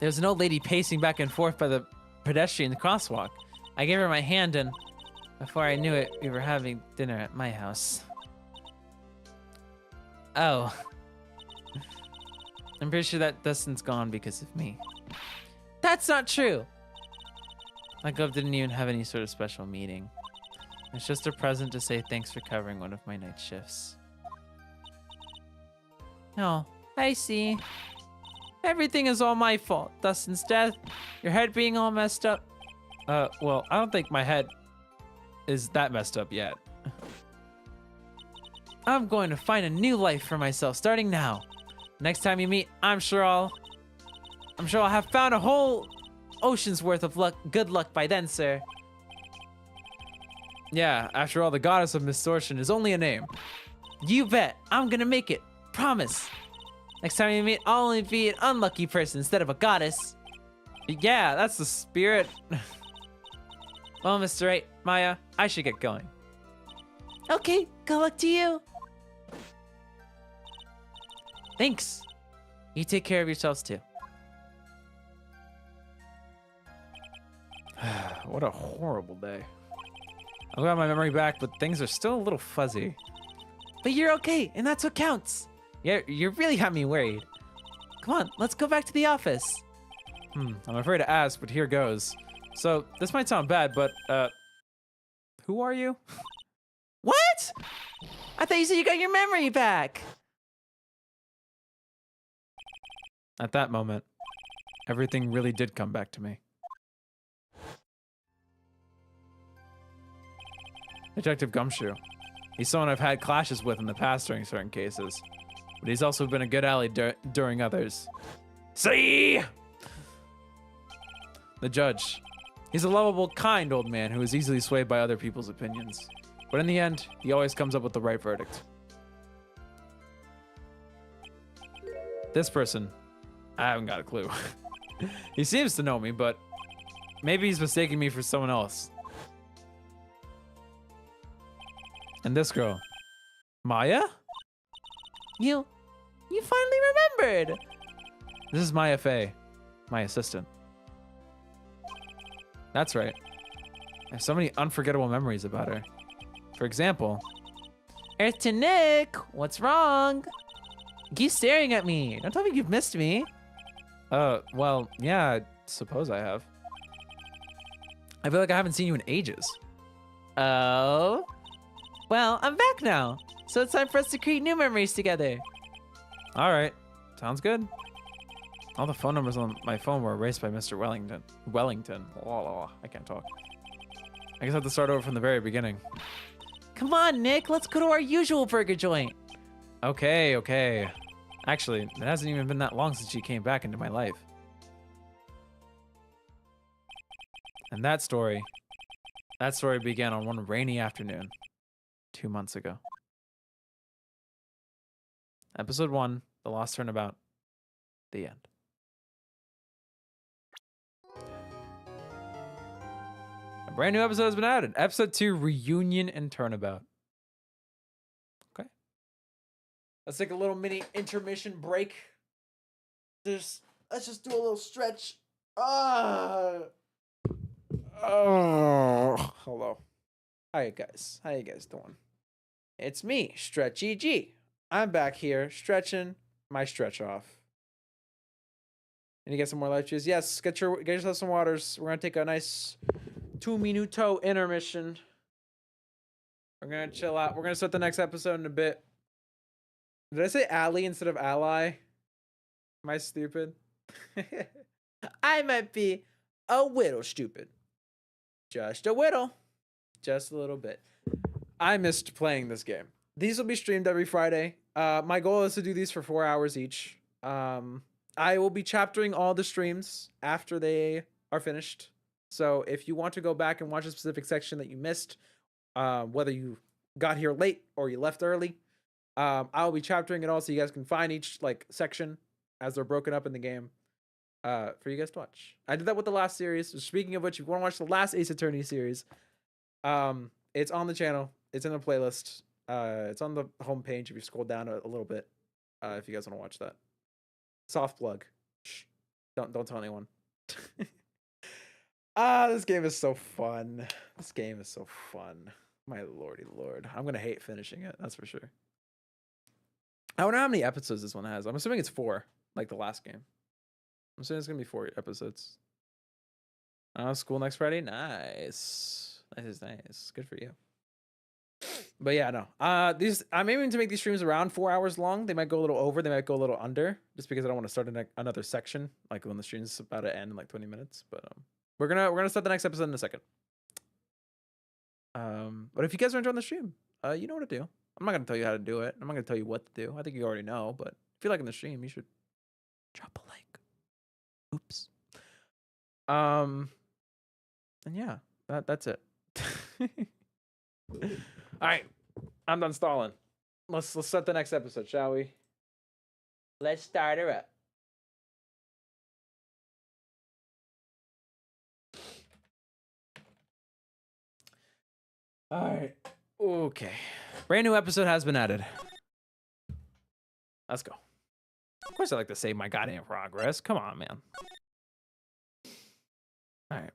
There was an old lady pacing back and forth by the pedestrian crosswalk. I gave her my hand and before I knew it, we were having dinner at my house. Oh. I'm pretty sure that Dustin's gone because of me. That's not true! My glove didn't even have any sort of special meaning. It's just a present to say thanks for covering one of my night shifts. Oh, I see. Everything is all my fault. Dustin's death, your head being all messed up. Well, I don't think my head is that messed up yet. I'm going to find a new life for myself starting now. Next time you meet, I'm sure I'll have found a whole ocean's worth of good luck by then, sir. Yeah, after all, the goddess of misfortune is only a name. You bet. I'm gonna make it. Promise. Next time you meet, I'll only be an unlucky person instead of a goddess. Yeah, that's the spirit. Well, Mr. Wright, Maya, I should get going. Okay, good luck to you. Thanks. You take care of yourselves too. What a horrible day. I've got my memory back, but things are still a little fuzzy. But you're okay, and that's what counts. Yeah, you really got me worried. Come on, let's go back to the office. I'm afraid to ask, but here goes. So, this might sound bad, but, who are you? What? I thought you said you got your memory back. At that moment, everything really did come back to me. Detective Gumshoe. He's someone I've had clashes with in the past during certain cases, but he's also been a good ally during others. See? The judge. He's a lovable, kind old man who is easily swayed by other people's opinions, but in the end, he always comes up with the right verdict. This person, I haven't got a clue. He seems to know me, but maybe he's mistaking me for someone else. And this girl, Maya? You finally remembered. This is Maya Fey, my assistant. That's right. I have so many unforgettable memories about her. For example, Earth to Nick, what's wrong? You keep staring at me. Don't tell me you've missed me. well, yeah, I suppose I have. I feel like I haven't seen you in ages. Oh? Well, I'm back now. So it's time for us to create new memories together. All right, sounds good. All the phone numbers on my phone were erased by Mr. Wellington. Oh, I can't talk. I guess I have to start over from the very beginning. Come on, Nick. Let's go to our usual burger joint. Okay. Actually, it hasn't even been that long since she came back into my life. And that story began on one rainy afternoon 2 months ago. Episode 1, The Lost Turnabout, the end. A brand new episode has been added. Episode 2, Reunion and Turnabout. Okay. Let's take a little mini intermission break. Let's just do a little stretch. Oh, hello. Hi guys. How you guys doing? It's me, Stretchy G. I'm back here stretching my stretch off. And you get some more life juice? Yes, get yourself some waters. We're gonna take a nice 2-minuto intermission. We're gonna chill out. We're gonna start the next episode in a bit. Did I say ally instead of ally? Am I stupid? I might be a little stupid. Just a little. Just a little bit. I missed playing this game. These will be streamed every Friday. My goal is to do these for 4 hours each. I will be chaptering all the streams after they are finished. So if you want to go back and watch a specific section that you missed, whether you got here late or you left early, I'll be chaptering it all so you guys can find each section as they're broken up in the game for you guys to watch. I did that with the last series. So speaking of which, if you want to watch the last Ace Attorney series, it's on the channel. It's in the playlist. It's on the homepage if you scroll down a little bit. If you guys want to watch that. Soft plug. Shh. Don't tell anyone. This game is so fun. This game is so fun. My lordy lord. I'm gonna hate finishing it, that's for sure. I wonder how many episodes this one has. I'm assuming it's 4, like the last game. I'm assuming it's gonna be 4 episodes. School next Friday? Nice. Nice. Good for you. But yeah, no. I'm aiming to make these streams around 4 hours long. They might go a little over, they might go a little under, just because I don't want to start another section, like when the stream's about to end in like 20 minutes. But we're gonna start the next episode in a second. But if you guys are enjoying the stream, you know what to do. I'm not gonna tell you how to do it. I'm not gonna tell you what to do. I think you already know, but if you like in the stream, you should drop a like. Oops. And yeah, that's it. All right, I'm done stalling. Let's start the next episode, shall we? Let's start her up. All right. Okay. Brand new episode has been added. Let's go. Of course I like to save my goddamn progress. Come on, man. All right.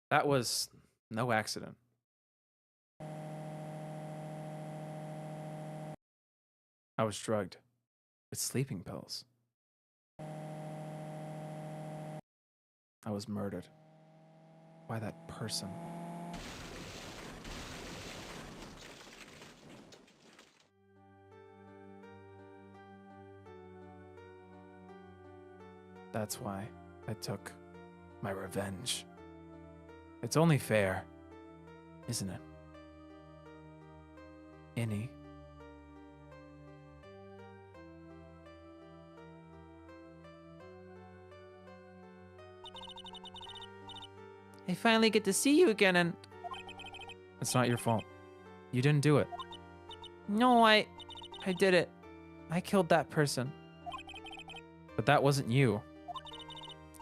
That was no accident. I was drugged with sleeping pills. I was murdered by that person. That's why I took my revenge. It's only fair, isn't it? Innie. I finally get to see you again and... It's not your fault. You didn't do it. No, I did it. I killed that person. But that wasn't you.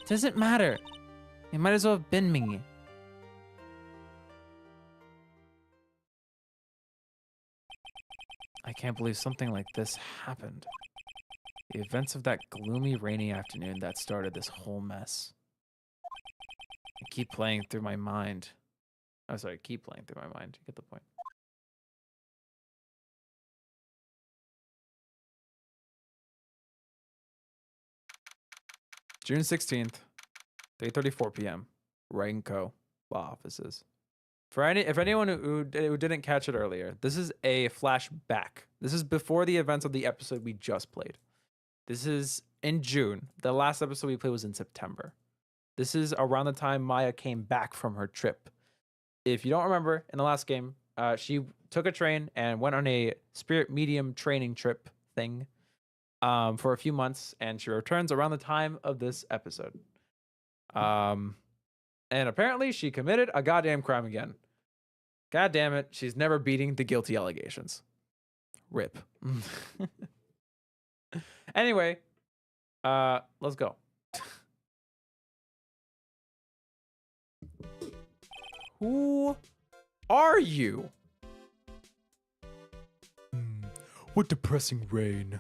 Doesn't matter. It might as well have been me. I can't believe something like this happened. The events of that gloomy, rainy afternoon that started this whole mess. I keep playing through my mind. Oh, sorry, keep playing through my mind. You get the point. June 16th, 3:34 p.m. Wright & Co. Law offices. If anyone who didn't catch it earlier, this is a flashback. This is before the events of the episode we just played. This is in June. The last episode we played was in September. This is around the time Maya came back from her trip. If you don't remember, in the last game, she took a train and went on a spirit medium training trip thing for a few months, and she returns around the time of this episode. And apparently she committed a goddamn crime again. God damn it, she's never beating the guilty allegations. Rip. Anyway, let's go. Who are you? What depressing rain.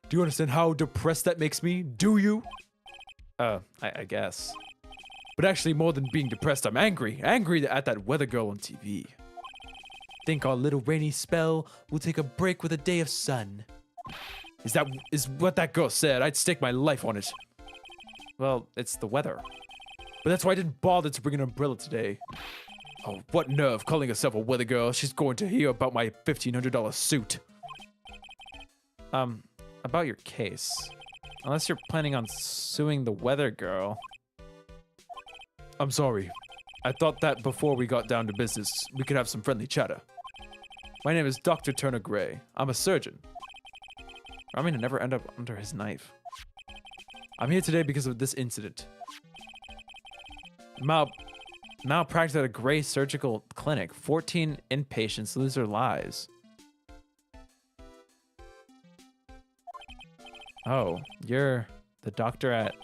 Do you understand how depressed that makes me? Do you? I guess. But actually, more than being depressed, I'm angry. Angry at that weather girl on TV. Think our little rainy spell will take a break with a day of sun. Is what that girl said. I'd stake my life on it. Well, it's the weather. But that's why I didn't bother to bring an umbrella today. Oh, what nerve calling herself a weather girl. She's going to hear about my $1,500 suit. About your case. Unless you're planning on suing the weather girl. I'm sorry. I thought that before we got down to business, we could have some friendly chatter. My name is Dr. Turner Gray. I'm a surgeon. I mean to never end up under his knife. I'm here today because of this incident. Malpractice at a Gray surgical clinic. 14 inpatients lose their lives. Oh, you're the doctor at...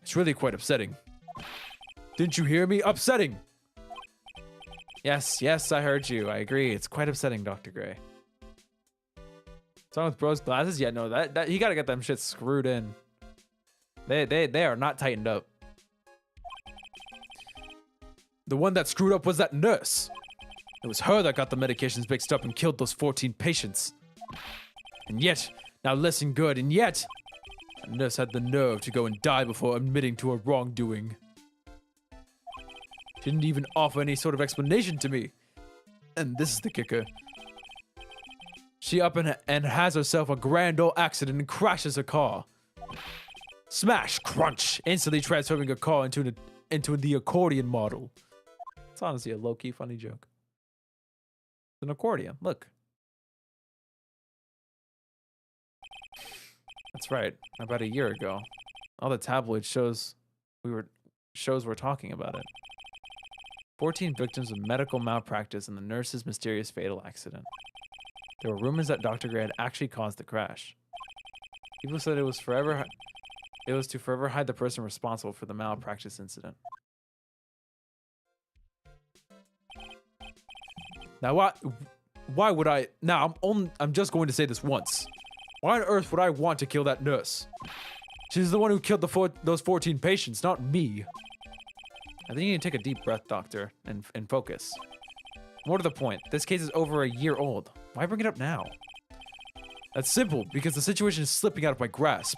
It's really quite upsetting. Didn't you hear me? Upsetting! Yes, I heard you. I agree. It's quite upsetting, Dr. Gray. What's wrong with bro's glasses? Yeah, no, that he gotta get them shit screwed in. They are not tightened up. The one that screwed up was that nurse. It was her that got the medications mixed up and killed those 14 patients. And yet, now listen good, and yet, that nurse had the nerve to go and die before admitting to her wrongdoing. She didn't even offer any sort of explanation to me. And this is the kicker. She up and has herself a grand old accident and crashes her car. Smash, crunch, instantly transforming her car into the accordion model. It's honestly a low-key funny joke. It's an accordion, look. That's right, about a year ago. All the tabloid shows were talking about it. 14 victims of medical malpractice and the nurse's mysterious fatal accident. There were rumors that Dr. Gray had actually caused the crash. People said it was forever It was to forever hide the person responsible for the malpractice incident. Now, why would I? Now, I'm just going to say this once. Why on earth would I want to kill that nurse? She's the one who killed those 14 patients, not me. I think you need to take a deep breath, Doctor, and focus. More to the point, this case is over a year old. Why bring it up now? That's simple, because the situation is slipping out of my grasp.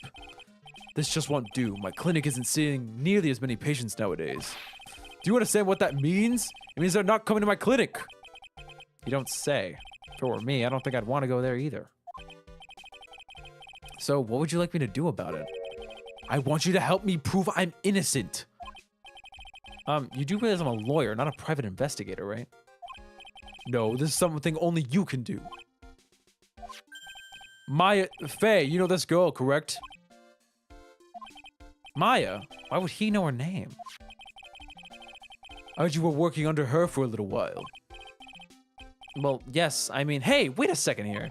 This just won't do. My clinic isn't seeing nearly as many patients nowadays. Do you understand what that means? It means they're not coming to my clinic. You don't say. If it were me, I don't think I'd want to go there either. So, what would you like me to do about it? I want you to help me prove I'm innocent. You do realize I'm a lawyer, not a private investigator, right? No, this is something only you can do. Maya, Faye, you know this girl, correct? Maya? Why would he know her name? I heard you were working under her for a little while. Well, yes, I mean, hey, wait a second here.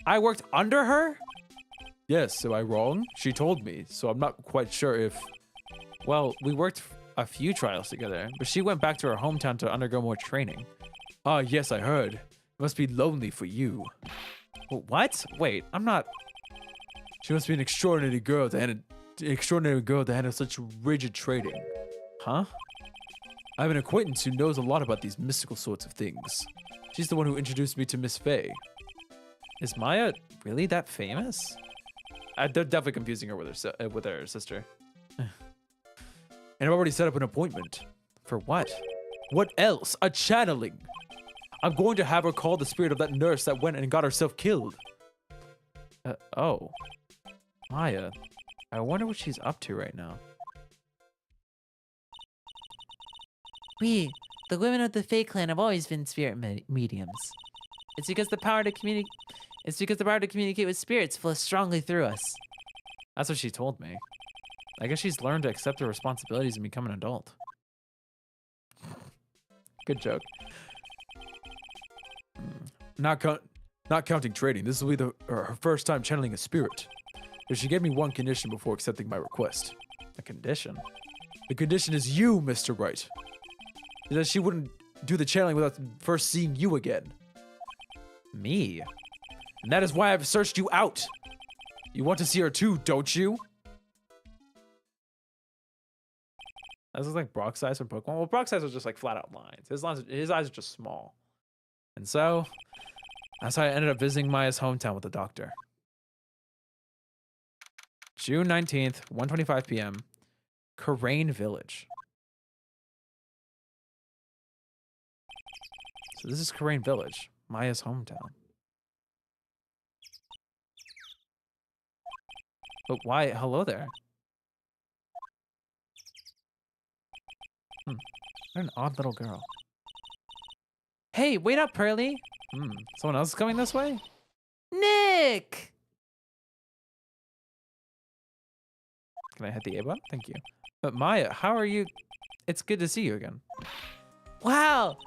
I worked under her? Yes, am I wrong? She told me, so I'm not quite sure if... Well, we worked a few trials together, but she went back to her hometown to undergo more training. Ah, yes, I heard. It must be lonely for you. What? Wait, I'm not... She must be an extraordinary girl to handle such rigid training. Huh? I have an acquaintance who knows a lot about these mystical sorts of things. She's the one who introduced me to Miss Faye. Is Maya really that famous? They're definitely confusing her with her sister. And I've already set up an appointment. For what? What else? A channeling. I'm going to have her call the spirit of that nurse that went and got herself killed. Oh. Maya. I wonder what she's up to right now. We, the women of the Fae clan, have always been spirit mediums. It's because the power to communicate with spirits flows strongly through us. That's what she told me. I guess she's learned to accept her responsibilities and become an adult. Good joke. Not counting trading, this will be her first time channeling a spirit. But she gave me one condition before accepting my request. A condition? The condition is you, Mr. Wright. She said she wouldn't do the channeling without first seeing you again. Me? And that is why I've searched you out. You want to see her too, don't you? This is like Brock's eyes from Pokemon. Well, Brock's eyes are just like flat out lines. His eyes are just small. And so, that's how I ended up visiting Maya's hometown with the doctor. June 19th, 1:25 p.m. Kurain Village. So this is Kurain Village, Maya's hometown. But why? Hello there. What an odd little girl. Hey, wait up, Pearly. Someone else is coming this way? Nick! Can I hit the A button? Thank you. But Maya, how are you? It's good to see you again. Wow!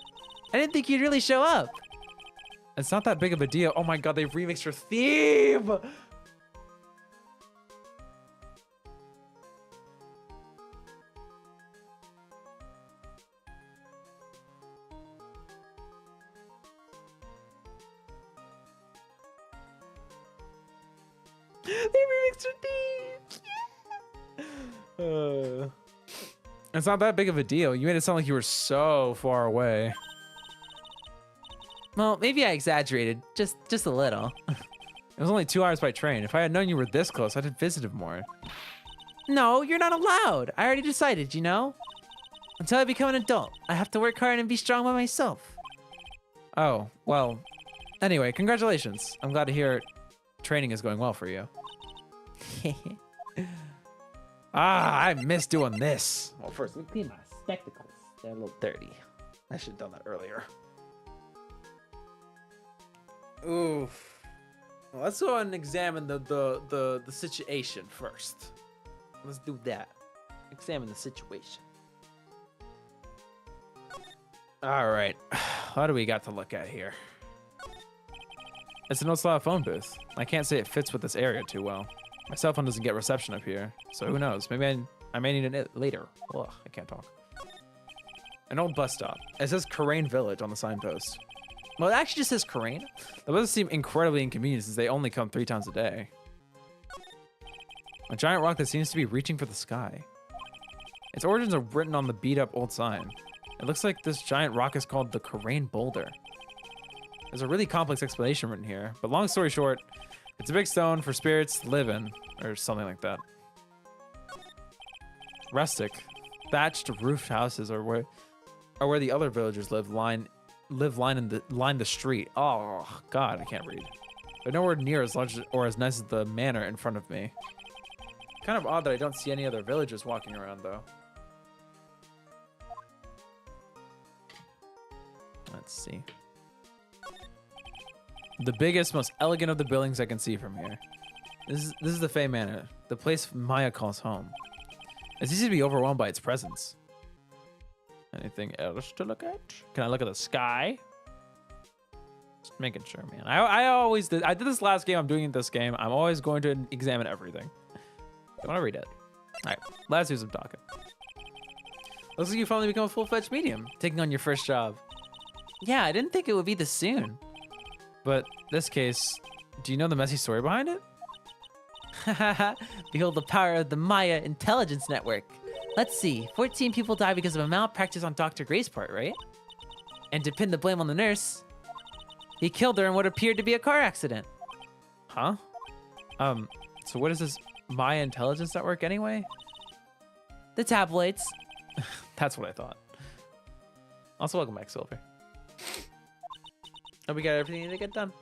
I didn't think you'd really show up. It's not that big of a deal. Oh my god, they've remixed her theme! They remixed her theme! It's not that big of a deal. You made it sound like you were so far away. Well, maybe I exaggerated. Just a little. It was only 2 hours by train. If I had known you were this close, I'd have visited more. No, you're not allowed. I already decided, you know? Until I become an adult, I have to work hard and be strong by myself. Oh, well. Anyway, congratulations. I'm glad to hear training is going well for you. I miss doing this. Well, first, let me clean my spectacles. They're a little dirty. I should have done that earlier. Oof. Well, let's go and examine the situation first. Let's do that. Examine the situation. All right. What do we got to look at here? It's an old style phone booth. I can't say it fits with this area too well. My cell phone doesn't get reception up here, so who knows? Maybe I may need it later. Ugh, I can't talk. An old bus stop. It says Kurain Village on the signpost. Well, it actually just says Kurain. That doesn't seem incredibly inconvenient since they only come 3 times a day. A giant rock that seems to be reaching for the sky. Its origins are written on the beat-up old sign. It looks like this giant rock is called the Kurain Boulder. There's a really complex explanation written here, but long story short, it's a big stone for spirits to live in, or something like that. Rustic, thatched roofed houses are where the other villagers line the street. Oh God, I can't read. They're nowhere near as large or as nice as the manor in front of me. Kind of odd that I don't see any other villagers walking around though. Let's see. The biggest, most elegant of the buildings I can see from here. This is the Fey Manor, the place Maya calls home. It's easy to be overwhelmed by its presence. Anything else to look at? Can I look at the sky? Just making sure, man. I always did. I did this last game. I'm doing it this game. I'm always going to examine everything. I want to read it. All right, let's do some talking. Looks like you finally become a full-fledged medium, taking on your first job. Yeah, I didn't think it would be this soon. But this case, do you know the messy story behind it? Behold the power of the Maya intelligence network. Let's see, 14 people died because of a malpractice on Dr. Gray's part, right? And to pin the blame on the nurse, he killed her in what appeared to be a car accident. Huh? So what is this Maya intelligence network anyway? The tabloids. That's what I thought. Also, welcome back, Silver. Hope we got everything you need to get done.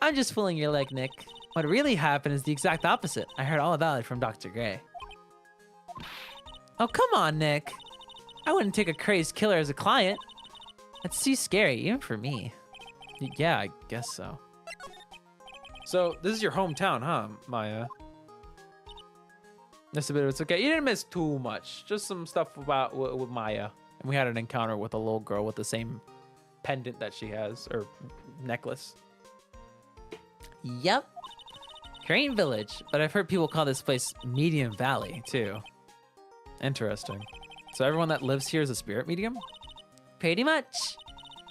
I'm just pulling your leg, Nick. What really happened is the exact opposite. I heard all about it from Dr. Gray. Oh, come on, Nick. I wouldn't take a crazed killer as a client. That's too scary, even for me. Yeah, I guess so. So, this is your hometown, huh, Maya? Just a bit of it's okay. You didn't miss too much. Just some stuff about with Maya. And we had an encounter with a little girl with the same pendant that she has, or necklace. Yep. Kurain Village, but I've heard people call this place Medium Valley, too. Interesting. So everyone that lives here is a spirit medium? Pretty much.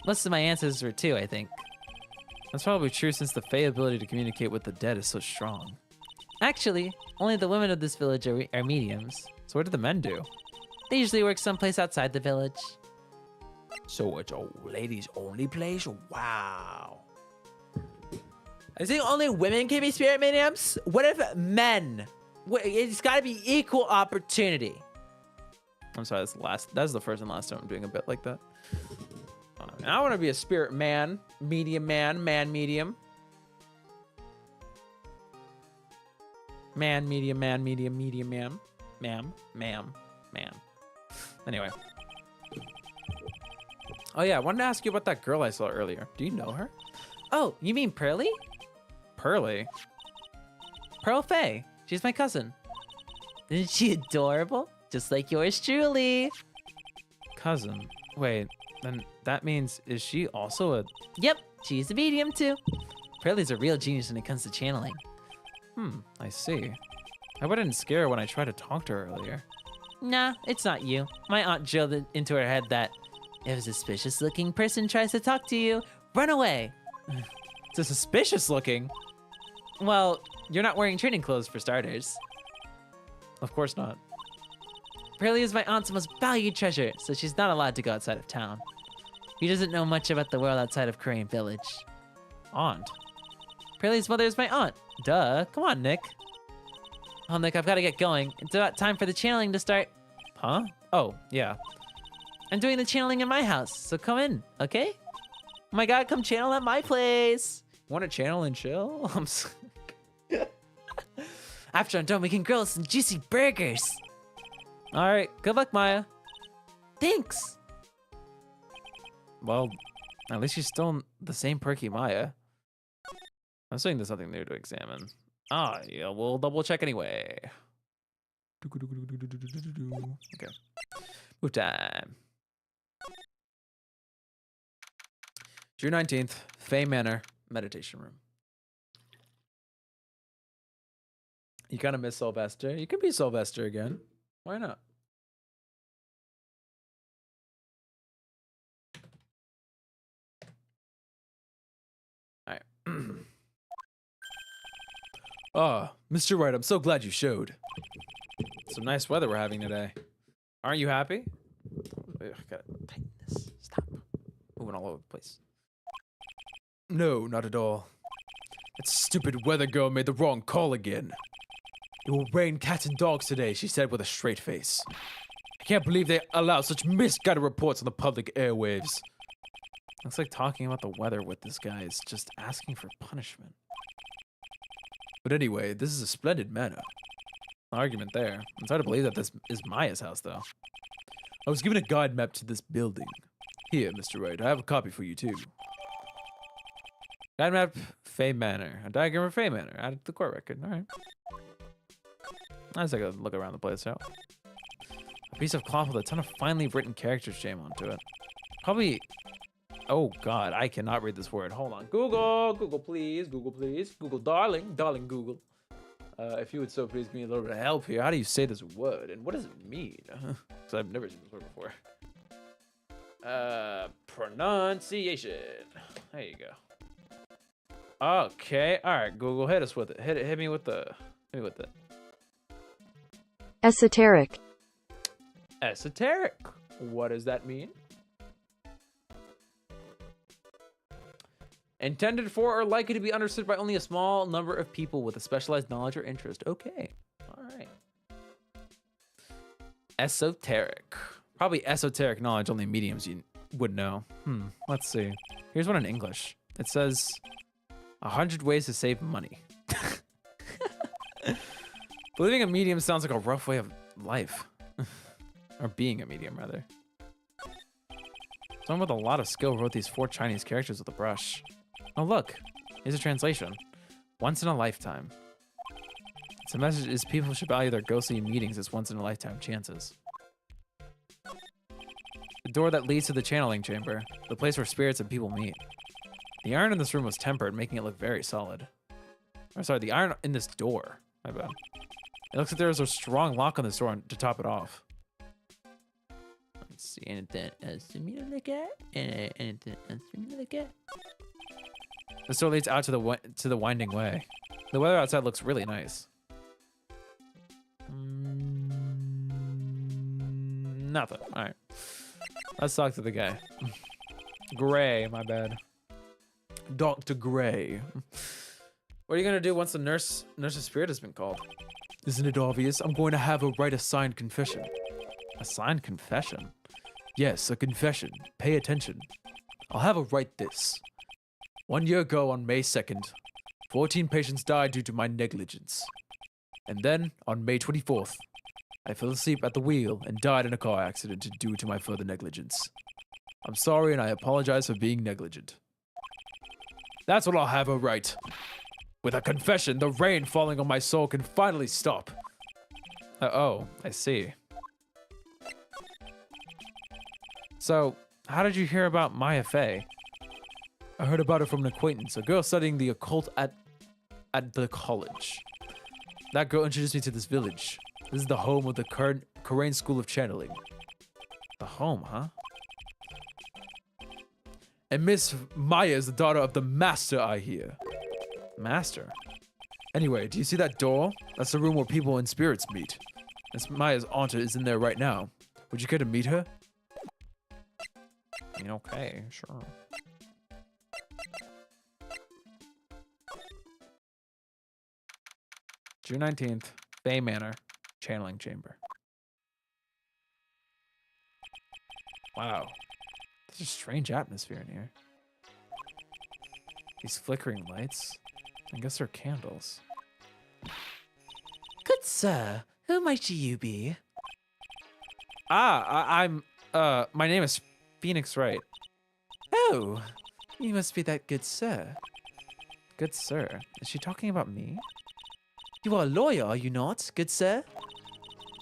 Most of my ancestors were too, I think. That's probably true since the Fey ability to communicate with the dead is so strong. Actually, only the women of this village are mediums. So what do the men do? They usually work someplace outside the village. So it's a ladies only place? Wow. I think only women can be spirit mediums? What if men? It's gotta be equal opportunity. I'm sorry, that's the first and last time I'm doing a bit like that. I want to be a spirit man, medium man, medium. Man, medium, man. Ma'am. Anyway. Oh yeah, I wanted to ask you about that girl I saw earlier. Do you know her? Oh, you mean Pearly? Pearly? Pearl Fay. She's my cousin. Isn't she adorable? Just like yours truly. Cousin? Wait, then that means, is she also a... Yep, she's a medium too. Pearly's a real genius when it comes to channeling. I see. I didn't scare her when I tried to talk to her earlier. Nah, it's not you. My aunt drilled it into her head that if a suspicious looking person tries to talk to you, run away. It's a suspicious looking? Well, you're not wearing training clothes for starters. Of course not. Pearly is my aunt's most valued treasure, so she's not allowed to go outside of town. She doesn't know much about the world outside of Kurain Village. Aunt? Pearly's mother is my aunt. Duh. Come on, Nick. Oh, Nick, I've got to get going. It's about time for the channeling to start. Huh? Oh, yeah. I'm doing the channeling in my house, so come in, okay? Oh my god, come channel at my place. Want to channel and chill? After I'm done, we can grill some juicy burgers. All right, good luck, Maya. Thanks. Well, at least she's still the same perky Maya. I'm saying there's something new to examine. Ah, yeah, we'll double check anyway. Okay. Move time. June 19th, Fey Manor, meditation room. You kind of miss Sylvester. You can be Sylvester again. Why not? All right. Ah, Mr. Wright, I'm so glad you showed. Some nice weather we're having today. Aren't you happy? Ugh, gotta tighten this. Stop. Moving all over the place. No, not at all. That stupid weather girl made the wrong call again. It will rain cats and dogs today, she said with a straight face. I can't believe they allow such misguided reports on the public airwaves. Looks like talking about the weather with this guy is just asking for punishment. But anyway, this is a splendid manor. Argument there. I'm sorry to believe that this is Maya's house, though. I was given a guide map to this building. Here, Mr. Wright, I have a copy for you, too. Guide map, Fay Manor. A diagram of Fay Manor. Added to the court record. All right. Let's take a look around the place out. A piece of cloth with a ton of finely written characters jammed onto it. Probably... Oh, God, I cannot read this word. Hold on. Google! Google, please. Google, please. Google, darling. Darling, Google. If you would so please give me a little bit of help here. How do you say this word? And what does it mean? Because I've never seen this word before. Pronunciation. There you go. Okay. All right, Google, hit us with it. Hit me with the... Hit me with it. Esoteric. Esoteric. What does that mean? Intended for or likely to be understood by only a small number of people with a specialized knowledge or interest. Okay. All right. Esoteric. Probably esoteric knowledge only mediums you would know. Let's see. Here's one in English. It says 100 ways to save money. Believing a medium sounds like a rough way of life. Or being a medium, rather. Someone with a lot of skill wrote these 4 Chinese characters with a brush. Oh, look. Here's a translation. Once in a lifetime. So the message is people should value their ghostly meetings as once-in-a-lifetime chances. The door that leads to the channeling chamber. The place where spirits and people meet. The iron in this room was tempered, making it look very solid. Or sorry, the iron in this door. My bad. It looks like there's a strong lock on this door to top it off. Let's see. Anything else to me to look at? Anything else for me to look at? This door leads out to the winding way. The weather outside looks really nice. Nothing. All right. Let's talk to the guy. Gray, my bad. Dr. Gray. What are you gonna do once the nurse's spirit has been called? Isn't it obvious? I'm going to have her write a signed confession. A signed confession? Yes, a confession. Pay attention. I'll have her write this. 1 year ago on May 2nd, 14 patients died due to my negligence. And then, on May 24th, I fell asleep at the wheel and died in a car accident due to my further negligence. I'm sorry and I apologize for being negligent. That's what I'll have her write. With a confession, the rain falling on my soul can finally stop. Oh, I see. So, how did you hear about Maya Fey? I heard about her from an acquaintance, a girl studying the occult at the college. That girl introduced me to this village. This is the home of the Kurain School of Channeling. The home, huh? And Miss Maya is the daughter of the master, I hear. Master? Anyway, do you see that door? That's the room where people and spirits meet. Miss Maya's aunt is in there right now. Would you care to meet her? I mean, okay, sure. June 19th, Bay Manor, Channeling Chamber. Wow. There's a strange atmosphere in here. These flickering lights. I guess they're candles. Good sir, who might you be? I'm my name is Phoenix Wright. Oh, you must be that good sir. Good sir. Is she talking about me? You are a lawyer, are you not, good sir?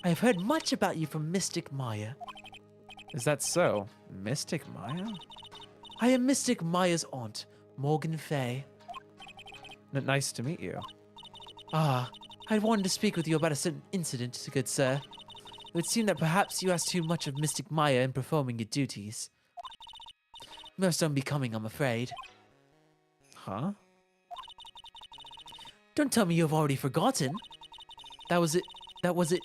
I have heard much about you from Mystic Maya. Is that so? Mystic Maya? I am Mystic Maya's aunt, Morgan Fay. Nice to meet you. Ah, I wanted to speak with you about a certain incident, good sir. It would seem that perhaps you asked too much of Mystic Maya in performing your duties. Most unbecoming, I'm afraid. Huh? Don't tell me you have already forgotten. That was it. That was it.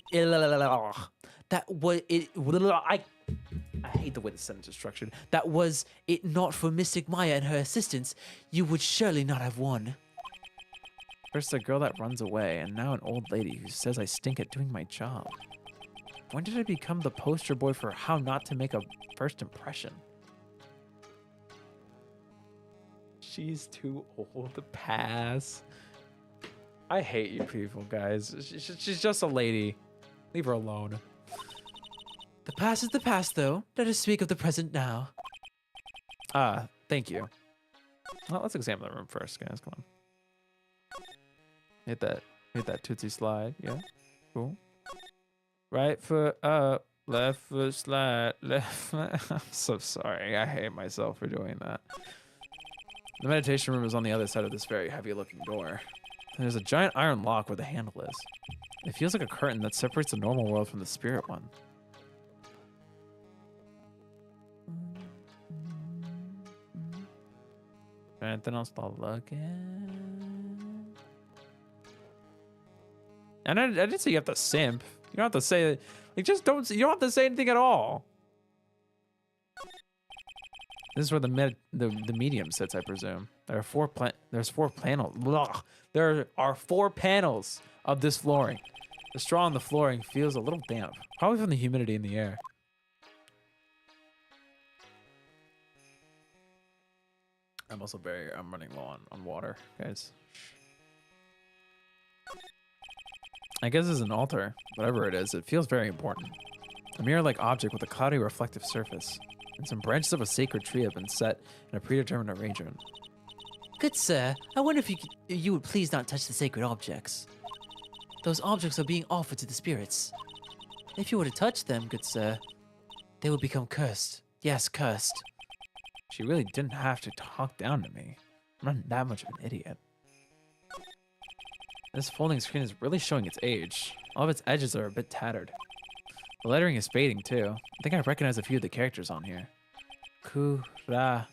That was it. I hate the way the sentence is structured. That was it not for Mystic Maya and her assistants, you would surely not have won. First a girl that runs away, and now an old lady who says I stink at doing my job. When did I become the poster boy for how not to make a first impression? She's too old to pass. I hate you people, guys. She's just a lady. Leave her alone. The past is the past, though. Let us speak of the present now. Thank you. Well, let's examine the room first, guys. Come on. Hit that Tootsie slide. Yeah. Cool. Right foot up, left foot slide, left. I'm so sorry. I hate myself for doing that. The meditation room is on the other side of this very heavy-looking door. There's a giant iron lock where the handle is. It feels like a curtain that separates the normal world from the spirit one. Anything else to look at? And I didn't say you have to simp. You don't have to say, like, just don't. You don't have to say anything at all. This is where the medium sits, I presume. There's four panels. Blah. There are 4 panels of this flooring. The straw on the flooring feels a little damp, probably from the humidity in the air. I'm running low on water, guys. I guess it's an altar. Whatever it is, it feels very important. A mirror-like object with a cloudy reflective surface. And some branches of a sacred tree have been set in a predetermined arrangement. Good sir, I wonder if you would please not touch the sacred objects. Those objects are being offered to the spirits. If you were to touch them, good sir, they would become cursed. Yes, cursed. She really didn't have to talk down to me. I'm not that much of an idiot. This folding screen is really showing its age. All of its edges are a bit tattered. The lettering is fading too. I think I recognize a few of the characters on here. Kurain.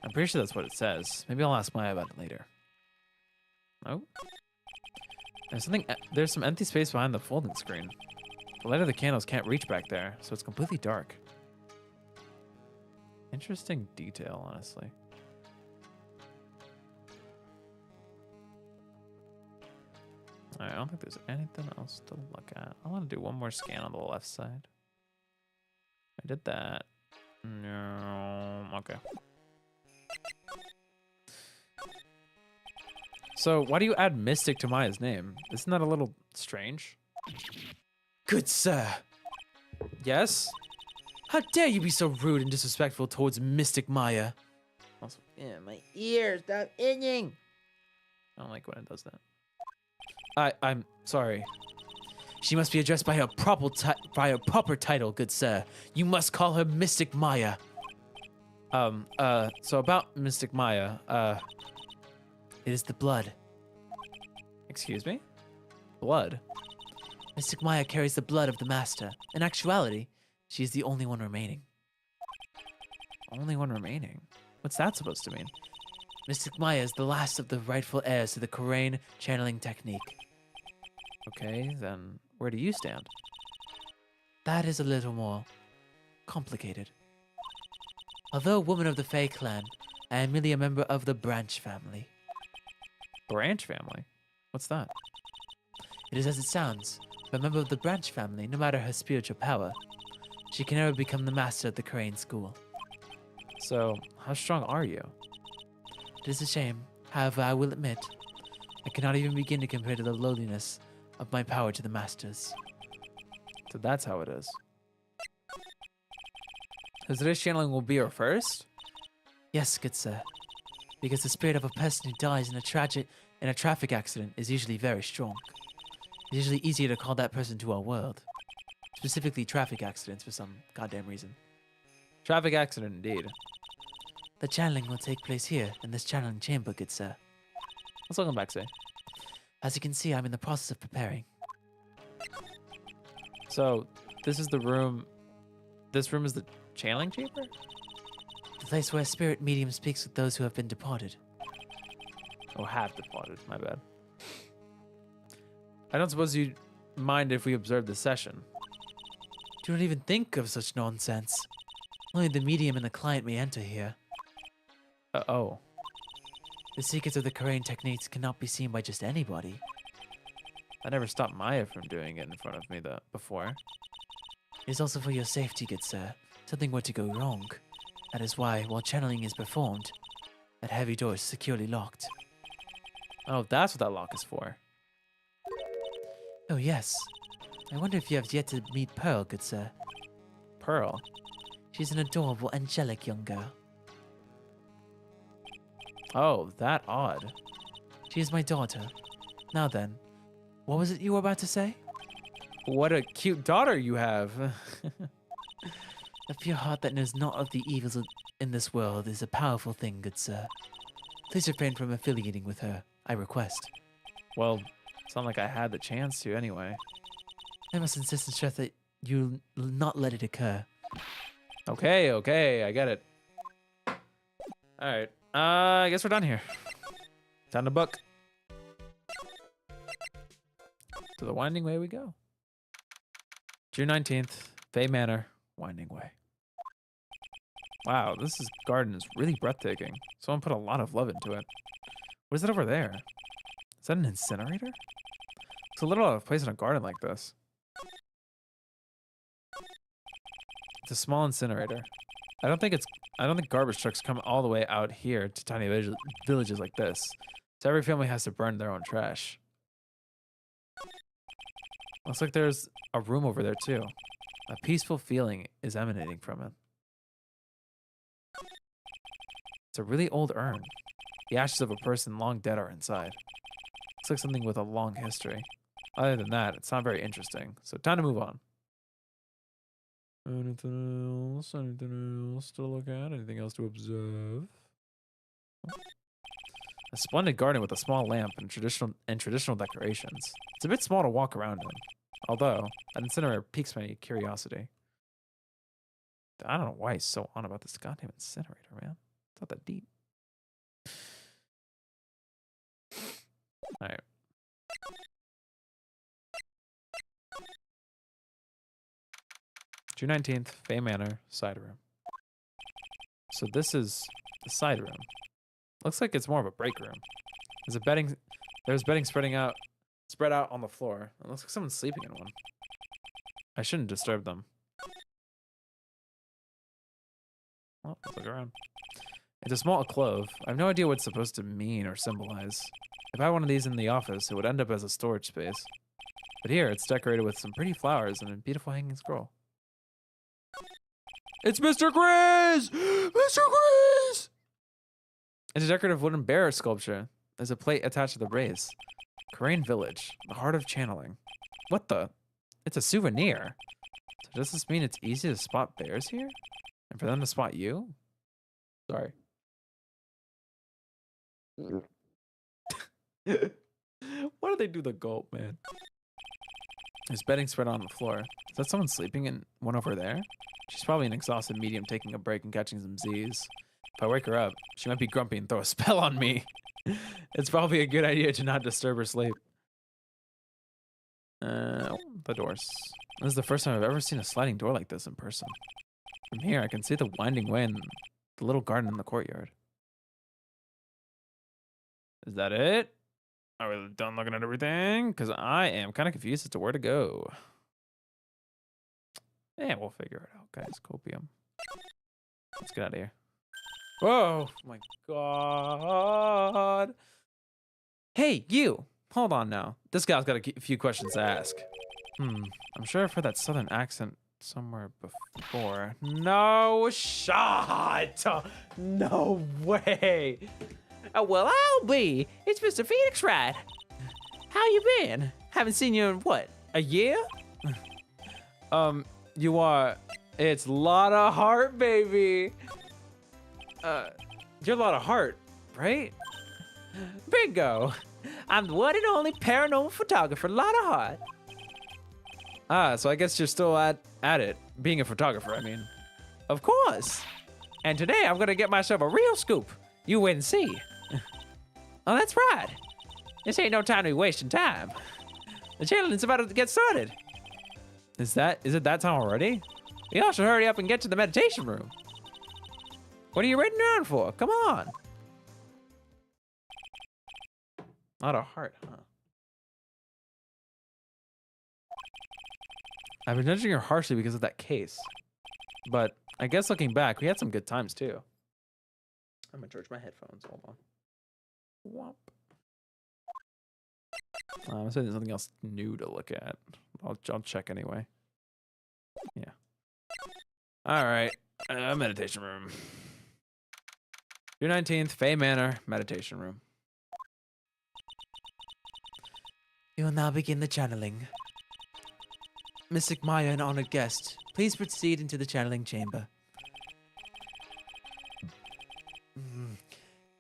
I'm pretty sure that's what it says. Maybe I'll ask Maya about it later. Oh. There's some empty space behind the folding screen. The light of the candles can't reach back there, so it's completely dark. Interesting detail, honestly. Alright, I don't think there's anything else to look at. I want to do one more scan on the left side. I did that. No. Okay. So, why do you add Mystic to Maya's name? Isn't that a little strange? Good sir. Yes? How dare you be so rude and disrespectful towards Mystic Maya? Also, Yeah, my ears, stop itching. I don't like when it does that. I'm sorry. She must be addressed by her proper title, good sir. You must call her Mystic Maya. So about Mystic Maya, It is the blood. excuse me? Blood? Mystic Maya carries the blood of the master. In actuality, she is the only one remaining. Only one remaining? What's that supposed to mean? Mystic Maya is the last of the rightful heirs to the Kurain channeling technique. Okay, then where do you stand? That is a little more complicated. Although a woman of the Fae clan, I am merely a member of the Branch family. Branch family? What's that? It is as it sounds. A member of the Branch family, no matter her spiritual power, she can never become the master of the Kurain school. So, how strong are you? It is a shame. However, I will admit, I cannot even begin to compare to the lowliness of my power to the masters. So that's how it is. So today's channeling will be our first? Yes, good sir. Because the spirit of a person who dies in a traffic accident is usually very strong. It's usually easier to call that person to our world. Specifically traffic accidents for some goddamn reason. Traffic accident indeed. The channeling will take place here, in this channeling chamber, good sir. Let's welcome back, say. As you can see, I'm in the process of preparing. So, this is the room. This room is the channeling chamber? The place where a spirit medium speaks with those who have been departed. Oh, have departed. My bad. I don't suppose you'd mind if we observed the session. Do not even think of such nonsense. Only the medium and the client may enter here. Oh. The secrets of the Kurain techniques cannot be seen by just anybody. I never stopped Maya from doing it in front of me before. It is also for your safety, good sir. Something were to go wrong. That is why, while channeling is performed, that heavy door is securely locked. Oh, that's what that lock is for. Oh, yes. I wonder if you have yet to meet Pearl, good sir. Pearl? She's an adorable, angelic young girl. Oh, that odd. She is my daughter. Now then, what was it you were about to say? What a cute daughter you have. A pure heart that knows not of the evils in this world is a powerful thing, good sir. Please refrain from affiliating with her, I request. Well, it's not like I had the chance to anyway. I must insist and stress that you not let it occur. Okay, I get it. Alright, I guess we're done here. Time to book. To the Winding Way we go. June 19th, Fay Manor, Winding Way. Wow, this garden is really breathtaking. Someone put a lot of love into it. What is that over there? Is that an incinerator? It's a little out of place in a garden like this. It's a small incinerator. I don't think garbage trucks come all the way out here to tiny villages like this. So every family has to burn their own trash. Looks like there's a room over there too. A peaceful feeling is emanating from it. It's a really old urn. The ashes of a person long dead are inside. Looks like something with a long history. Other than that, it's not very interesting. So time to move on. Anything else? Anything else to look at? Anything else to observe? A splendid garden with a small lamp and traditional decorations. It's a bit small to walk around in, although an incinerator piques my curiosity. I don't know why he's so on about this goddamn incinerator, man. It's not that deep. All right. June 19th, Fay Manor, side room. So this is the side room. Looks like it's more of a break room. There's bedding spread out on the floor. It looks like someone's sleeping in one. I shouldn't disturb them. Well, let's look around. It's a small alcove. I have no idea what it's supposed to mean or symbolize. If I had one of these in the office, it would end up as a storage space. But here, it's decorated with some pretty flowers and a beautiful hanging scroll. It's Mr. Grizz! Mr. Grizz! It's a decorative wooden bear sculpture. There's a plate attached to the base. Kurain Village, the heart of channeling. What the? It's a souvenir. So does this mean it's easy to spot bears here? And for them to spot you? Sorry. Why do they do the gulp, man? There's bedding spread on the floor. Is that someone sleeping in one over there? She's probably an exhausted medium taking a break and catching some Z's. If I wake her up, she might be grumpy and throw a spell on me. It's probably a good idea to not disturb her sleep. The doors. This is the first time I've ever seen a sliding door like this in person. From here, I can see the winding way and the little garden in the courtyard. Is that it? Are we done looking at everything? Because I am kind of confused as to where to go. Yeah, we'll figure it out, guys. Copium. Let's get out of here. Whoa! Oh my god! Hey, you! Hold on now. This guy's got a few questions to ask. I'm sure I've heard that southern accent somewhere before. No shot! No way! Well, I'll be. It's Mr. Phoenix Wright. How you been? Haven't seen you in what, a year? You are. It's Lotta Heart, baby. You're Lotta Heart, right? Bingo! I'm the one and only paranormal photographer, Lotta Heart. Ah, so I guess you're still at it, being a photographer, I mean. Of course! And today I'm gonna get myself a real scoop. You wait and see. Oh, that's right. This ain't no time to be wasting time. The challenge is about to get started. Is it that time already? You all should hurry up and get to the meditation room. What are you waiting around for? Come on. Not a heart, huh? I've been judging her harshly because of that case. But I guess looking back, we had some good times too. I'm gonna charge my headphones. Hold on. Whomp. I'm gonna say there's nothing else new to look at. I'll check anyway. Yeah. All right. Meditation room. June 19th, Fay Manor, meditation room. We will now begin the channeling. Mystic Maya and honored guest, please proceed into the channeling chamber.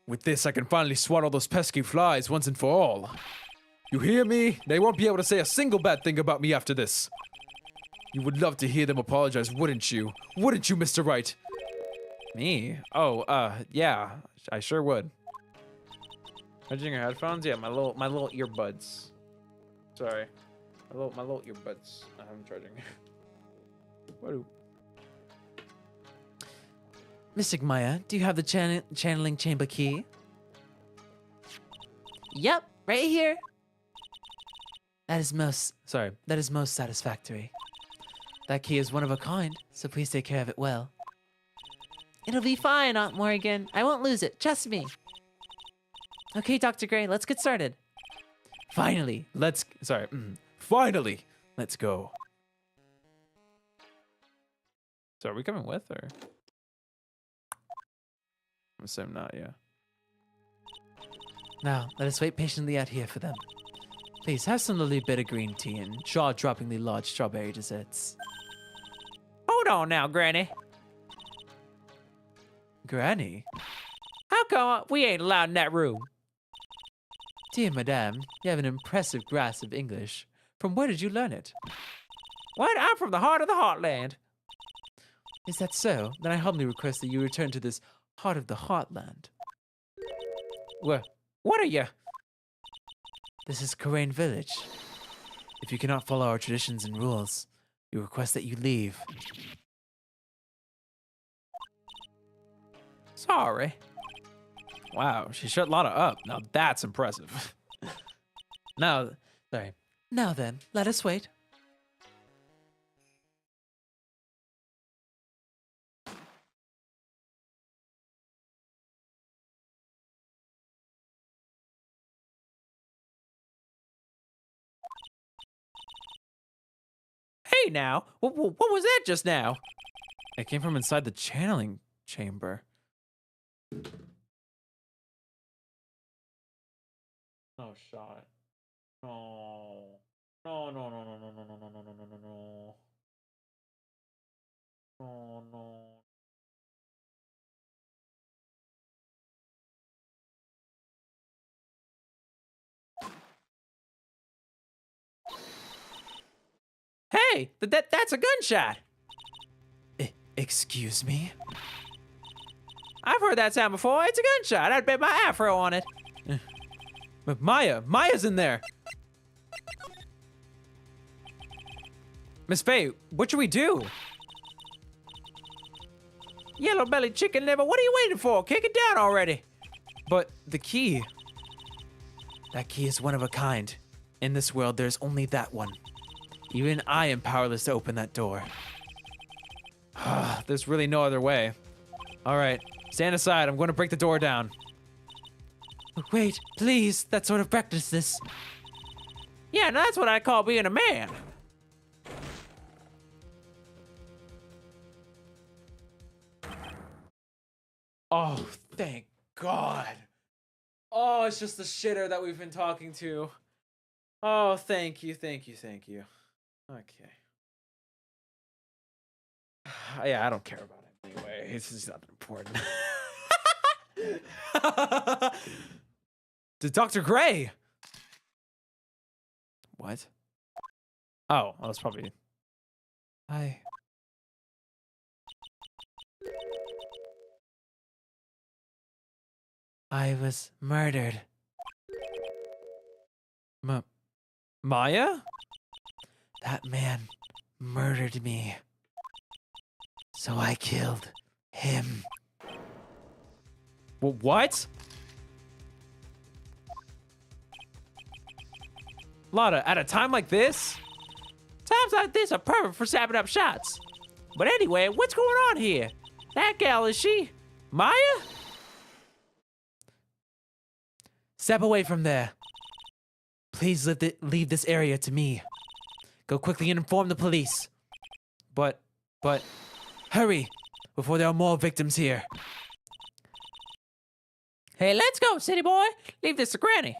With this, I can finally swat all those pesky flies once and for all. You hear me? They won't be able to say a single bad thing about me after this. You would love to hear them apologize, wouldn't you? Wouldn't you, Mr. Wright? Me? Oh, yeah, I sure would. Charging your headphones? Yeah, my little earbuds. Sorry, my little earbuds. I'm charging. What? Mystic Maya, do you have the channeling chamber key? Yep, right here. That is most satisfactory. That key is one of a kind, so please take care of it well. It'll be fine, Aunt Morgan. I won't lose it, trust me. Okay, Dr. Gray, let's get started. Finally, let's go. So are we coming with, or? I'm assuming not, yeah. Now, let us wait patiently out here for them. Please have some lovely bitter green tea and jaw-droppingly large strawberry desserts. Hold on now, Granny. Granny? How come we ain't allowed in that room? Dear Madame, you have an impressive grasp of English. From where did you learn it? What? I'm from the heart of the heartland. Is that so? Then I humbly request that you return to this heart of the heartland. What are you? This is Kurain village. If you cannot follow our traditions and rules, we request that you leave. Sorry. Wow, she shut Lotta up. Now that's impressive. Now then, let us wait. Hey now, what was that just now? It came from inside the channeling chamber. Oh, shot. No. No. Oh, no. Hey, that's a gunshot. Excuse me? I've heard that sound before. It's a gunshot. I'd bet my afro on it. But Maya's in there. Miss Faye, what should we do? Yellow-bellied chicken liver, what are you waiting for? Kick it down already. But the key. That key is one of a kind. In this world, there's only that one. Even I am powerless to open that door. There's really no other way. All right, stand aside. I'm going to break the door down. Wait, please. That's sort of recklessness. Yeah, now that's what I call being a man. Oh, thank God. Oh, it's just the shitter that we've been talking to. Oh, thank you. Okay. Yeah, I don't care about it anyway. It's just not important. Dr. Gray. What? Oh, that's probably. I was murdered. Maya? That man murdered me. So I killed him. What? Lotta, at a time like this? Times like this are perfect for sapping up shots. But anyway, what's going on here? That gal, is she Maya? Step away from there. Please leave this area to me. Go quickly and inform the police. But, Hurry, before there are more victims here. Hey, let's go, city boy. Leave this to Granny.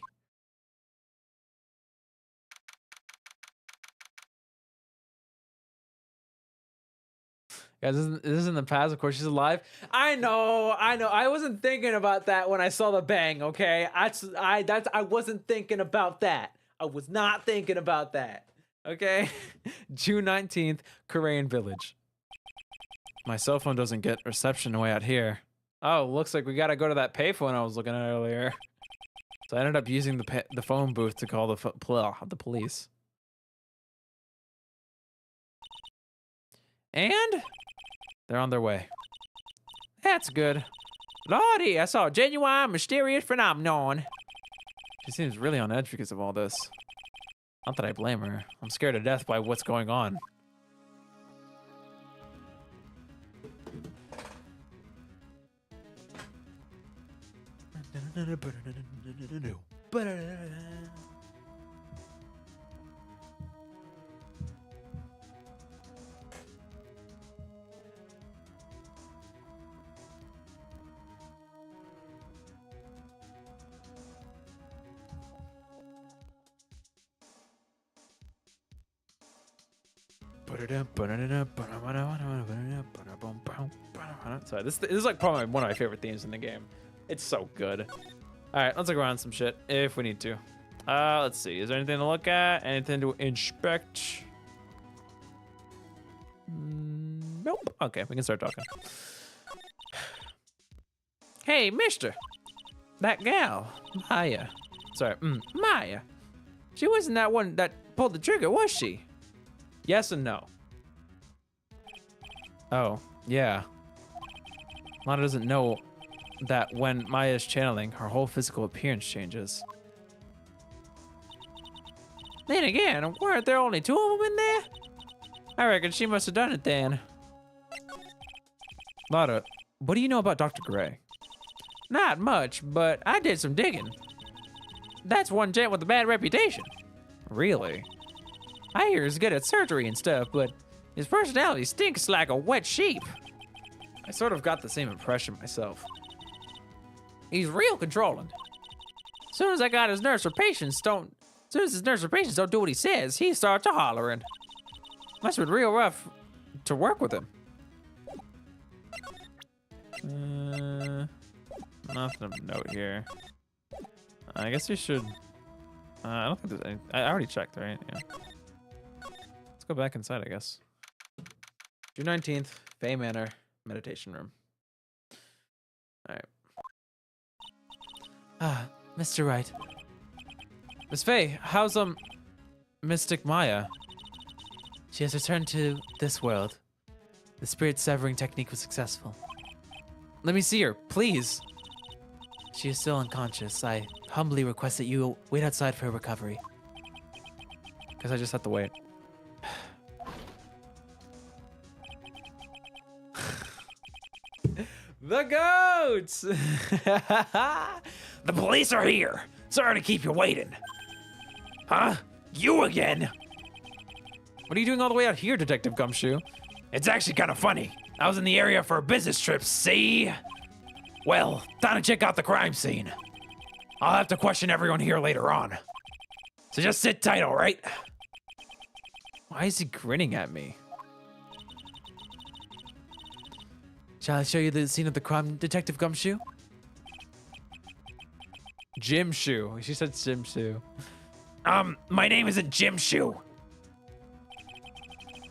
guys, this is in the past. Of course, she's alive. I know. I wasn't thinking about that when I saw the bang. Okay, I wasn't thinking about that. I was not thinking about that. Okay, June 19th, Kurain Village. My cell phone doesn't get reception way out here. Oh, looks like we gotta go to that payphone I was looking at earlier. So I ended up using the phone booth to call the police. And they're on their way. That's good. Lordy, I saw a genuine mysterious phenomenon. She seems really on edge because of all this. Not that I blame her. I'm scared to death by what's going on. Sorry, this is like probably one of my favorite themes in the game. It's so good. All right, let's look around some shit if we need to. Let's see. Is there anything to look at? Anything to inspect? Nope. Okay, we can start talking. Hey, mister. That gal, Maya. Sorry. Maya. She wasn't that one that pulled the trigger, was she? Yes and no. Oh, yeah. Lana doesn't know that when Maya is channeling, her whole physical appearance changes. Then again, weren't there only 2 of them in there? I reckon she must have done it then. Lana, what do you know about Dr. Gray? Not much, but I did some digging. That's one gent with a bad reputation. Really? I hear he's good at surgery and stuff, but his personality stinks like a wet sheep. I sort of got the same impression myself. He's real controlling. Soon as his nurse or patients don't do what he says, he starts a hollering. Must have been real rough to work with him. Nothing of note here. I guess you should. I don't think there's any. I already checked, right? Yeah. Let's go back inside, I guess. June 19th, Fay Manor, meditation room. All right. Ah, Mr. Wright. Miss Fay, how's Mystic Maya? She has returned to this world. The spirit severing technique was successful. Let me see her, please. She is still unconscious. I humbly request that you wait outside for her recovery. Guess I just have to wait. The goats! The police are here. Sorry to keep you waiting. Huh? You again? What are you doing all the way out here, Detective Gumshoe? It's actually kind of funny. I was in the area for a business trip, see? Well, time to check out the crime scene. I'll have to question everyone here later on. So just sit tight, all right? Why is he grinning at me? Shall I show you the scene of the crime, Detective Gumshoe? Gumshoe. She said Gumshoe. My name isn't Gumshoe.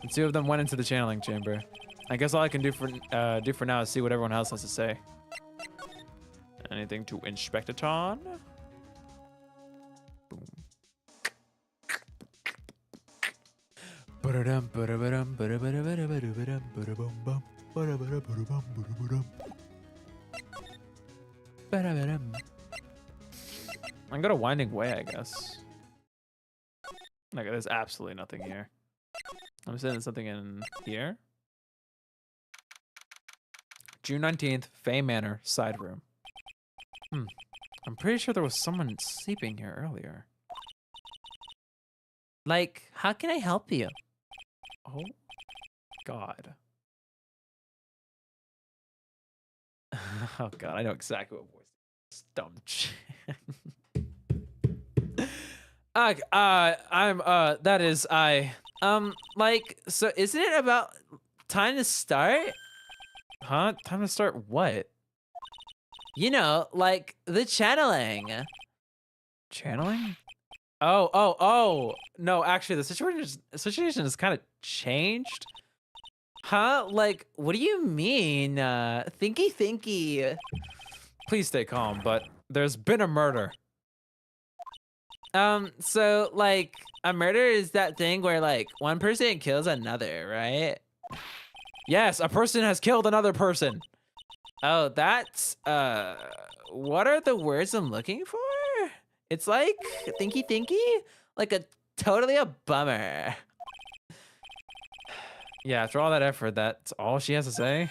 The two of them went into the channeling chamber. I guess all I can do for now is see what everyone else has to say. Anything to inspect it on? Boom. I'm gonna Winding Way, I guess. Like, there's absolutely nothing here. I'm saying there's something in here. June 19th, Fay Manor, side room. I'm pretty sure there was someone sleeping here earlier. Like, how can I help you? Oh, God. Oh, God, I know exactly what voice. Dumb shit. Like, so isn't it about time to start? Huh? Time to start what? You know, like the channeling. Channeling? Oh. No, actually, the situation has kind of changed. Huh? Like, what do you mean? Thinky. Please stay calm, but there's been a murder. So, like, a murder is that thing where, like, one person kills another, right? Yes, a person has killed another person. Oh, that's, what are the words I'm looking for? It's like, thinky, like totally a bummer. Yeah, after all that effort, that's all she has to say.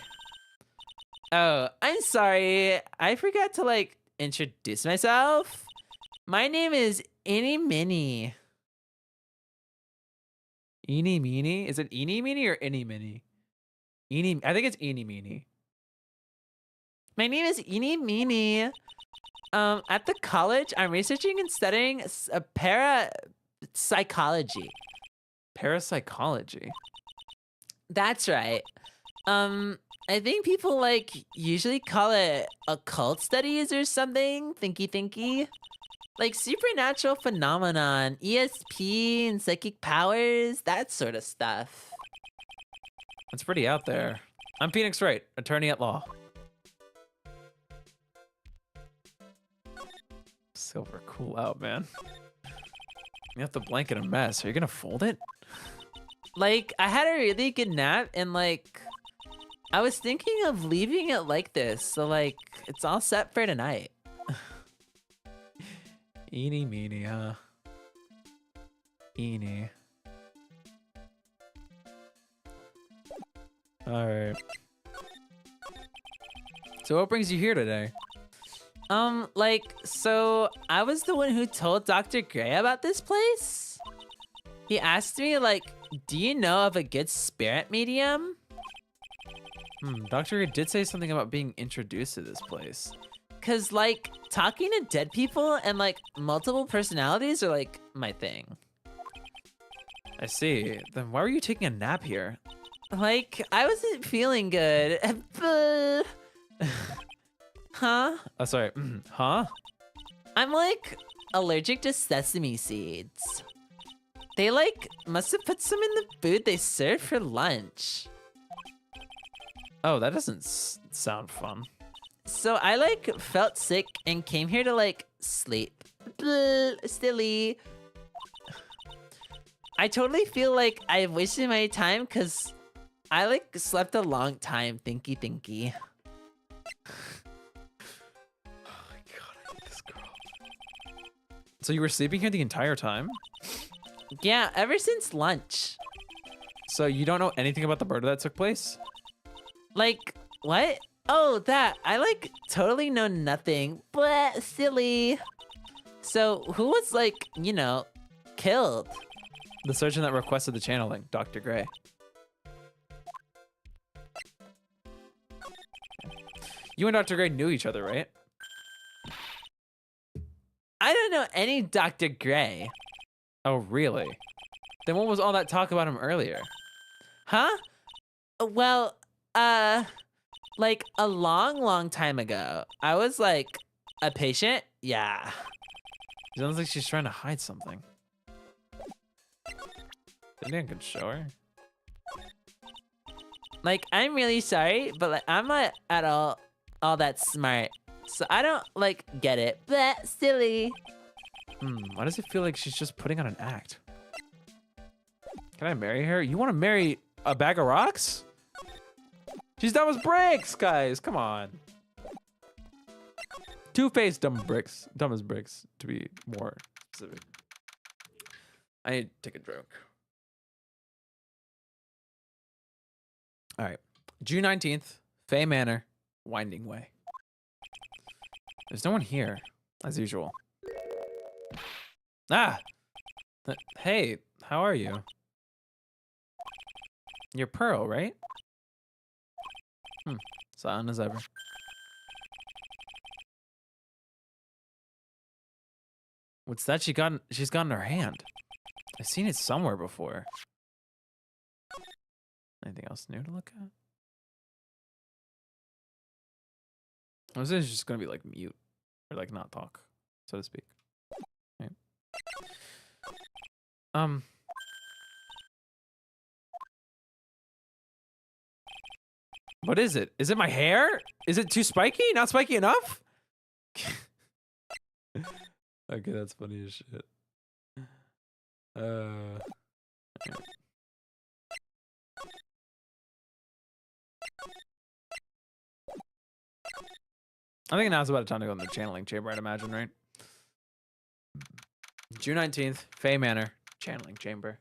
Oh, I'm sorry. I forgot to, like, introduce myself. My name is Eeny Minnie. Eeny Meeny? Is it Eeny Meeny or Any Minnie? I think it's Eeny Meeny. My name is Eeny Meeny. At the college, I'm researching and studying parapsychology. Parapsychology? That's right. I think people, like, usually call it occult studies or something. Thinky. Like supernatural phenomenon, ESP and psychic powers, that sort of stuff. That's pretty out there. I'm Phoenix Wright, attorney at law. Silver, cool out, man. You have the blanket a mess. Are you gonna fold it? Like, I had a really good nap and, like, I was thinking of leaving it like this. So, like, it's all set for tonight. Eeny meeny, huh? Eeny. Alright. So what brings you here today? Like, so I was the one who told Dr. Gray about this place. He asked me, like, do you know of a good spirit medium? Dr. Gray did say something about being introduced to this place. Cause, like, talking to dead people and, like, multiple personalities are, like, my thing. I see. Then why were you taking a nap here? Like, I wasn't feeling good. Huh? Oh, sorry. Huh? I'm, like, allergic to sesame seeds. They, like, must have put some in the food they served for lunch. Oh, that doesn't sound fun. So I, like, felt sick and came here to, like, sleep. Silly. I totally feel like I wasted my time because I, like, slept a long time. Thinky. Oh my god, I hate this girl. So you were sleeping here the entire time? Yeah, ever since lunch. So you don't know anything about the murder that took place? Like, what? Oh, that. I, like, totally know nothing. But silly. So, who was, like, you know, killed? The surgeon that requested the channeling, Dr. Gray. You and Dr. Gray knew each other, right? I don't know any Dr. Gray. Oh, really? Then what was all that talk about him earlier? Huh? Well, like, a long time ago, I was, like, A patient? Yeah. It sounds like she's trying to hide something. Anyone can show her. Like, I'm really sorry, but like, I'm not at all that smart. So I don't, like, get it. But silly. Why does it feel like she's just putting on an act? Can I marry her? You want to marry a bag of rocks? She's dumb as bricks, guys. Come on. Two-faced dumb as bricks, to be more specific. I need to take a drink. All right. June 19th, Fay Manor, Winding Way. There's no one here, as usual. Ah! Hey, how are you? You're Pearl, right? Silent as ever. What's that she's got in her hand? I've seen it somewhere before. Anything else new to look at? I was just gonna be like mute or like not talk, so to speak. Right. What is it? Is it my hair? Is it too spiky? Not spiky enough? Okay, that's funny as shit. I think now's about the time to go in the channeling chamber, I'd imagine, right? June 19th, Fay Manor, channeling chamber.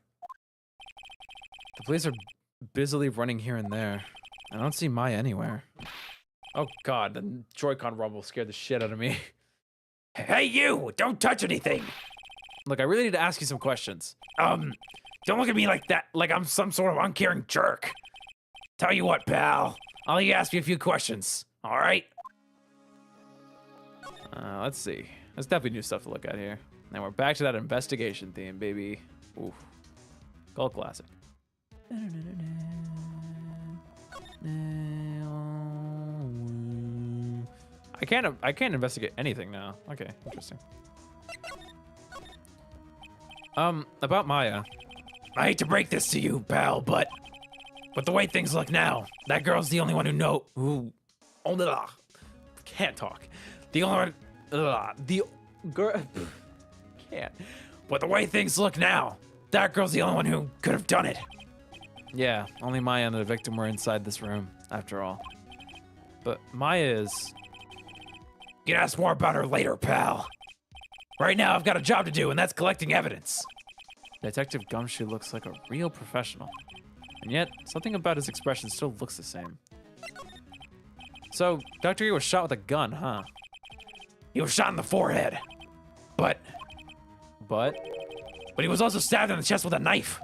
The police are busily running here and there. I don't see Maya anywhere. Oh god, the Joy-Con rumble scared the shit out of me. Hey, you! Don't touch anything! Look, I really need to ask you some questions. Don't look at me like that, like I'm some sort of uncaring jerk. Tell you what, pal. I'll let you ask me a few questions, alright? Let's see. There's definitely new stuff to look at here. Now we're back to that investigation theme, baby. Oof. Gold classic. I can't investigate anything now. Okay, interesting. About Maya. I hate to break this to you, pal, but with the way things look now, that girl's the only one who Can't talk. The only one, the girl can't. With the way things look now, that girl's the only one who could have done it. Yeah, only Maya and the victim were inside this room, after all. But Maya is... You can ask more about her later, pal. Right now, I've got a job to do, and that's collecting evidence. Detective Gumshoe looks like a real professional. And yet, something about his expression still looks the same. So, Dr. E was shot with a gun, huh? He was shot in the forehead. But he was also stabbed in the chest with a knife.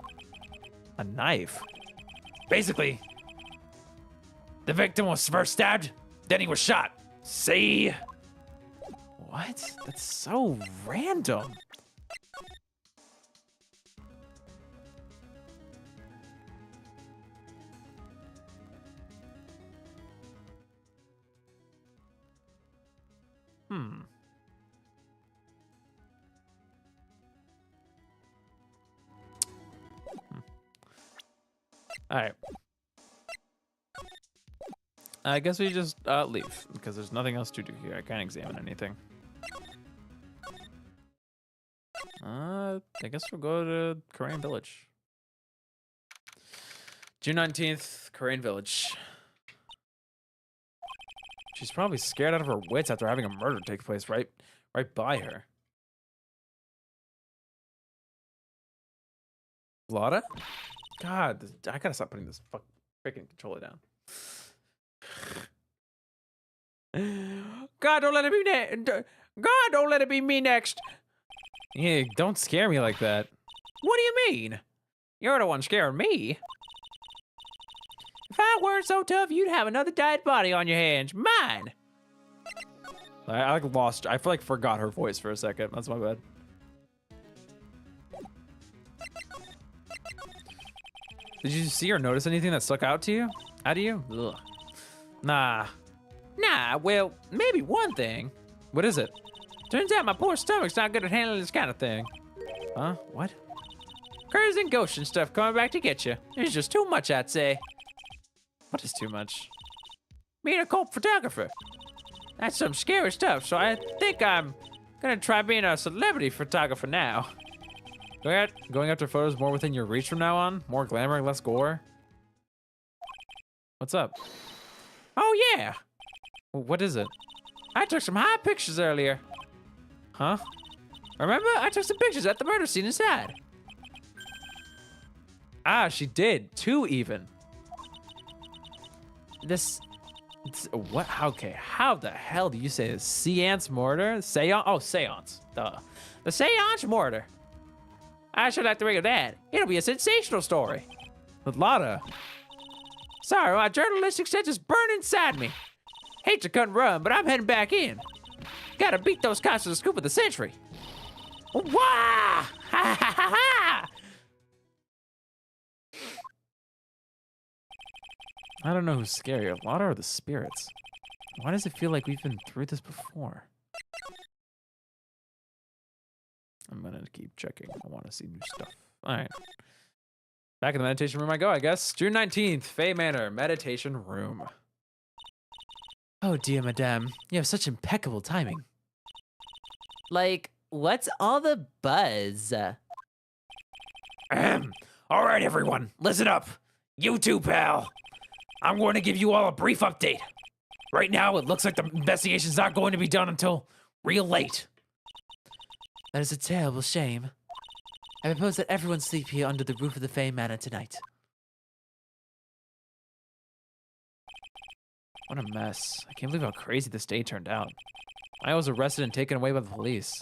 A knife? Basically, the victim was first stabbed, then he was shot. See? What? That's so random. All right. I guess we just leave because there's nothing else to do here. I can't examine anything. I guess we'll go to Kurain Village. June 19th, Kurain Village. She's probably scared out of her wits after having a murder take place right by her. Lotta? God, I gotta stop putting this freaking controller down. God, don't let it be God, don't let it be me next. Yeah, don't scare me like that. What do you mean? You're the one scaring me. If I weren't so tough, you'd have another dead body on your hands. Mine. I like lost. I forgot her voice for a second. That's my bad. Did you see or notice anything that stuck out to you? Ugh. Nah. Nah, well, maybe one thing. What is it? Turns out my poor stomach's not good at handling this kind of thing. Huh? What? Curs and ghosts and stuff coming back to get you. It's just too much, I'd say. What is too much? Being a cult photographer. That's some scary stuff, so I think I'm gonna try being a celebrity photographer now. Going after photos more within your reach from now on? More glamour, less gore? What's up? Oh yeah, What is it? I took some high pictures earlier. Huh? Remember? I took some pictures at the murder scene inside. Ah, she did. 2 even. What? Okay, how the hell do you say this? Seance murder? Seance? Oh, seance. Duh. The seance murder. I should like to read that. It'll be a sensational story. With Lotta. Sorry, my journalistic sense is burning inside me. Hate to cut and run, but I'm heading back in. Gotta beat those cops to the scoop of the century. Wah! Ha ha ha ha! I don't know who's scarier, Lotta or the spirits. Why does it feel like we've been through this before? I'm gonna keep checking. I want to see new stuff. All right. Back in the meditation room I go, I guess. June 19th, Fay Manor, meditation room. Oh dear, madame. You have such impeccable timing. Like, what's all the buzz? All right, everyone, listen up. You too, pal. I'm going to give you all a brief update. Right now, it looks like the investigation's not going to be done until real late. That is a terrible shame. I propose that everyone sleep here under the roof of the Fey Manor tonight. What a mess. I can't believe how crazy this day turned out. I was arrested and taken away by the police.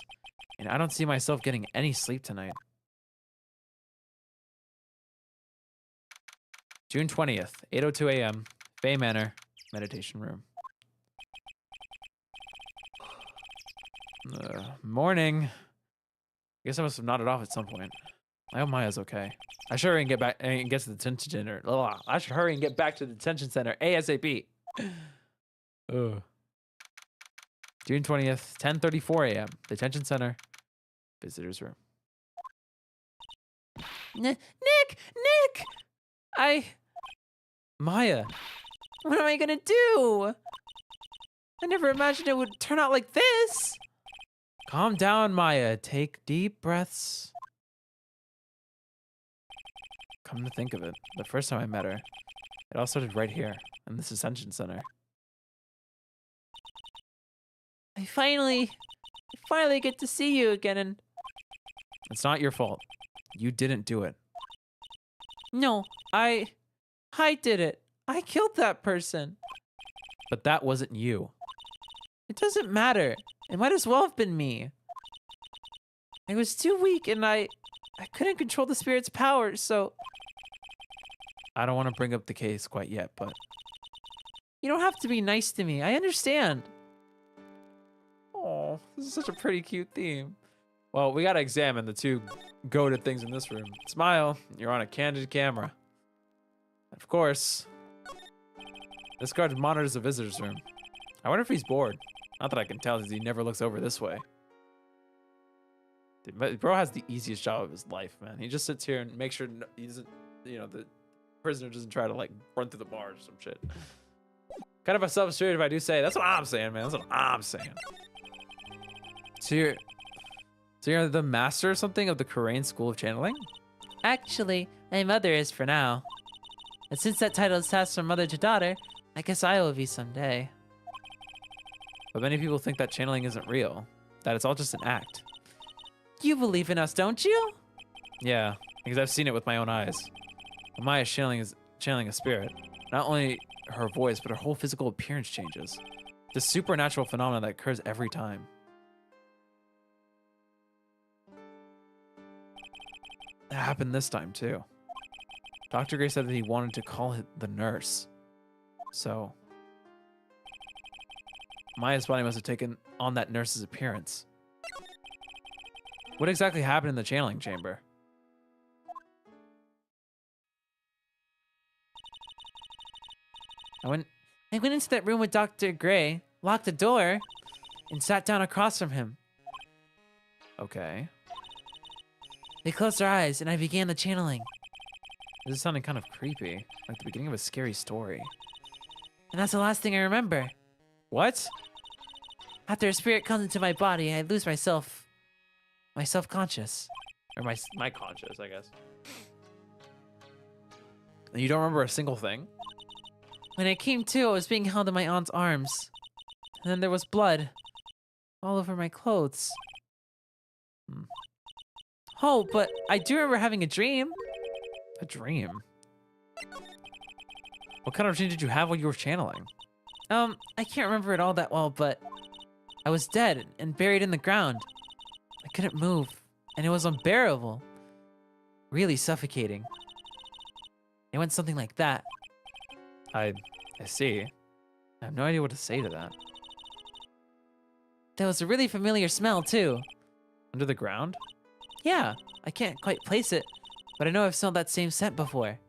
And I don't see myself getting any sleep tonight. June 20th, 8:02 a.m., Fay Manor, meditation room. Morning. I guess I must have nodded off at some point. I hope Maya's okay. I should hurry and get back and get to the detention center. I should hurry and get back to the detention center ASAP. Ugh. June 20th, 10:34 a.m. Detention center, visitors room. Nick! Maya, What am I gonna do? I never imagined it would turn out like this. calm down, Maya. Take deep breaths. Come to think of it, the first time I met her, it all started right here in this detention center. I finally get to see you again, and It's not your fault. You didn't do it. no, I did it. I killed that person. But that wasn't you. It doesn't matter. It might as well have been me. I was too weak, and I couldn't control the spirit's power, so I don't want to bring up the case quite yet, but you don't have to be nice to me. I understand. oh, this is such a pretty cute theme. Well, we gotta examine the 2 goated things in this room. Smile, you're on a candid camera. Of course, this guard monitors the visitor's room. I wonder if he's bored. Not that I can tell, because he never looks over this way. Dude, bro has the easiest job of his life, man. He just sits here and makes sure he doesn't, the prisoner doesn't try to like run through the bars or some shit. Kind of a self-assured if I do say. That's what I'm saying, man. That's what I'm saying. So you're the master or something of the Kurain School of Channeling? Actually, my mother is for now. And since that title is passed from mother to daughter, I guess I will be someday. But many people think that channeling isn't real, that it's all just an act. You believe in us, don't you? Yeah, because I've seen it with my own eyes. When Maya's channeling a spirit, not only her voice, but her whole physical appearance changes. It's a supernatural phenomenon that occurs every time. It happened this time, too. Dr. Gray said that he wanted to call it the nurse. So, Maya's body must have taken on that nurse's appearance. What exactly happened in the channeling chamber? I went into that room with Dr. Gray, locked the door, and sat down across from him. Okay. They closed their eyes, and I began the channeling. This is sounding kind of creepy, like the beginning of a scary story. And that's the last thing I remember. What? After a spirit comes into my body, I lose my self-conscious. Or my conscious, I guess. And you don't remember a single thing? When I came to, I was being held in my aunt's arms. And then there was blood all over my clothes. Oh, but I do remember having a dream. A dream? What kind of dream did you have while you were channeling? I can't remember it all that well, but I was dead and buried in the ground. I couldn't move, and it was unbearable. Really suffocating. It went something like that. I see. I have no idea what to say to that. There was a really familiar smell, too. Under the ground? Yeah, I can't quite place it, but I know I've smelled that same scent before.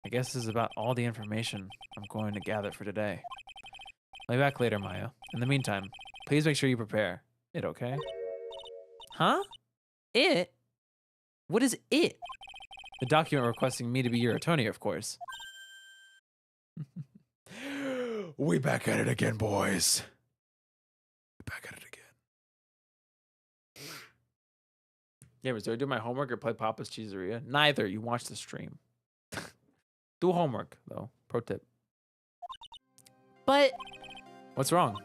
I guess this is about all the information I'm going to gather for today. I'll be back later, Maya. In the meantime, please make sure you prepare. It okay? Huh? It? What is it? The document requesting me to be your attorney, of course. We back at it again, boys. Back at it again. Yeah, but do I do my homework or play Papa's Cheeseria? Neither. You watch the stream. Do homework, though. Pro tip. But, What's wrong?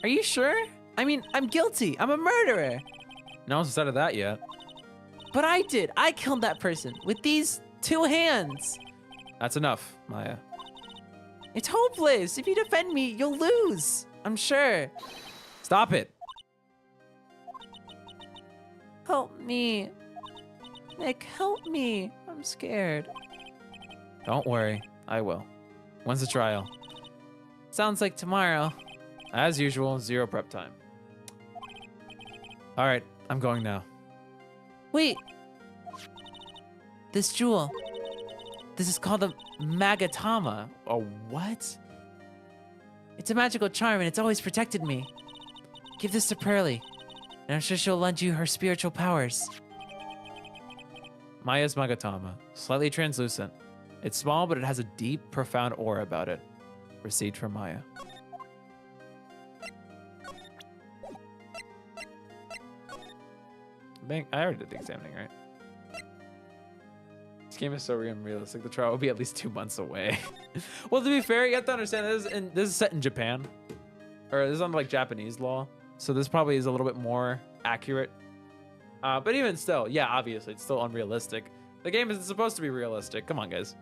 are you sure? I mean, I'm guilty. I'm a murderer. No one's said of that yet. But I did. I killed that person with these 2 hands. That's enough, Maya. It's hopeless. If you defend me, you'll lose. I'm sure. Stop it. Help me. Nick, help me. I'm scared. Don't worry. I will. When's the trial? Sounds like tomorrow. As usual, 0 prep time. All right, I'm going now. Wait. This jewel. This is called a Magatama. A what? It's a magical charm and it's always protected me. Give this to Pearly, and I'm sure she'll lend you her spiritual powers. Maya's Magatama, slightly translucent. It's small, but it has a deep, profound aura about it. Receipt from Maya. I already did the examining, right? This game is so unrealistic. The trial will be at least 2 months away. Well, to be fair, you have to understand this is set in Japan, or this is on like Japanese law, so this probably is a little bit more accurate. But even still, yeah, obviously it's still unrealistic. The game isn't supposed to be realistic. Come on, guys.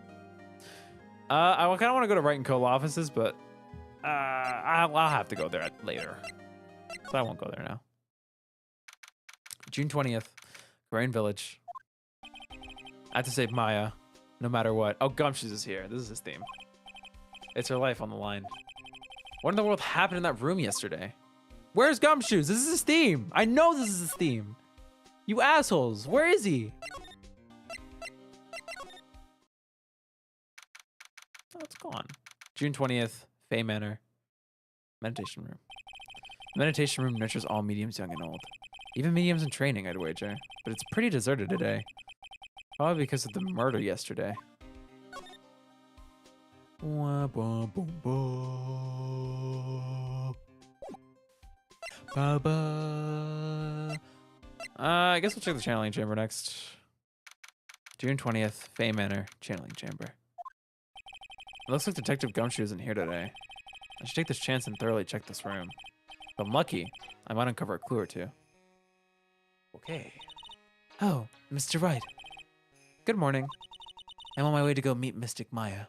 I kind of want to go to Wright and Co. offices, but I'll have to go there later, so I won't go there now. June 20th, Kurain Village. I have to save Maya, no matter what. Oh, Gumshoe is here. This is his theme. It's her life on the line. What in the world happened in that room yesterday? Where's Gumshoe? This is his theme. I know this is his theme. You assholes. Where is he? Oh, it's gone. June 20th, Fay Manor. Meditation room. The meditation room nurtures all mediums, young and old. Even mediums in training, I'd wager. But it's pretty deserted today. Probably because of the murder yesterday. I guess we'll check the channeling chamber next. June 20th, Fay Manor, channeling chamber. It looks like Detective Gumshoe isn't here today. I should take this chance and thoroughly check this room. If I'm lucky, I might uncover a clue or two. Okay. Oh, Mr. Wright. Good morning. I'm on my way to go meet Mystic Maya.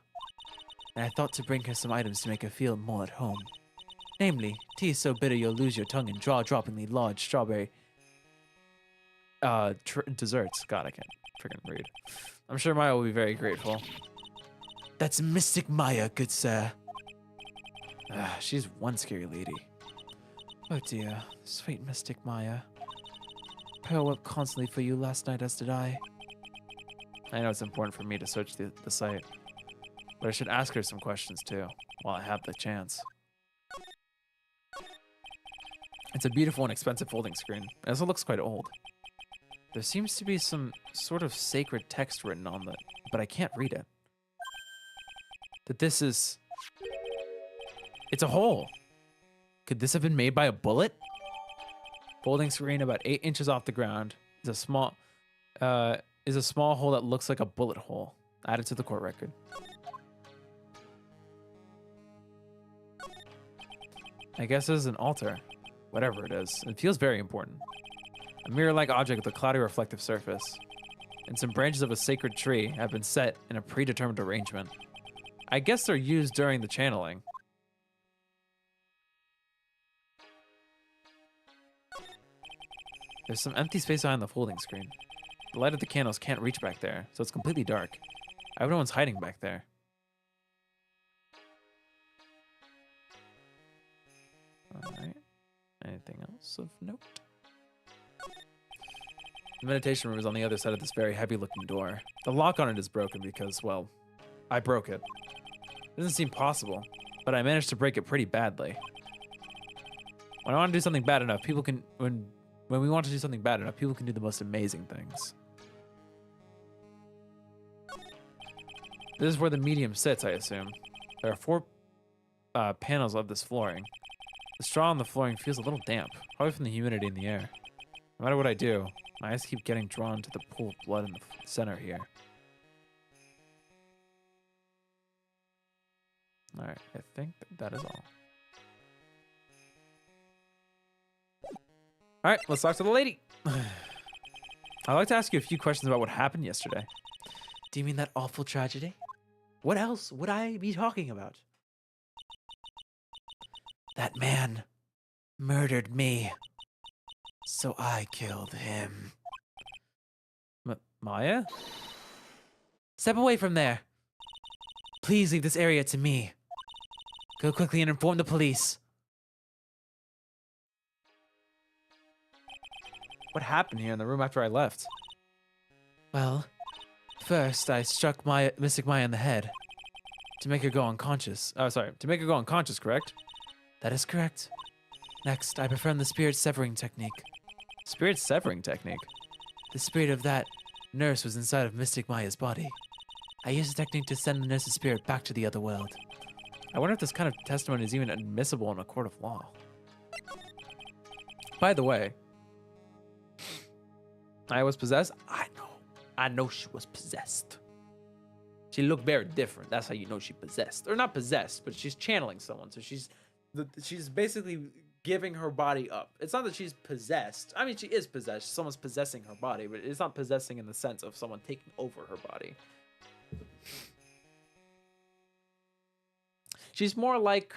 And I thought to bring her some items to make her feel more at home. Namely, tea so bitter you'll lose your tongue and jaw-droppingly large strawberry Desserts. God, I can't freaking read. I'm sure Maya will be very grateful. That's Mystic Maya, good sir. She's one scary lady. Oh dear, sweet Mystic Maya. Pearl wept constantly for you last night, as did I. I know it's important for me to search the site, but I should ask her some questions too, while I have the chance. It's a beautiful and expensive folding screen. It also looks quite old. There seems to be some sort of sacred text written on it, but I can't read it. That this is... It's a hole. Could this have been made by a bullet? Folding screen about 8 inches off the ground is a small hole that looks like a bullet hole. Added to the court record. I guess this is an altar. Whatever it is. It feels very important. A mirror-like object with a cloudy reflective surface. And some branches of a sacred tree have been set in a predetermined arrangement. I guess they're used during the channeling. There's some empty space behind the folding screen. The light of the candles can't reach back there, so it's completely dark. Everyone's hiding back there. Alright. Anything else of note? The meditation room is on the other side of this very heavy-looking door. The lock on it is broken because, well, I broke it. It doesn't seem possible, but I managed to break it pretty badly. When I want to do something bad enough, people can... When we want to do something bad enough, people can do the most amazing things. This is where the medium sits, I assume. There are 4 panels of this flooring. The straw on the flooring feels a little damp, probably from the humidity in the air. No matter what I do, my eyes keep getting drawn to the pool of blood in the center here. Alright, I think that is all. Alright, let's talk to the lady. I'd like to ask you a few questions about what happened yesterday. Do you mean that awful tragedy? What else would I be talking about? That man murdered me, so I killed him. Maya? Step away from there. Please leave this area to me. Go quickly and inform the police. What happened here in the room after I left? Well, first I struck Mystic Maya in the head to make her go unconscious. Oh, sorry. To make her go unconscious, correct? That is correct. Next, I performed the spirit severing technique. Spirit severing technique? The spirit of that nurse was inside of Mystic Maya's body. I used the technique to send the nurse's spirit back to the other world. I wonder if this kind of testimony is even admissible in a court of law. By the way, I was possessed? I know she was possessed. She looked very different. That's how you know she possessed. Or not possessed, but she's channeling someone. So she's basically giving her body up. It's not that she's possessed. I mean, she is possessed. Someone's possessing her body, but it's not possessing in the sense of someone taking over her body. She's more like...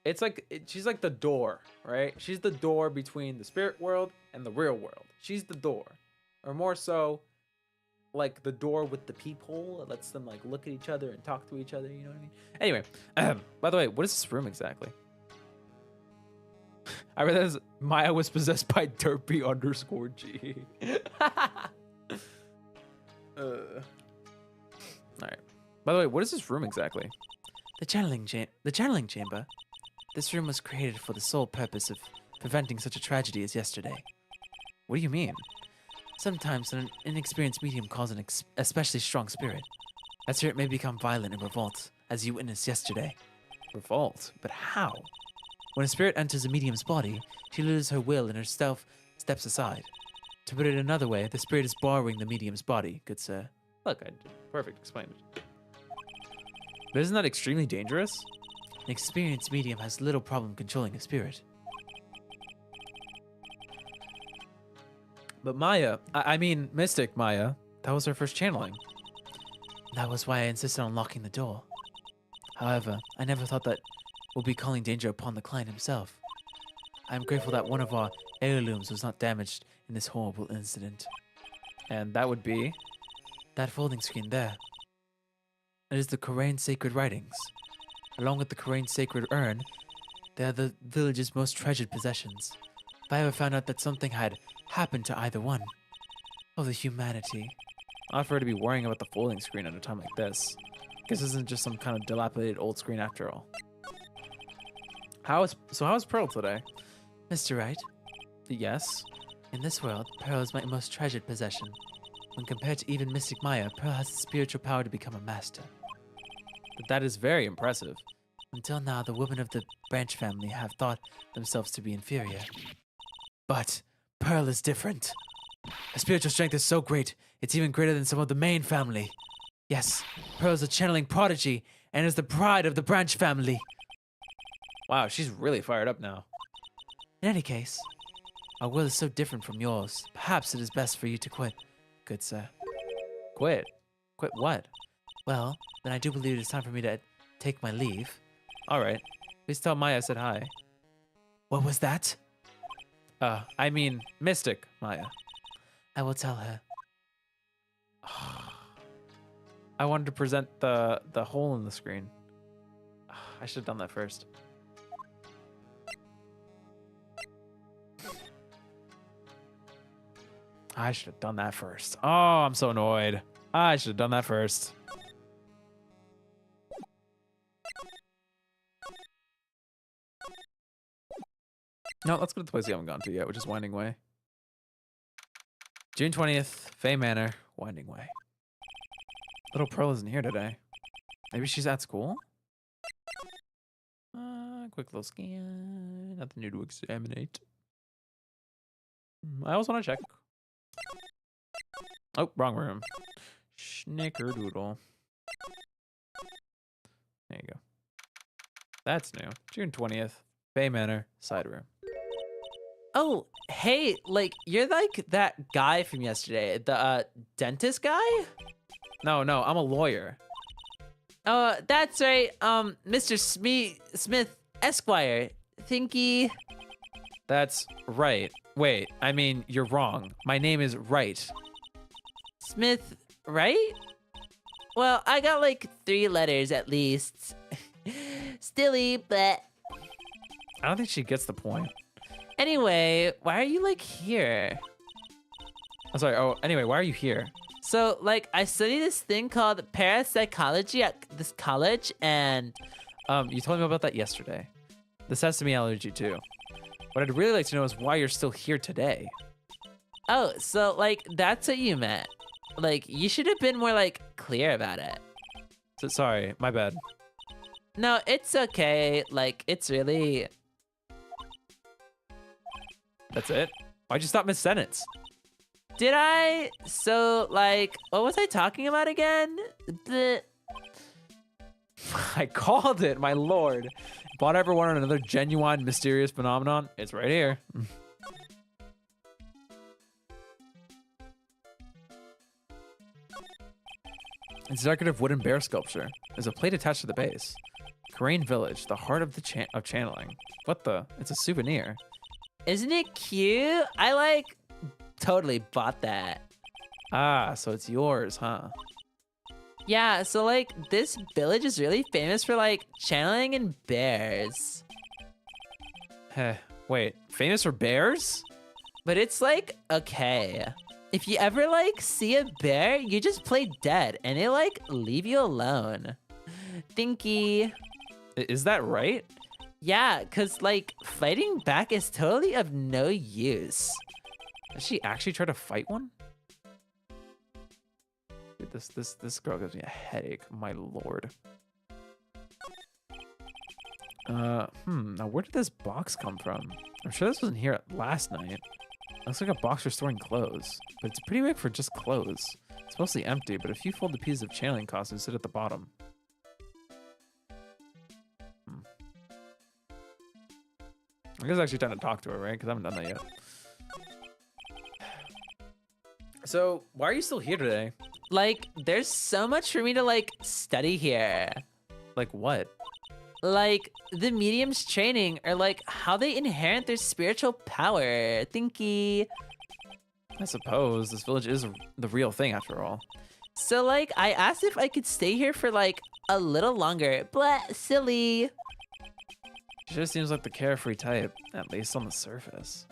It's like, she's like the door, right? She's the door between the spirit world and the real world. She's the door. Or more so, like the door with the peephole that lets them like look at each other and talk to each other, you know what I mean? Anyway, by the way, what is this room exactly? I read that Maya was possessed by Derpy_G. Alright. By the way, what is this room exactly? The channeling chamber. This room was created for the sole purpose of preventing such a tragedy as yesterday. What do you mean? Sometimes when an inexperienced medium calls an especially strong spirit, that spirit may become violent and revolt, as you witnessed yesterday. Revolt? But how? When a spirit enters a medium's body, she loses her will and her stealth steps aside. To put it another way, the spirit is borrowing the medium's body, good sir. Look, I did perfect. Explain it. But isn't that extremely dangerous? An experienced medium has little problem controlling a spirit. But Maya, I mean Mystic Maya, that was her first channeling. That was why I insisted on locking the door. However, I never thought that would be calling danger upon the client himself. I am grateful that one of our heirlooms was not damaged in this horrible incident. And that would be? That folding screen there. It is the Kurain sacred writings. Along with the Kurain sacred urn, they are the village's most treasured possessions. If I ever found out that something had happened to either one, oh, the humanity. Not for her to be worrying about the folding screen at a time like this. I guess this isn't just some kind of dilapidated old screen after all. How's Pearl today? Mr. Wright, Yes. in this world, Pearl is my most treasured possession. When compared to even Mystic Maya, Pearl has the spiritual power to become a master. That is very impressive. Until now, the women of the branch family have thought themselves to be inferior. But Pearl is different. Her spiritual strength is so great, it's even greater than some of the main family. Yes, Pearl is a channeling prodigy and is the pride of the branch family. Wow, she's really fired up now. In any case, our will is so different from yours. Perhaps it is best for you to quit, good sir. Quit. Quit what? Well, then I do believe it is time for me to take my leave. All right. Please tell Maya I said hi. What was that? I mean, Mystic Maya. I will tell her. I wanted to present the hole in the screen. I should have done that first. I should have done that first. Oh, I'm so annoyed. I should have done that first. No, let's go to the place we haven't gone to yet, which is Winding Way. June 20th, Fay Manor, Winding Way. Little Pearl isn't here today. Maybe she's at school? Quick little scan. Nothing new to examine. I also want to check. Oh, wrong room. Snickerdoodle. There you go. That's new. June 20th, Fay Manor, side room. Oh, hey, like, you're like that guy from yesterday, the dentist guy? No, I'm a lawyer. That's right, Mr. Smith Esquire, thinky. That's right. Wait, I mean, you're wrong. My name is Wright. Smith, right? Well, I got like 3 letters at least. Stilly, but I don't think she gets the point. anyway, why are you like here? I'm sorry. Oh, anyway, why are you here? So, like, I study this thing called parapsychology at this college, and You told me about that yesterday. The sesame allergy too. What I'd really like to know is why you're still here today. oh, so like that's what you meant. Like, you should have been more like clear about it. So, sorry, my bad. No, it's okay. Like, it's really. That's it? Why'd you stop mid-sentence? Did I? So, like, what was I talking about again? I called it, my lord. Bought everyone on another genuine mysterious phenomenon? It's right here. It's a decorative wooden bear sculpture. There's a plate attached to the base. Kurain Village, the heart of the channeling. What the? It's a souvenir. Isn't it cute? I like totally bought that. Ah, so it's yours, huh? Yeah, so like this village is really famous for like channeling and bears. Heh, wait, famous for bears? But it's like, okay. If you ever like see a bear, you just play dead and they like leave you alone. Thinky. Is that right? Yeah, cause like fighting back is totally of no use. Does she actually try to fight one? Dude, this girl gives me a headache, my lord. Now where did this box come from? I'm sure this wasn't here last night. Looks like a box for storing clothes, but it's pretty big for just clothes. It's mostly empty, but a few folded pieces of channeling costumes sit at the bottom. I guess it's actually time to talk to her, right? Because I haven't done that yet. So, why are you still here today? Like, there's so much for me to like study here. Like what? Like the medium's training or like how they inherit their spiritual power. Thinky. I suppose this village is the real thing after all. So like I asked if I could stay here for like a little longer. Blah, silly. She just seems like the carefree type, at least on the surface.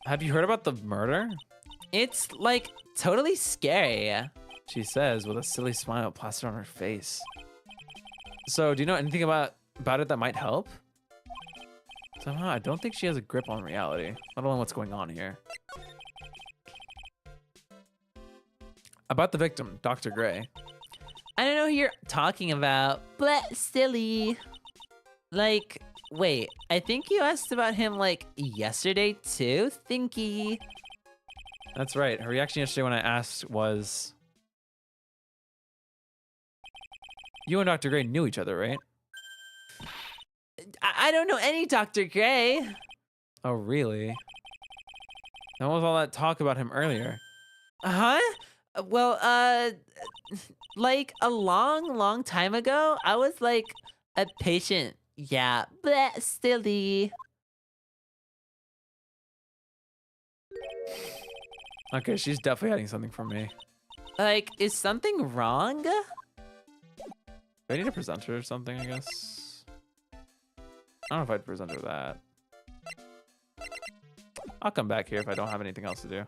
Have you heard about the murder? It's like totally scary. She says with a silly smile plastered on her face. So, do you know anything about about it that might help? Somehow, I don't think she has a grip on reality. I don't know what's going on here. About the victim, Dr. Gray. I don't know who you're talking about, but silly. Like, wait, I think you asked about him like yesterday too, Thinky. That's right. Her reaction yesterday when I asked was... You and Dr. Gray knew each other, right? I don't know any Dr. Gray. Oh, really? What was all that talk about him earlier? Huh? Well, like a long time ago, I was like a patient. Yeah, but silly. Okay, she's definitely hiding something from me. Like, is something wrong? Do I need to present her or something, I guess? I don't know if I'd present her that. I'll come back here if I don't have anything else to do.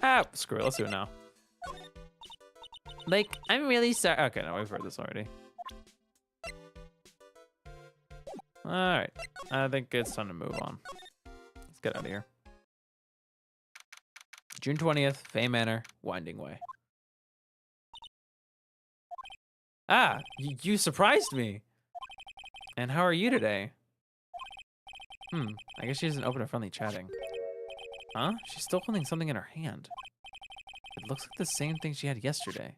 Ah, screw it. Let's do it now. Like, I'm really sorry. Okay, no, we've heard this already. Alright. I think it's time to move on. Let's get out of here. June 20th, Fay Manor, Winding Way. Ah, you surprised me. And how are you today? I guess she isn't open to friendly chatting. Huh? She's still holding something in her hand. It looks like the same thing she had yesterday.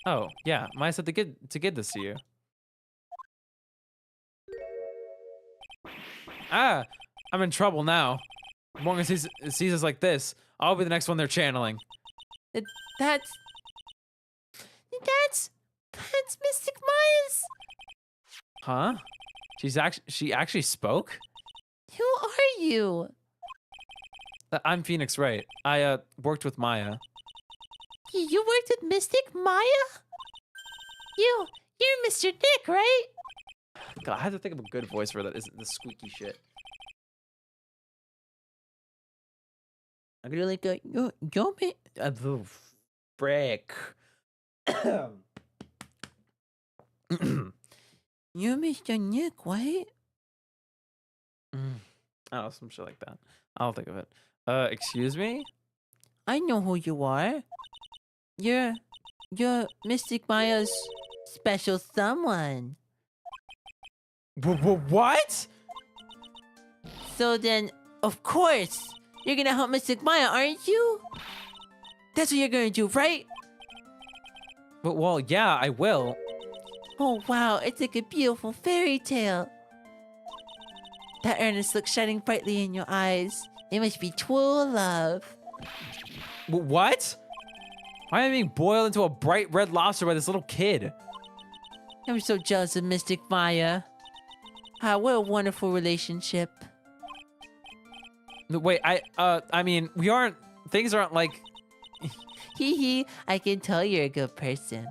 Oh, yeah. Maya said to get this to you. Ah, I'm in trouble now. As long as he sees us like this, I'll be the next one they're channeling. That's Mystic Maya's. Huh? She actually spoke? Who are you? I'm Phoenix Wright. I worked with Maya. You worked with Mystic Maya? You're Mr. Nick, right? God, I had to think of a good voice for that. Isn't the squeaky shit? I'm really good. Yo, man. Frick. You're Mr. Nick, right? I don't know, some shit like that. I'll think of it. Excuse me? I know who you are. You're Mystic Maya's special someone. What? So then, of course, you're gonna help Mystic Maya, aren't you? That's what you're gonna do, right? But well, yeah, I will. Oh wow, it's like a beautiful fairy tale. That earnest look shining brightly in your eyes. It must be true love. What? Why am I being boiled into a bright red lobster by this little kid? I'm so jealous of Mystic Maya. Ah, what a wonderful relationship. Wait, I mean, things aren't like... Hee hee, I can tell you're a good person.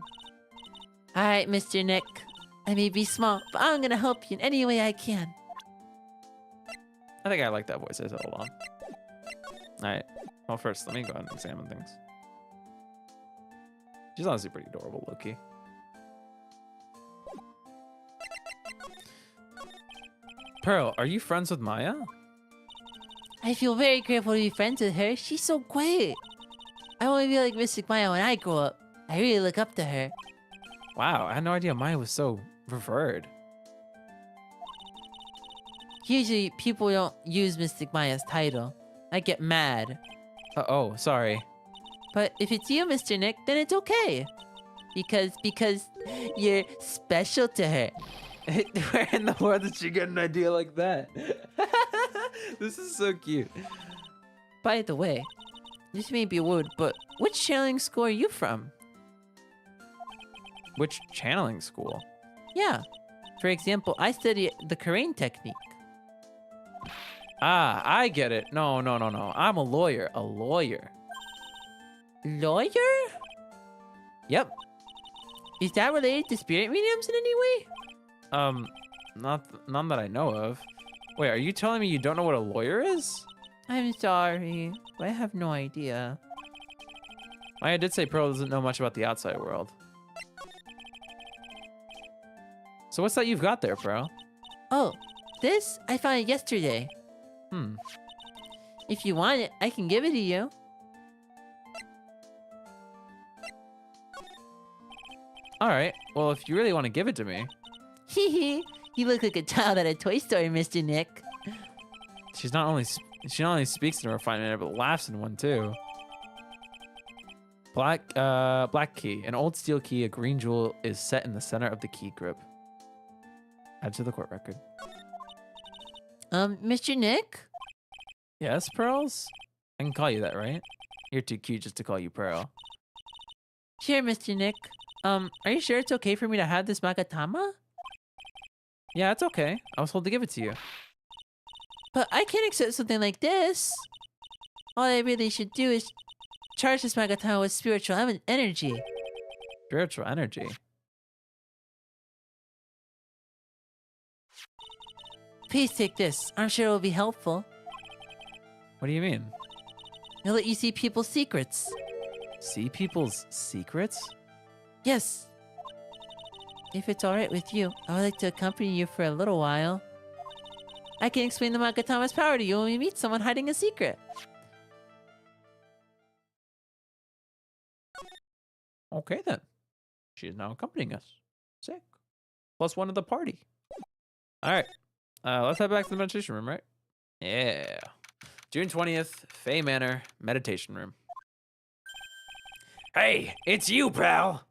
Alright, Mr. Nick. I may be small, but I'm gonna help you in any way I can. I think I like that voice. I said, hold on. Alright. Well, first, let me go ahead and examine things. She's honestly pretty adorable, Loki. Pearl, are you friends with Maya? I feel very grateful to be friends with her. She's so great. I want to be like Mystic Maya when I grow up. I really look up to her. Wow, I had no idea Maya was so revered. Usually, people don't use Mystic Maya's title. I get mad. Oh, sorry. But if it's you, Mr. Nick, then it's okay. Because you're special to her. Where in the world did she get an idea like that? This is so cute. By the way, this may be weird, but which channeling school are you from? Which channeling school? Yeah. For example, I study the Kurain technique. Ah, I get it. No. I'm a lawyer. A lawyer. Lawyer? Yep. Is that related to spirit mediums in any way? None that I know of. Wait, are you telling me you don't know what a lawyer is? I'm sorry, but I have no idea. I did say Pearl doesn't know much about the outside world. So what's that you've got there, Pearl? Oh, this? I found it yesterday. Hmm. If you want it, I can give it to you. All right. Well, if you really want to give it to me. Hee hee. You look like a child at a toy store, Mr. Nick. She not only speaks in a refined manner, but laughs in one too. Black key. An old steel key, a green jewel is set in the center of the key grip. Add to the court record. Mr. Nick? Yes, Pearls? I can call you that, right? You're too cute just to call you Pearl. Sure, Mr. Nick. Are you sure it's okay for me to have this Magatama? Yeah, it's okay. I was told to give it to you. But I can't accept something like this. All I really should do is charge this Magatama with spiritual energy. Spiritual energy. Please take this. I'm sure it will be helpful. What do you mean? It'll let you see people's secrets. See people's secrets? Yes. If it's alright with you, I would like to accompany you for a little while. I can explain the Magatama's power to you when we meet someone hiding a secret. Okay then. She is now accompanying us. Sick. Plus one of the party. All right. Let's head back to the meditation room, right? Yeah. June 20th, Fey Manor, meditation room. Hey, it's you, pal.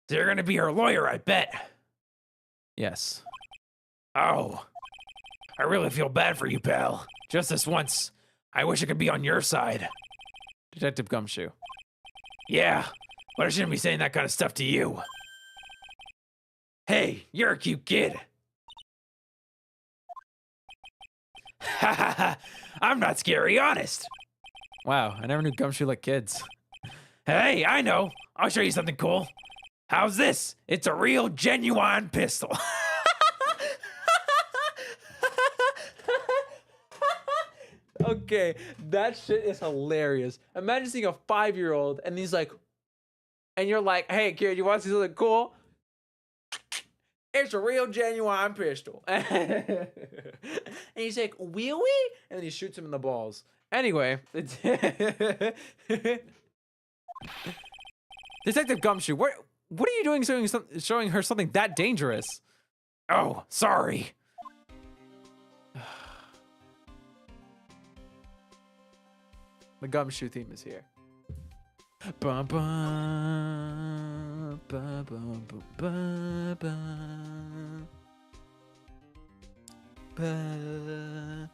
You're gonna be her lawyer, I bet. Yes. Oh, I really feel bad for you, pal. Just this once, I wish I could be on your side. Detective Gumshoe. Yeah, but I shouldn't be saying that kind of stuff to you. Hey, you're a cute kid. Ha ha ha, I'm not scary, honest. Wow, I never knew Gumshoe liked kids. Hey, I know. I'll show you something cool. How's this? It's a real, genuine pistol. Okay, that shit is hilarious. Imagine seeing a 5-year-old and he's like, and you're like, hey kid, you want to see something cool? It's a real genuine pistol. And he's like, will we? And then he shoots him in the balls. Anyway. Detective Gumshoe, what are you doing showing her something that dangerous? Oh, sorry. The Gumshoe theme is here. Bum, bum, bum, bum, bum, bum, bum. Ba,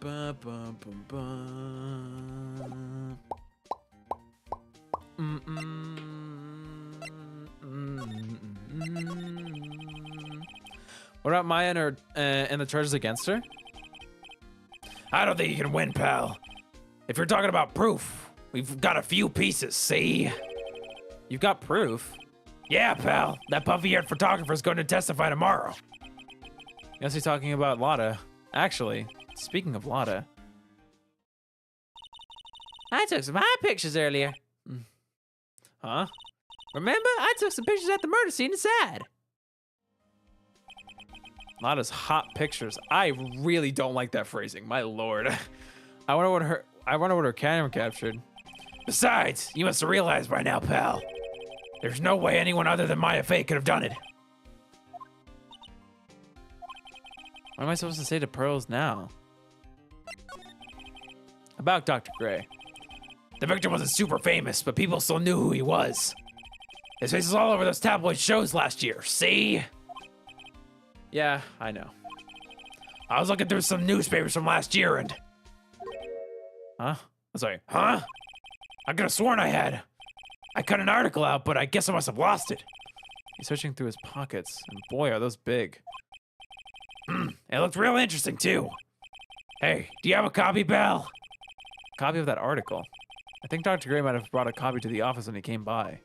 ba, bum, bum, bum. What about Maya and the charges against her? I don't think you can win, pal. If you're talking about proof, we've got a few pieces, see? You've got proof? Yeah, pal. That puffy-haired photographer's going to testify tomorrow. Guess he's talking about Lotta. Actually, speaking of Lotta. I took some hot pictures earlier. Huh? Remember? I took some pictures at the murder scene inside. Lotta's hot pictures. I really don't like that phrasing. My lord. I wonder what her camera captured. Besides, you must have realized by now, pal. There's no way anyone other than Maya Fey could have done it. What am I supposed to say to Pearls now? About Dr. Gray. The victim wasn't super famous, but people still knew who he was. His face was all over those tabloid shows last year, see? Yeah, I know. I was looking through some newspapers from last year and... Huh? Sorry, huh? I could have sworn I had. I cut an article out, but I guess I must have lost it. He's searching through his pockets, and boy, are those big. It looked real interesting, too. Hey, do you have a copy, pal? Copy of that article. I think Dr. Gray might have brought a copy to the office when he came by.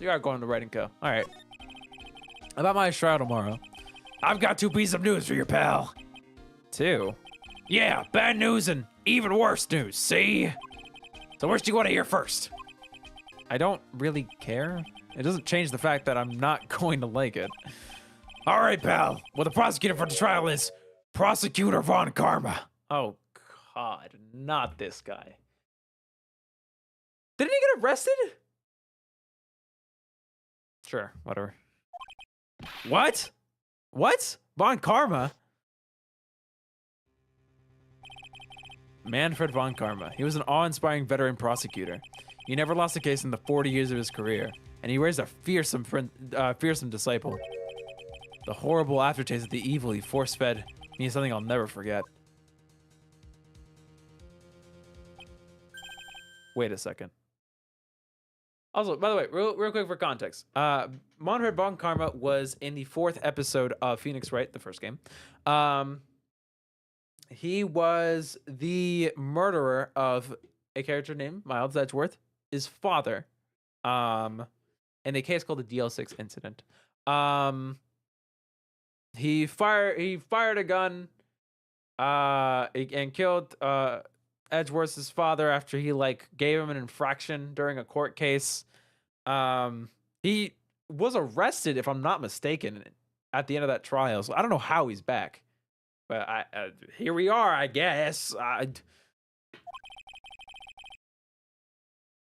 You gotta go on the Wright & Co. All right. About my trial tomorrow. I've got 2 pieces of news for your pal. 2? Yeah, bad news and even worse news, see? So which do you want to hear first? I don't really care. It doesn't change the fact that I'm not going to like it. All right, pal. Well, the prosecutor for the trial is Prosecutor Von Karma. Oh, God. Not this guy. Didn't he get arrested? Sure, whatever. What? What? Von Karma? Manfred Von Karma. He was an awe-inspiring veteran prosecutor. He never lost a case in the 40 years of his career, and he raised a fearsome disciple. The horrible aftertaste of the evil he force-fed me is something I'll never forget. Wait a second. Also, by the way, real quick for context, Manfred Von Karma was in the 4th episode of Phoenix Wright, the first game. He was the murderer of a character named Miles Edgeworth, his father, in a case called the DL6 incident. He fired a gun, and killed Edgeworth's father after he gave him an infraction during a court case. He was arrested, if I'm not mistaken, at the end of that trial. So I don't know how he's back, but here we are, I guess.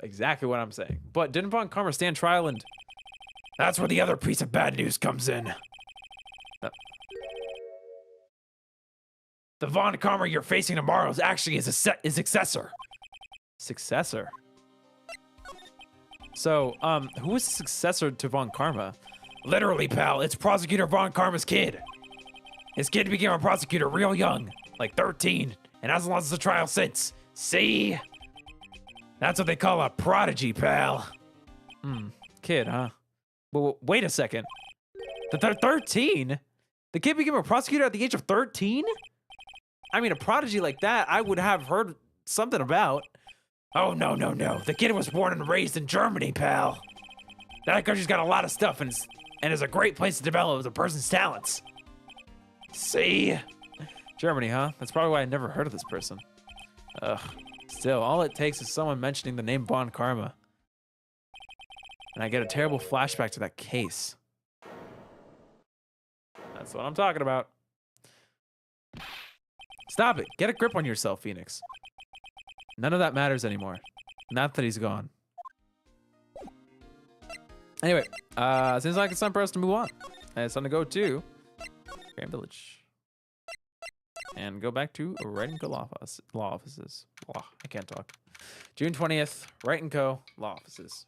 Exactly what I'm saying. But didn't Von Karma stand trial? And that's where the other piece of bad news comes in. The Von Karma you're facing tomorrow is actually his successor. Successor? So, who was the successor to Von Karma? Literally, pal, it's Prosecutor Von Karma's kid. His kid became a prosecutor real young, like 13, and hasn't lost the trial since. See? That's what they call a prodigy, pal. Kid, huh? Well, wait a second. The 13? The kid became a prosecutor at the age of 13? I mean, a prodigy like that, I would have heard something about. Oh, no. The kid was born and raised in Germany, pal. That country's got a lot of stuff and is a great place to develop a person's talents. See? Germany, huh? That's probably why I never heard of this person. Ugh. Still, all it takes is someone mentioning the name Von Karma, and I get a terrible flashback to that case. That's what I'm talking about. Stop it. Get a grip on yourself, Phoenix. None of that matters anymore. Not that he's gone. Anyway, seems like it's time for us to move on. And it's time to go to Grand Village. And go back to Wright & Co. law offices. Oh, I can't talk. June 20th, Wright & Co. law offices.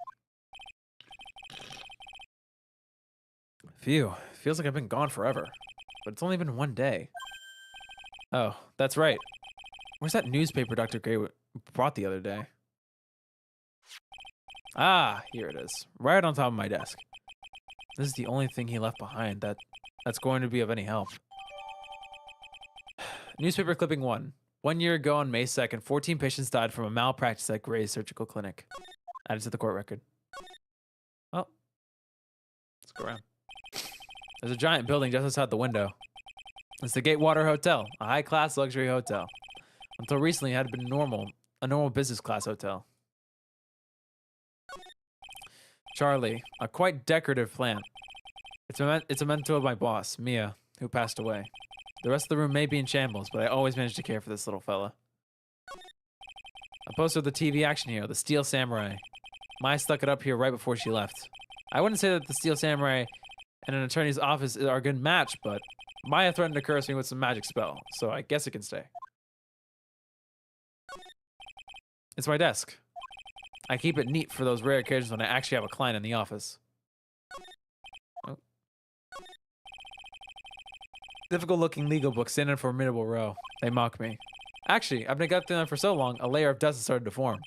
Phew, feels like I've been gone forever. But it's only been one day. Oh, that's right. Where's that newspaper Dr. Gray brought the other day? Ah, here it is. Right on top of my desk. This is the only thing he left behind that's going to be of any help. Newspaper clipping 1. 1 year ago on May 2nd, 14 patients died from a malpractice at Gray's surgical clinic. Added to the court record. Oh. Let's go around. There's a giant building just outside the window. It's the Gatewater Hotel, a high-class luxury hotel. Until recently, it had been a normal business class hotel. Charlie, a quite decorative plant. It's a memento of my boss, Mia, who passed away. The rest of the room may be in shambles, but I always manage to care for this little fella. A poster of the TV action hero, the Steel Samurai. Maya stuck it up here right before she left. I wouldn't say that the Steel Samurai and an attorney's office are a good match, but Maya threatened to curse me with some magic spell, so I guess it can stay. It's my desk. I keep it neat for those rare occasions when I actually have a client in the office. Oh. Difficult-looking legal books stand in a formidable row. They mock me. Actually, I've neglected them for so long, a layer of dust has started to form.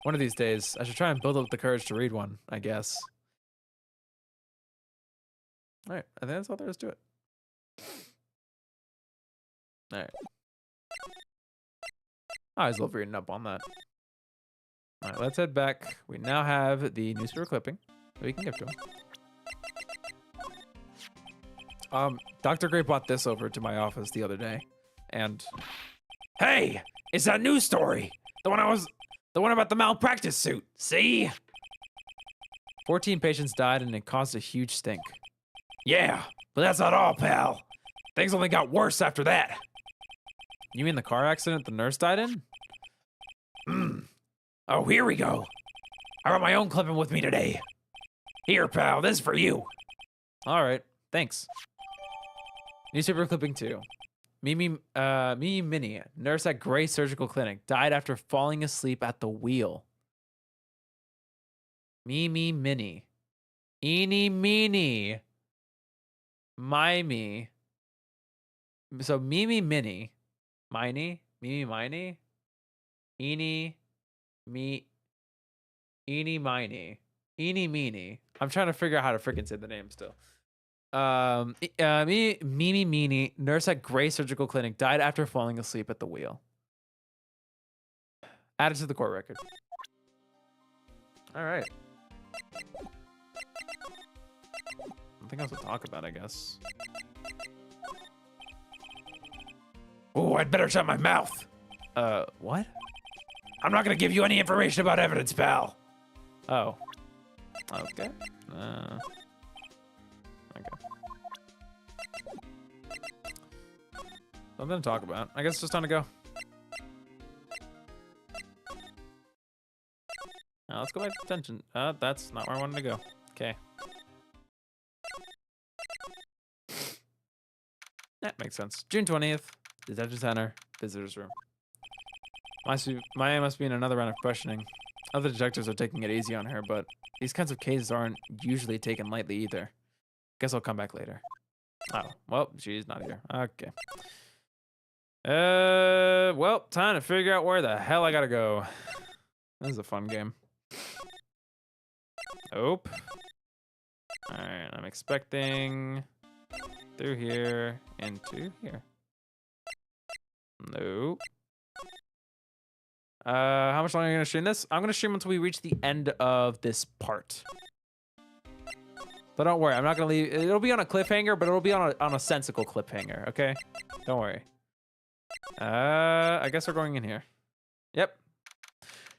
One of these days, I should try and build up the courage to read one, I guess. Alright, I think that's all there is to it. Alright. I always love reading up on that. Alright, let's head back. We now have the newspaper clipping that we can give to him. Dr. Gray brought this over to my office the other day, and hey, it's that news story. The one about the malpractice suit. See? 14 patients died and it caused a huge stink. Yeah, but that's not all, pal. Things only got worse after that. You mean the car accident the nurse died in? Oh, here we go. I brought my own clipping with me today. Here, pal, this is for you. All right, thanks. Newspaper clipping 2. Mimi Minnie, nurse at Gray Surgical Clinic, died after falling asleep at the wheel. Mimi Minnie. Eeny meeny. Mimey. So Mimi Minnie. Miney? Mimi Miney? Eeny me. Eeny Miney. Eeny meeny. I'm trying to figure out how to freaking say the name still. Mimi Meanie, nurse at Gray Surgical Clinic, died after falling asleep at the wheel. Added to the court record. All right. Nothing else to talk about, I guess. Oh, I'd better shut my mouth. What? I'm not gonna give you any information about evidence, pal. Oh. Okay. Okay. Something to talk about. I guess it's just time to go. Let's go back to detention. That's not where I wanted to go. Okay. That makes sense. June 20th, detention center, visitors room. Maya must be in another round of questioning. Other detectives are taking it easy on her, but these kinds of cases aren't usually taken lightly either. Guess I'll come back later. Oh, well, she's not here. Okay. Well, time to figure out where the hell I gotta go. This is a fun game. Nope. Alright, I'm expecting through here into here. Nope. How much longer are you gonna stream this? I'm gonna stream until we reach the end of this part. But don't worry, I'm not gonna leave. It'll be on a cliffhanger, but it'll be on a sensical cliffhanger. Okay, don't worry. I guess we're going in here. Yep.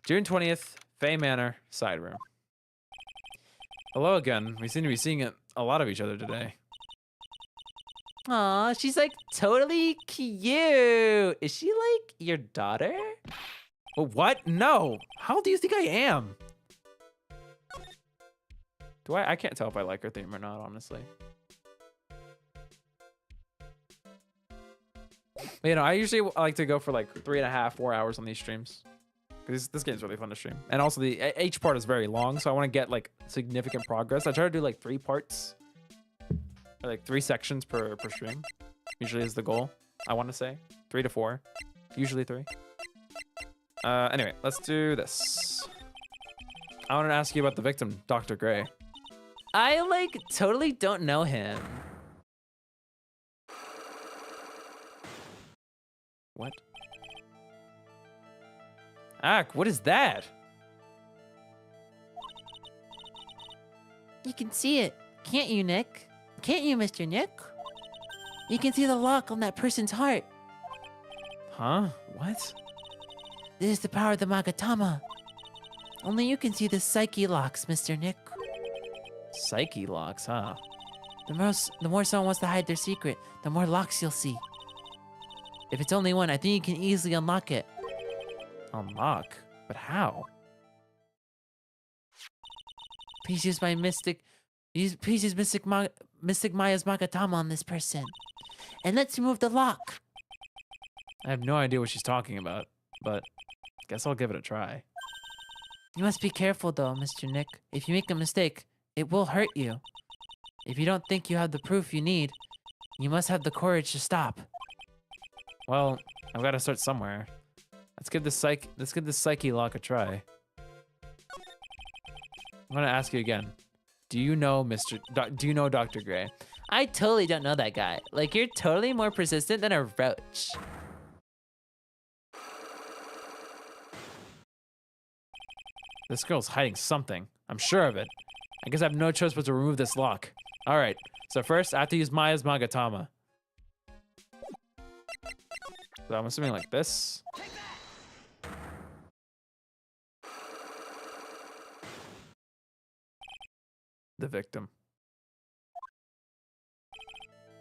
June 20th, Fay Manor, side room. Hello again. We seem to be seeing a lot of each other today. Aw, she's like totally cute. Is she like your daughter? Oh, what? No. How do you think I am? Do I can't tell if I like her theme or not, honestly. But, you know, I usually like to go for like 3.5, 4 hours on these streams. Because this game's really fun to stream. And also, each part is very long, so I want to get like significant progress. I try to do like 3 parts. Or like 3 sections per stream. Usually is the goal, I want to say. 3 to 4. Usually 3. Anyway, let's do this. I want to ask you about the victim, Dr. Gray. I like totally don't know him. What? Ak, what is that? You can see it, can't you, Nick? Can't you, Mr. Nick? You can see the lock on that person's heart. Huh? What? This is the power of the Magatama. Only you can see the psyche locks, Mr. Nick. Psyche locks, huh? The more someone wants to hide their secret, the more locks you'll see. If it's only one, I think you can easily unlock it. Unlock? But how? Please use Mystic Maya's Magatama on this person. And let's remove the lock. I have no idea what she's talking about, but guess I'll give it a try. You must be careful though, Mr. Nick. If you make a mistake, it will hurt you. If you don't think you have the proof you need, you must have the courage to stop. Well, I've got to start somewhere. Let's give this psyche lock a try. I'm gonna ask you again. Do you know Dr. Gray? I totally don't know that guy. Like, you're totally more persistent than a roach. This girl's hiding something. I'm sure of it. I guess I have no choice but to remove this lock. All right. So first, I have to use Maya's Magatama. So I'm assuming like this. the victim.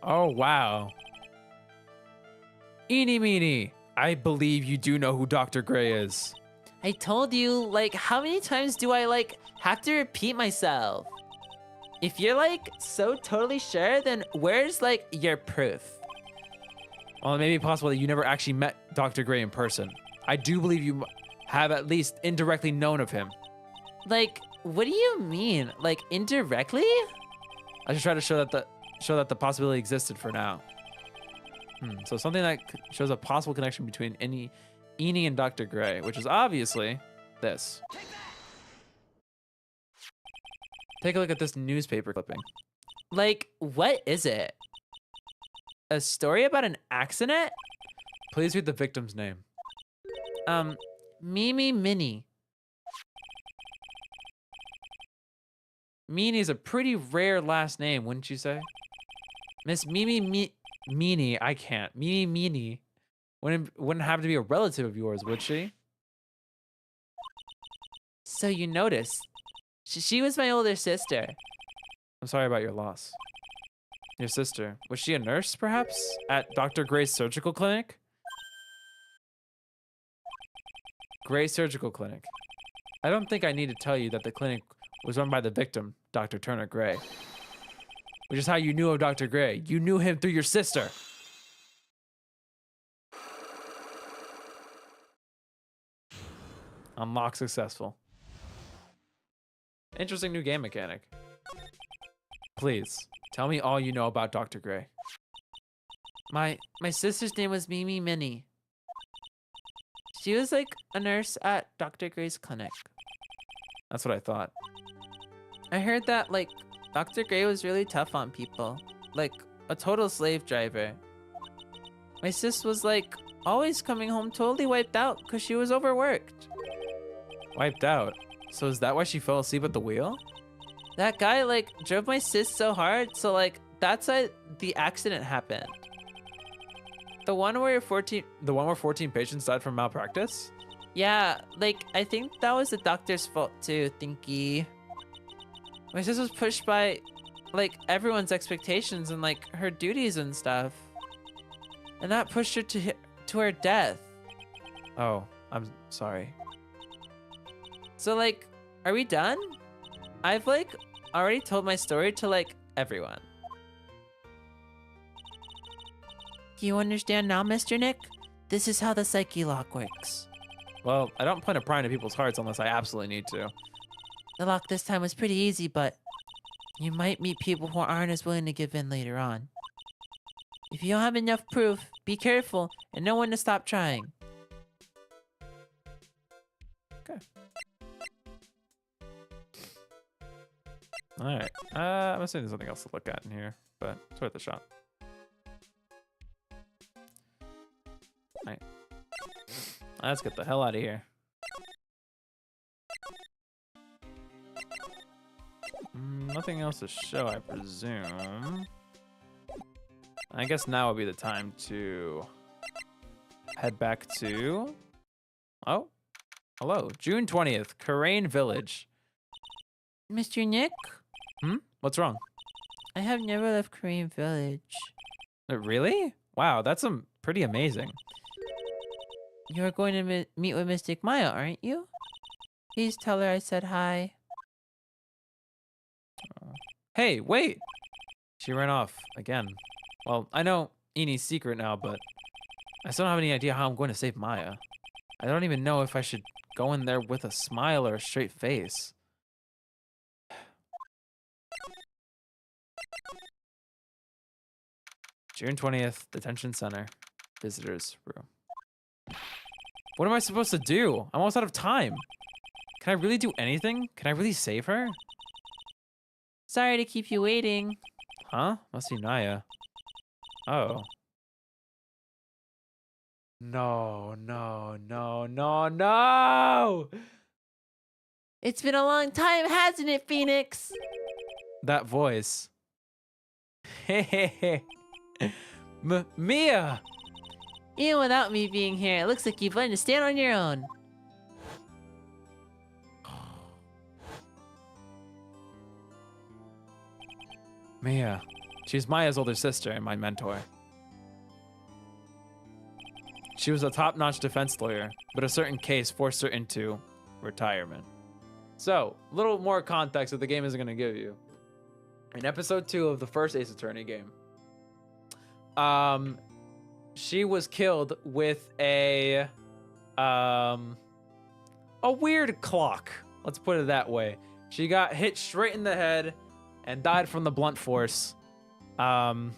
Oh, wow. Eeny meeny. I believe you do know who Dr. Gray is. I told you, like, how many times do I, like, have to repeat myself? If you're, like, so totally sure, then where's, like, your proof? Well, it may be possible that you never actually met Dr. Gray in person. I do believe you have at least indirectly known of him. Like, what do you mean? Like, indirectly? I should try to show that the possibility existed for now. So something that shows a possible connection between Eeny and Dr. Gray, which is obviously this. Take a look at this newspaper clipping. Like, what is it? A story about an accident? Please read the victim's name. Mimi Minnie. Meanie's a pretty rare last name, wouldn't you say? Miss Meanie, I can't. Meanie wouldn't have to be a relative of yours, would she? So you noticed. She was my older sister. I'm sorry about your loss. Your sister, was she a nurse, perhaps? At Dr. Gray's surgical clinic? Gray Surgical Clinic. I don't think I need to tell you that the clinic was run by the victim, Dr. Turner Gray. Which is how you knew of Dr. Gray. You knew him through your sister. Unlock successful. Interesting new game mechanic. Please, tell me all you know about Dr. Gray. My sister's name was Mimi Minnie. She was like a nurse at Dr. Gray's clinic. That's what I thought. I heard that like Dr. Gray was really tough on people, like a total slave driver. My sis was like always coming home totally wiped out because she was overworked. Wiped out? So is that why she fell asleep at the wheel? That guy like drove my sis so hard, so like that's why the accident happened. The one where 14 patients died from malpractice? Yeah, like I think that was the doctor's fault too, Thinky. My sis was pushed by like everyone's expectations and like her duties and stuff. And that pushed her to her death. Oh, I'm sorry. So like, are we done? I've like already told my story to like everyone. Do you understand now, Mr. Nick? This is how the psyche lock works. Well, I don't plan to pry into people's hearts unless I absolutely need to. The lock this time was pretty easy, but you might meet people who aren't as willing to give in later on. If you don't have enough proof, be careful and know when to stop trying. Okay. Alright. I'm assuming there's something else to look at in here, but it's worth a shot. Alright. Let's get the hell out of here. Nothing else to show, I presume. I guess now would be the time to head back to... Oh, hello. June 20th, Kurain Village. Mr. Nick? What's wrong? I have never left Kurain Village. Really? Wow, that's pretty amazing. You're going to meet with Mystic Maya, aren't you? Please tell her I said hi. Hey, wait! She ran off again. Well, I know Eenie's secret now, but I still don't have any idea how I'm going to save Maya. I don't even know if I should go in there with a smile or a straight face. June 20th, Detention Center. Visitors room. What am I supposed to do? I'm almost out of time. Can I really do anything? Can I really save her? Sorry to keep you waiting. Huh? Must be Naya. Oh. No, no, no, no, no! It's been a long time, hasn't it, Phoenix? That voice. Hey, Mia! Even without me being here, it looks like you've learned to stand on your own. Mia. She's Maya's older sister and my mentor. She was a top-notch defense lawyer, but a certain case forced her into retirement. So, a little more context that the game isn't going to give you. In episode 2 of the first Ace Attorney game, she was killed with a weird clock. Let's put it that way. She got hit straight in the head and died from the blunt force one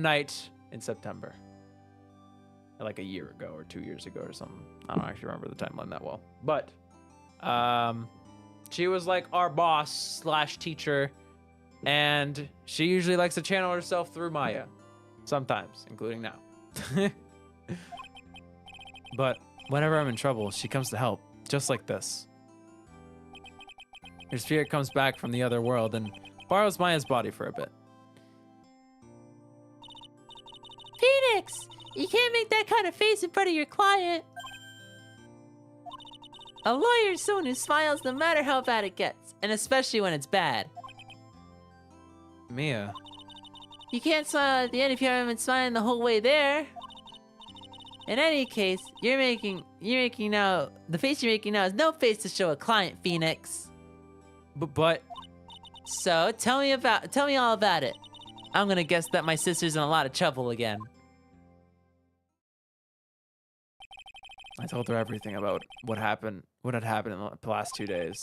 night in September. Like a year ago or 2 years ago or something. I don't actually remember the timeline that well. But she was like our boss / teacher, and she usually likes to channel herself through Maya. Sometimes, including now. But whenever I'm in trouble, she comes to help, just like this. Her spirit comes back from the other world and borrows Maya's body for a bit. Phoenix! You can't make that kind of face in front of your client. A lawyer is someone who smiles no matter how bad it gets, and especially when it's bad. Mia. You can't smile at the end if you haven't been smiling the whole way there. In any case, you're making now, the face you're making now is no face to show a client, Phoenix. But So, tell me all about it. I'm gonna guess that my sister's in a lot of trouble again. I told her everything about what had happened in the last 2 days.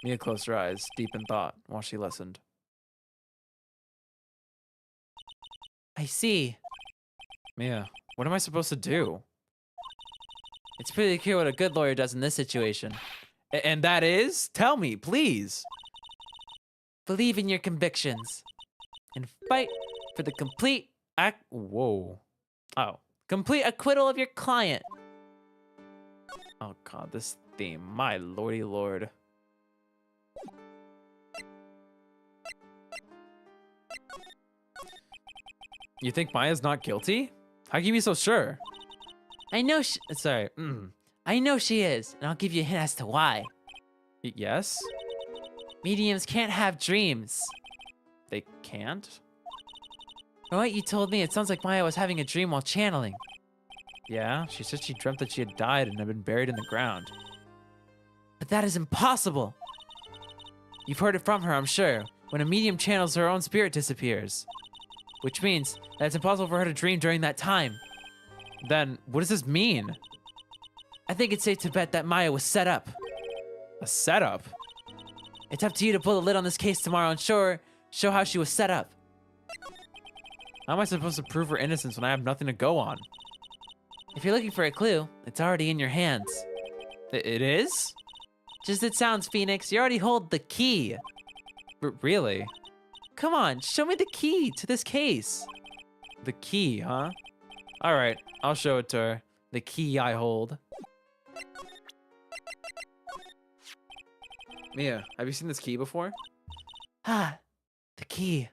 Mia closed her eyes, deep in thought, while she listened. I see. Mia, what am I supposed to do? It's pretty clear what a good lawyer does in this situation. And that is? Tell me, please. Believe in your convictions. And fight for the complete complete acquittal of your client. Oh god, this theme, my lordy lord. You think Maya's not guilty? How can you be so sure? I know she is, and I'll give you a hint as to why. Yes? Mediums can't have dreams. They can't? From what you told me, it sounds like Maya was having a dream while channeling. Yeah, she said she dreamt that she had died and had been buried in the ground. But that is impossible. You've heard it from her, I'm sure. When a medium channels, her own spirit disappears. Which means that it's impossible for her to dream during that time. Then, what does this mean? I think it's safe to bet that Maya was set up. A setup? It's up to you to pull the lid on this case tomorrow and show how she was set up. How am I supposed to prove her innocence when I have nothing to go on? If you're looking for a clue, it's already in your hands. It is? Just it sounds, Phoenix. You already hold the key. Really? Come on, show me the key to this case. The key, huh? Alright, I'll show it to her. The key I hold. Mia, have you seen this key before? Ah, the key.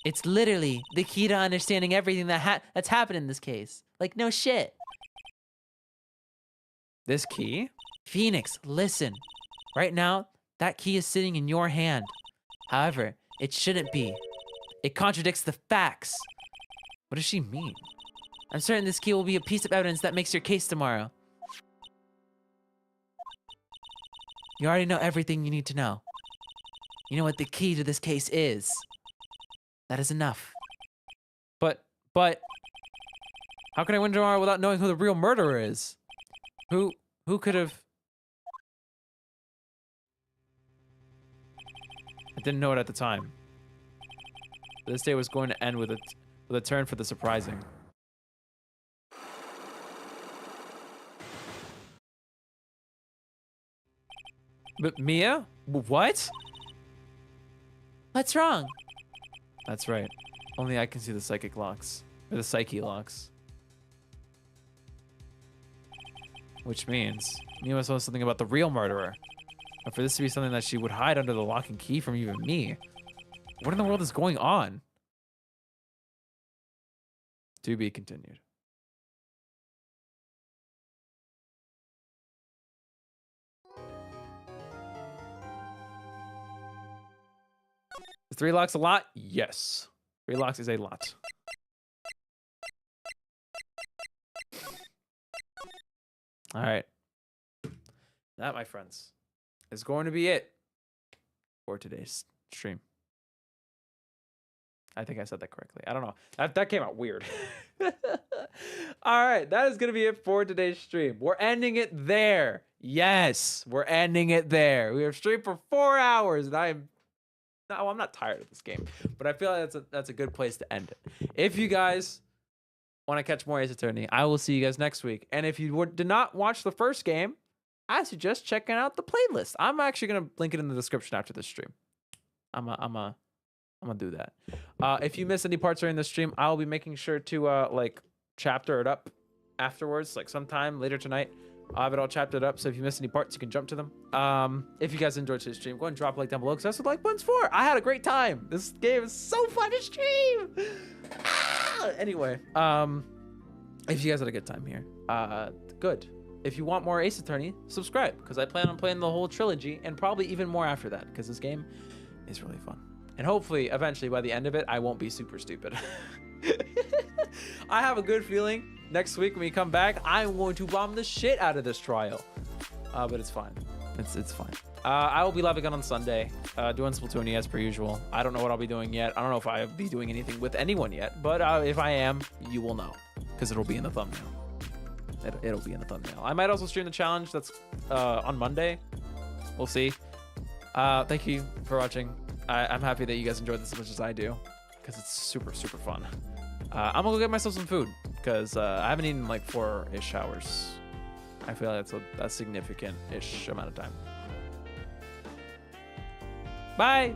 It's literally the key to understanding everything that's happened in this case. Like, no shit. This key? Phoenix, listen. Right now, that key is sitting in your hand. However, it shouldn't be. It contradicts the facts. What does she mean? I'm certain this key will be a piece of evidence that makes your case tomorrow. You already know everything you need to know. You know what the key to this case is. That is enough. But, how can I win tomorrow without knowing who the real murderer is? Who could have... I didn't know it at the time. This day was going to end with a turn for the surprising. But Mia? What? What's wrong? That's right. Only I can see the psychic locks. Or the psyche locks. Which means Mia must know something about the real murderer. And for this to be something that she would hide under the lock and key from even me. What in the world is going on? To be continued. Is 3 locks a lot? Yes. 3 locks is a lot. All right. That, my friends, is going to be it for today's stream. I think I said that correctly. I don't know. That came out weird. All right. That is going to be it for today's stream. We're ending it there. Yes, we're ending it there. We have streamed for 4 hours, and I'm not tired of this game, but I feel like that's a good place to end it. If you guys want to catch more Ace Attorney, I will see you guys next week. And if you did not watch the first game, I suggest checking out the playlist. I'm actually gonna link it in the description after this stream. I'm gonna do that. If you miss any parts during the stream, I'll be making sure to like chapter it up afterwards, like sometime later tonight. I'll have it all chaptered up, so if you miss any parts, you can jump to them. If you guys enjoyed today's stream, go ahead and drop a like down below, because that's what like button's for. I had a great time. This game is so fun to stream. Anyway, if you guys had a good time here, good. If you want more Ace Attorney, subscribe, because I plan on playing the whole trilogy, and probably even more after that, because this game is really fun. And hopefully, eventually, by the end of it, I won't be super stupid. I have a good feeling next week when we come back, I'm going to bomb the shit out of this trial. But it's fine. It's fine. I will be live again on Sunday, doing Splatoon as per usual. I don't know what I'll be doing yet. I don't know if I'll be doing anything with anyone yet, but if I am, you will know, because it'll be in the thumbnail. It'll be in the thumbnail. I might also stream the challenge that's on Monday. We'll see. Thank you for watching. I'm happy that you guys enjoyed this as much as I do, because it's super, super fun. I'm gonna go get myself some food, because I haven't eaten in like 4-ish hours. I feel like that's a significant-ish amount of time. Bye!